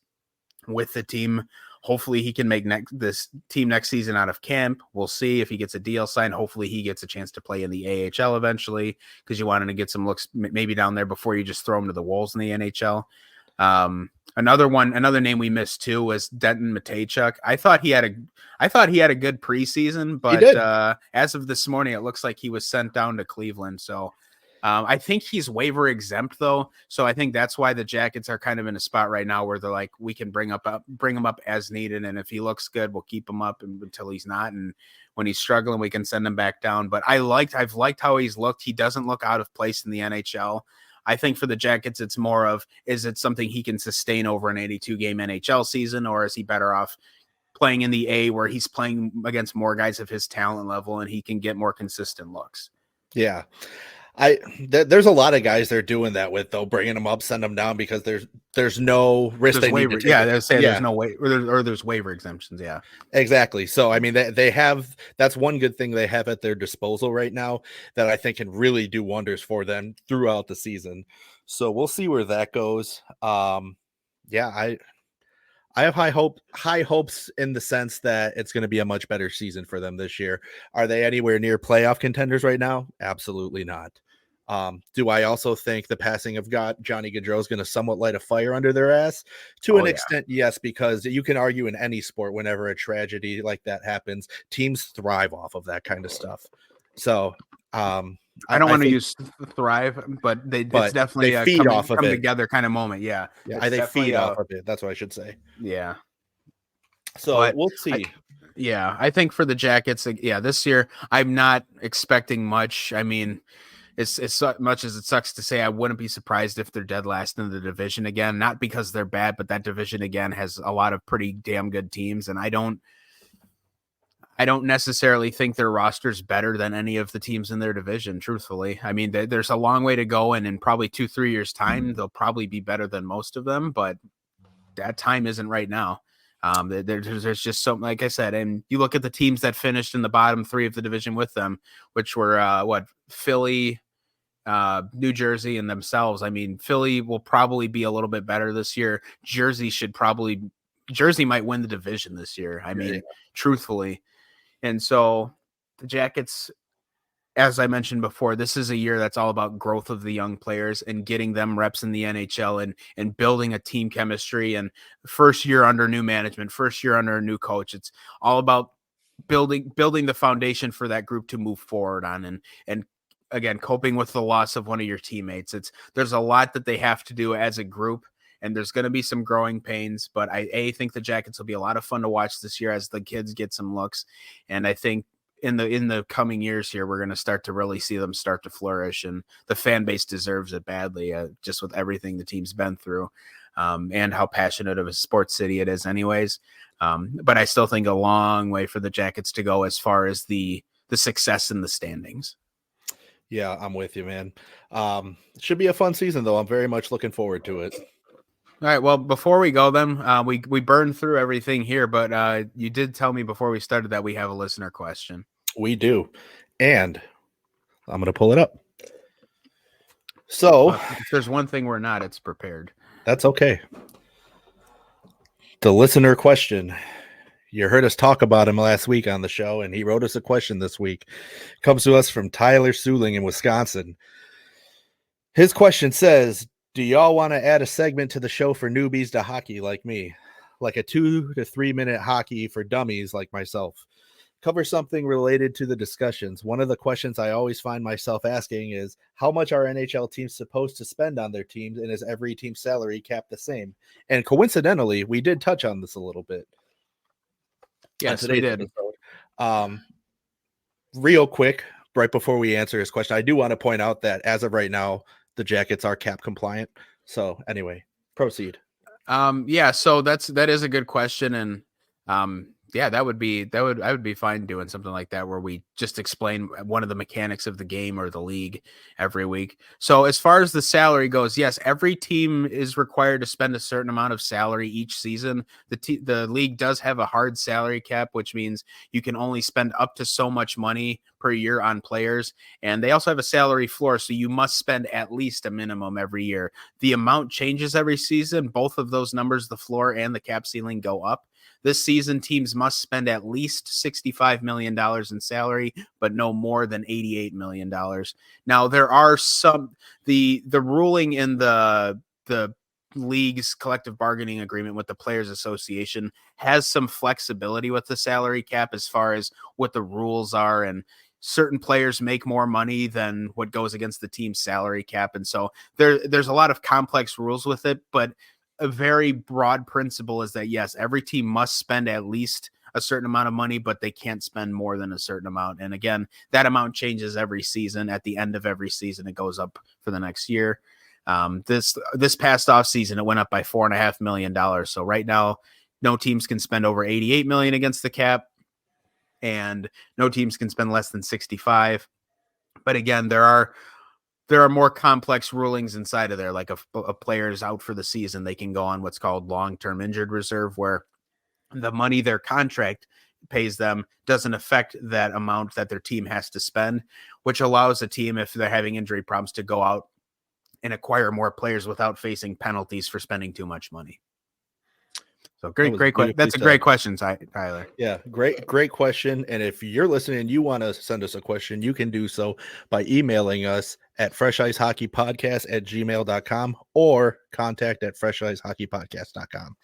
with the team. Hopefully he can make this team next season out of camp. We'll see if he gets a deal signed. Hopefully he gets a chance to play in the AHL eventually, because you want him to get some looks maybe down there before you just throw him to the wolves in the NHL. Another name we missed too was Denton Matejchuk. I thought he had a good preseason, but as of this morning, it looks like he was sent down to Cleveland. So I think he's waiver exempt though. So I think that's why the Jackets are kind of in a spot right now where they're like, we can bring him up as needed. And if he looks good, we'll keep him up until he's not. And when he's struggling, we can send him back down. But I've liked how he's looked. He doesn't look out of place in the NHL. I think for the Jackets, it's more of, is it something he can sustain over an 82-game NHL season, or is he better off playing in the A where he's playing against more guys of his talent level and he can get more consistent looks? Yeah. There's a lot of guys they're doing that with, though, bringing them up, send them down, because there's no risk. There's waiver. There's no way, or there's waiver exemptions. Yeah, exactly. So I mean, they have, that's one good thing they have at their disposal right now that I think can really do wonders for them throughout the season. So we'll see where that goes. I have high hopes in the sense that it's going to be a much better season for them this year. Are they anywhere near playoff contenders right now? Absolutely not. Do I also think the passing of Johnny Gaudreau is going to somewhat light a fire under their ass? To an extent, yes, because you can argue in any sport, whenever a tragedy like that happens, teams thrive off of that kind of stuff. So I don't want to use thrive, but it's definitely they feed off of come it together kind of moment. Yeah, they feed off of it. That's what I should say. Yeah. So we'll see. I think for the Jackets, this year I'm not expecting much. I mean, it's so much as it sucks to say, I wouldn't be surprised if they're dead last in the division again. Not because they're bad, but that division again has a lot of pretty damn good teams, and I don't necessarily think their roster's better than any of the teams in their division, truthfully. I mean, there's a long way to go, and in probably 2-3 years' time, they'll probably be better than most of them, but that time isn't right now. There's just something, like I said, and you look at the teams that finished in the bottom three of the division with them, which were Philly, New Jersey, and themselves. I mean, Philly will probably be a little bit better this year. Jersey might win the division this year. I mean, truthfully. And so the Jackets, as I mentioned before, this is a year that's all about growth of the young players and getting them reps in the NHL and building a team chemistry. And first year under new management, first year under a new coach, it's all about building the foundation for that group to move forward on. And again, coping with the loss of one of your teammates. There's a lot that they have to do as a group, and there's going to be some growing pains, but I think the Jackets will be a lot of fun to watch this year as the kids get some looks. And I think in the coming years here, we're going to start to really see them start to flourish, and the fan base deserves it badly, just with everything the team's been through, and how passionate of a sports city it is anyways. But I still think a long way for the Jackets to go as far as the success in the standings. Yeah, I'm with you, man. It should be a fun season, though. I'm very much looking forward to it. All right. Well, before we go, then we burned through everything here, but you did tell me before we started that we have a listener question. We do, and I'm going to pull it up. So, if there's one thing we're not, it's prepared. That's okay. The listener question. You heard us talk about him last week on the show, and he wrote us a question this week. Comes to us from Tyler Suling in Wisconsin. His question says, do y'all want to add a segment to the show for newbies to hockey like me? Like a 2 to 3 minute hockey for dummies like myself. Cover something related to the discussions. One of the questions I always find myself asking is, how much are NHL teams supposed to spend on their teams, and is every team's salary cap the same? And coincidentally, we did touch on this a little bit. Yes, we did. Real quick, right before we answer his question, I do want to point out that as of right now, the Jackets are cap compliant. So anyway, proceed. So that is a good question. And Yeah, I would be fine doing something like that where we just explain one of the mechanics of the game or the league every week. So as far as the salary goes, yes, every team is required to spend a certain amount of salary each season. The league does have a hard salary cap, which means you can only spend up to so much money per year on players. And they also have a salary floor, so you must spend at least a minimum every year. The amount changes every season. Both of those numbers, the floor and the cap ceiling, go up. This season, teams must spend at least $65 million in salary, but no more than $88 million. Now, there are the ruling in the league's collective bargaining agreement with the Players Association has some flexibility with the salary cap as far as what the rules are, and certain players make more money than what goes against the team's salary cap. And so there's a lot of complex rules with it, but a very broad principle is that, yes, every team must spend at least a certain amount of money, but they can't spend more than a certain amount. And again, that amount changes every season. At the end of every season, it goes up for the next year. This past off season, it went up by $4.5 million. So right now, no teams can spend over $88 million against the cap, and no teams can spend less than 65. But again, there are more complex rulings inside of there. Like a player is out for the season, they can go on what's called long-term injured reserve, where the money their contract pays them doesn't affect that amount that their team has to spend, which allows a team, if they're having injury problems, to go out and acquire more players without facing penalties for spending too much money. So great question. That's a great question, Tyler. Yeah, great question. And if you're listening and you want to send us a question, you can do so by emailing us at freshicehockeypodcast@gmail.com or contact@freshicehockeypodcast.com.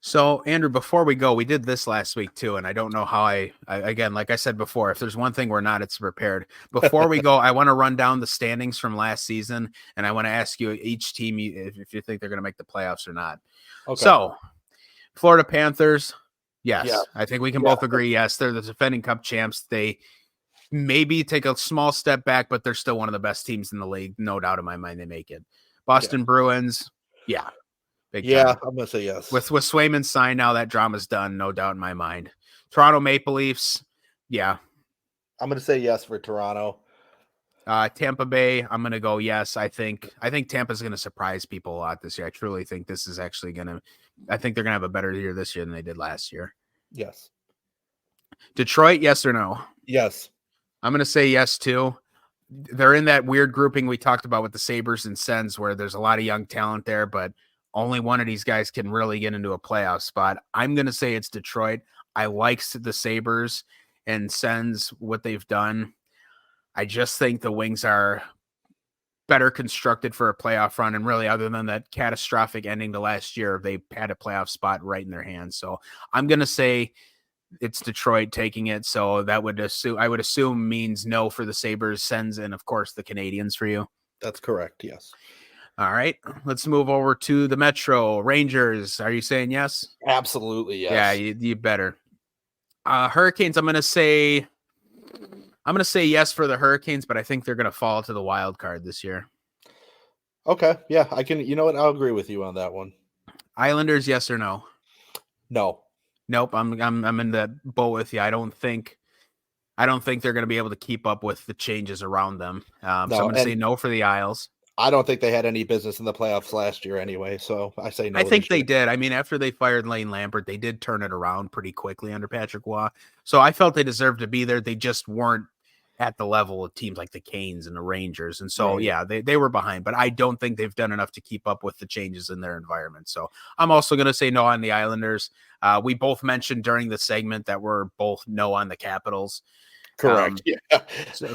So, Andrew, before we go, we did this last week too, and I don't know how I again, like I said before, if there's one thing we're not, it's prepared. Before we go, I want to run down the standings from last season, and I want to ask you each team if you think they're going to make the playoffs or not. Okay. So, Florida Panthers, yes. Yeah. I think we can both agree, yes. They're the defending Cup champs. They maybe take a small step back, but they're still one of the best teams in the league. No doubt in my mind they make it. Boston Bruins, yeah. Big time. I'm going to say yes. With Swayman signed now, that drama's done, no doubt in my mind. Toronto Maple Leafs, yeah. I'm going to say yes for Toronto. Tampa Bay, I'm going to go yes. I think Tampa's going to surprise people a lot this year. I truly think this is actually going to – I think they're going to have a better year this year than they did last year. Yes. Detroit, yes or no? Yes. I'm going to say yes, too. They're in that weird grouping we talked about with the Sabres and Sens, where there's a lot of young talent there, but only one of these guys can really get into a playoff spot. I'm going to say it's Detroit. I like the Sabres and Sens, what they've done. I just think the Wings are better constructed for a playoff run. And really, other than that catastrophic ending to last year, they had a playoff spot right in their hands. So I'm going to say it's Detroit taking it. So I would assume means no for the Sabres, Sens, and of course the Canadiens for you. That's correct. Yes. All right, let's move over to the Metro Rangers. Are you saying yes? Absolutely, yes. Yeah, you better. Hurricanes, I'm going to say yes for the Hurricanes, but I think they're going to fall to the wild card this year. Okay, yeah, I can. You know what? I'll agree with you on that one. Islanders, yes or no? No. Nope. I'm in that boat with you. I don't think they're going to be able to keep up with the changes around them. So I'm going to say no for the Isles. I don't think they had any business in the playoffs last year anyway, so I say no. I think they did. I mean, after they fired Lane Lambert, they did turn it around pretty quickly under Patrick Waugh. So I felt they deserved to be there. They just weren't at the level of teams like the Canes and the Rangers. And so, yeah, they were behind. But I don't think they've done enough to keep up with the changes in their environment. So I'm also going to say no on the Islanders. We both mentioned during the segment that we're both no on the Capitals. Correct. Yeah.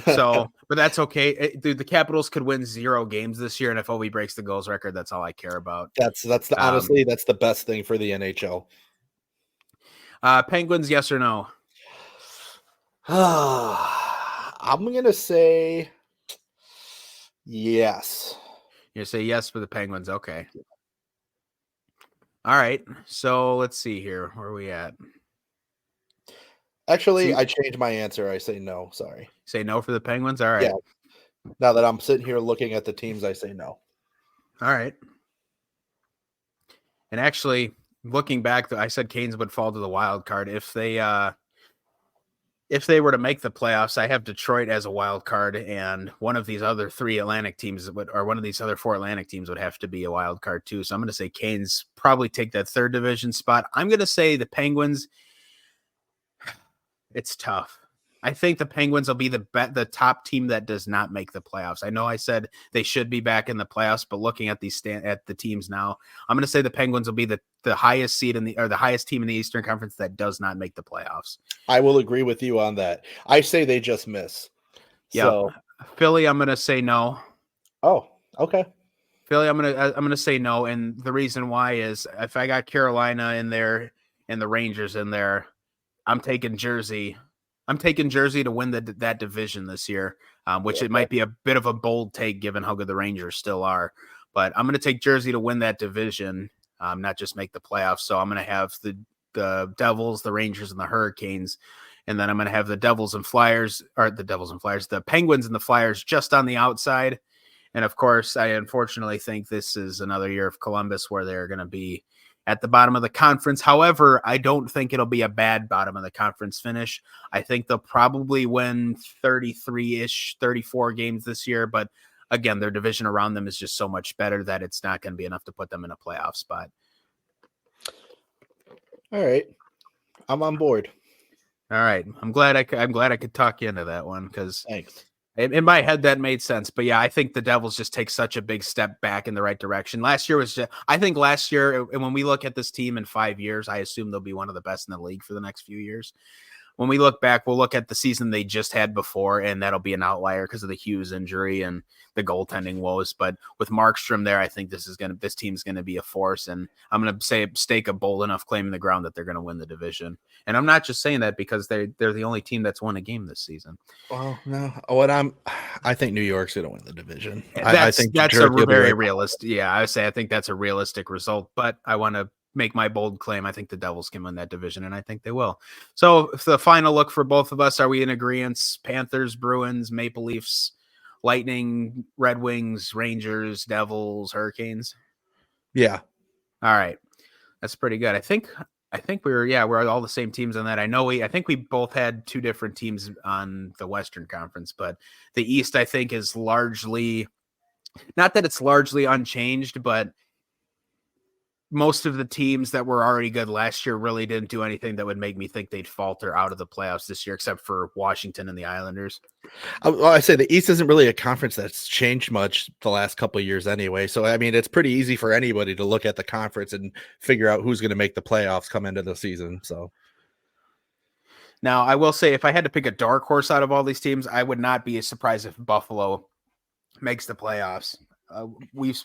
But that's okay. Dude, the Capitals could win 0 games this year, and if Ovi breaks the goals record, that's all I care about. Honestly, that's the best thing for the NHL. Penguins, yes or no? I'm gonna say yes. You say yes for the Penguins. Okay. All right. So let's see here. Where are we at? Actually, I changed my answer. I say no. Sorry. Say no for the Penguins? All right. Yeah. Now that I'm sitting here looking at the teams, I say no. All right. And actually, looking back, I said Canes would fall to the wild card. If they were to make the playoffs, I have Detroit as a wild card, and one of these other three Atlantic teams or one of these other four Atlantic teams would have to be a wild card too. So I'm going to say Canes probably take that third division spot. I'm going to say the Penguins. It's tough. I think the Penguins will be the top team that does not make the playoffs. I know I said they should be back in the playoffs, but looking at at the teams now, I'm going to say the Penguins will be the highest seed the highest team in the Eastern Conference that does not make the playoffs. I will agree with you on that. I say they just miss. Yeah, so. Philly, I'm going to say no. Oh, okay. Philly, I'm going to say no, and the reason why is if I got Carolina in there and the Rangers in there, I'm taking Jersey. I'm taking Jersey to win that division this year, which it might be a bit of a bold take given how good the Rangers still are. But I'm going to take Jersey to win that division, not just make the playoffs. So I'm going to have the Devils, the Rangers, and the Hurricanes. And then I'm going to have the Penguins and the Flyers just on the outside. And, of course, I unfortunately think this is another year of Columbus where they're going to be at the bottom of the conference. However, I don't think it'll be a bad bottom of the conference finish. I think they'll probably win 33-ish, 34 games this year. But again, their division around them is just so much better that it's not going to be enough to put them in a playoff spot. All right. I'm on board. All right. I'm glad I could talk you into that one because thanks. In my head, that made sense. But yeah, I think the Devils just take such a big step back in the right direction. Last year, and when we look at this team in 5 years, I assume they'll be one of the best in the league for the next few years. When we look back, we'll look at the season they just had before, and that'll be an outlier because of the Hughes injury and the goaltending woes. But with Markstrom there, I think this team's going to be a force, and I'm going to stake a bold enough claim in the ground that they're going to win the division. And I'm not just saying that because they're the only team that's won a game this season. Well, no, I think New York's going to win the division. I think that's a very realistic. Yeah, I think that's a realistic result, but I want to make my bold claim. I think the Devils can win that division, and I think they will. So the final look for both of us, are we in agreement? Panthers, Bruins, Maple Leafs, Lightning, Red Wings, Rangers, Devils, Hurricanes? Yeah. All right. That's pretty good. I think we're all the same teams on that. I think we both had two different teams on the Western Conference, but the East, I think, is largely, not that it's largely unchanged, but most of the teams that were already good last year really didn't do anything that would make me think they'd falter out of the playoffs this year, except for Washington and the Islanders. I say the East isn't really a conference that's changed much the last couple of years anyway. So, I mean, it's pretty easy for anybody to look at the conference and figure out who's going to make the playoffs come into the season. So now I will say, if I had to pick a dark horse out of all these teams, I would not be surprised if Buffalo makes the playoffs.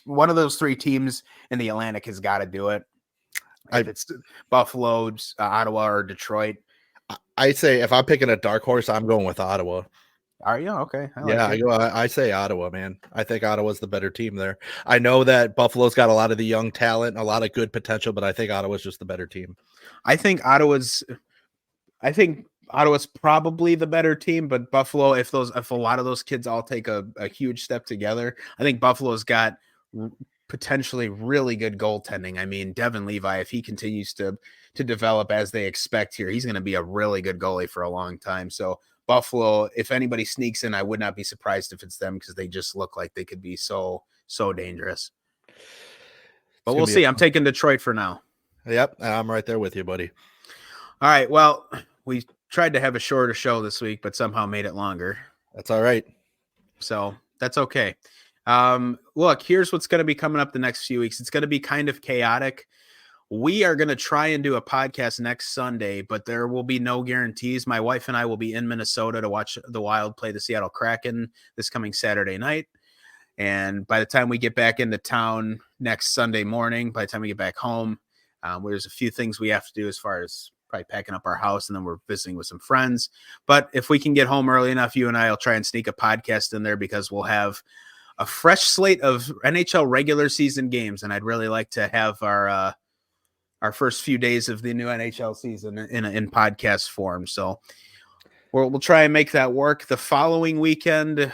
One of those three teams in the Atlantic has got to do it. If it's Buffalo, Ottawa, or Detroit. I say if I'm picking a dark horse, I'm going with Ottawa. Are you? Okay. I say Ottawa, man. I think Ottawa's the better team there. I know that Buffalo's got a lot of the young talent, a lot of good potential, but I think Ottawa's just the better team. I think Ottawa's probably the better team, but Buffalo, if a lot of those kids all take a huge step together, I think Buffalo's got potentially really good goaltending. I mean, Devin Levi, if he continues to develop as they expect here, he's going to be a really good goalie for a long time. So Buffalo, if anybody sneaks in, I would not be surprised if it's them because they just look like they could be so dangerous. But we'll see. I'm taking Detroit for now. Yep, I'm right there with you, buddy. All right, well, we tried to have a shorter show this week, but somehow made it longer. That's all right. So that's okay. Look, here's what's going to be coming up the next few weeks. It's going to be kind of chaotic. We are going to try and do a podcast next Sunday, but there will be no guarantees. My wife and I will be in Minnesota to watch the Wild play the Seattle Kraken this coming Saturday night. And by the time we get back into town next Sunday morning, by the time we get back home, there's a few things we have to do as far as probably packing up our house, and then we're visiting with some friends. But if we can get home early enough, you and I will try and sneak a podcast in there because we'll have a fresh slate of NHL regular season games, and I'd really like to have our first few days of the new NHL season in podcast form. So we'll try and make that work. The following weekend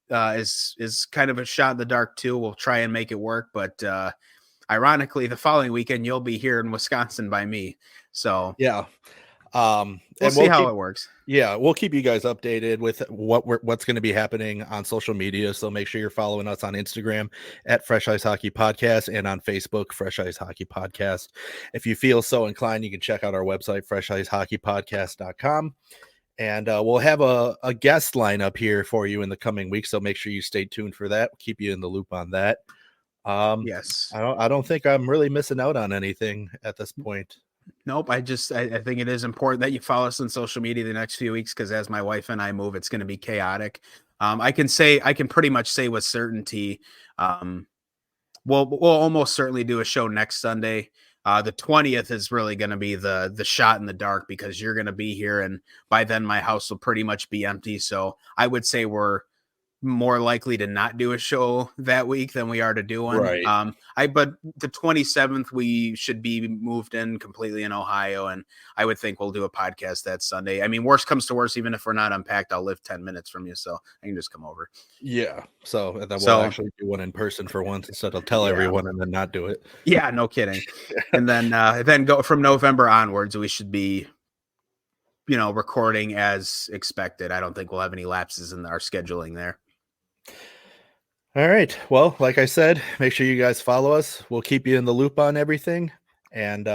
is kind of a shot in the dark too. We'll try and make it work, but ironically, the following weekend you'll be here in Wisconsin by me. So yeah. We'll see how it works. Yeah, we'll keep you guys updated with what's going to be happening on social media. So make sure you're following us on Instagram at Fresh Ice Hockey Podcast and on Facebook, Fresh Ice Hockey Podcast. If you feel so inclined, you can check out our website, freshicehockeypodcast.com. And we'll have a guest lineup here for you in the coming weeks. So make sure you stay tuned for that. We'll keep you in the loop on that. Yes. I don't think I'm really missing out on anything at this point. Nope. I think it is important that you follow us on social media the next few weeks, because as my wife and I move, it's going to be chaotic. I can pretty much say with certainty, we'll almost certainly do a show next Sunday. The 20th is really going to be the shot in the dark, because you're going to be here, and by then my house will pretty much be empty. So I would say we're more likely to not do a show that week than we are to do one. Right. But the 27th, we should be moved in completely in Ohio, and I would think we'll do a podcast that Sunday. I mean, worst comes to worst, even if we're not unpacked, I'll live 10 minutes from you, so I can just come over. Yeah. So then we'll actually do one in person for once, instead of tell everyone and then not do it. Yeah, no kidding. And then go from November onwards, we should be, recording as expected. I don't think we'll have any lapses in our scheduling there. All right. Well, like I said, make sure you guys follow us. We'll keep you in the loop on everything. And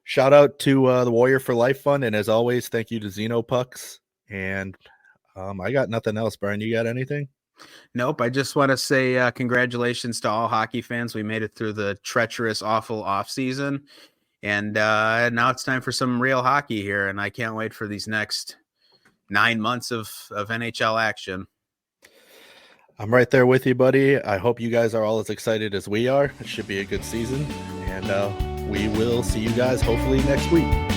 shout out to the Warrior for Life Fund. And as always, thank you to Xeno Pucks. And I got nothing else. Brian, you got anything? Nope. I just want to say congratulations to all hockey fans. We made it through the treacherous, awful off season. And now it's time for some real hockey here. And I can't wait for these next 9 months of NHL action. I'm right there with you, buddy. I hope you guys are all as excited as we are. It should be a good season. And we will see you guys hopefully next week.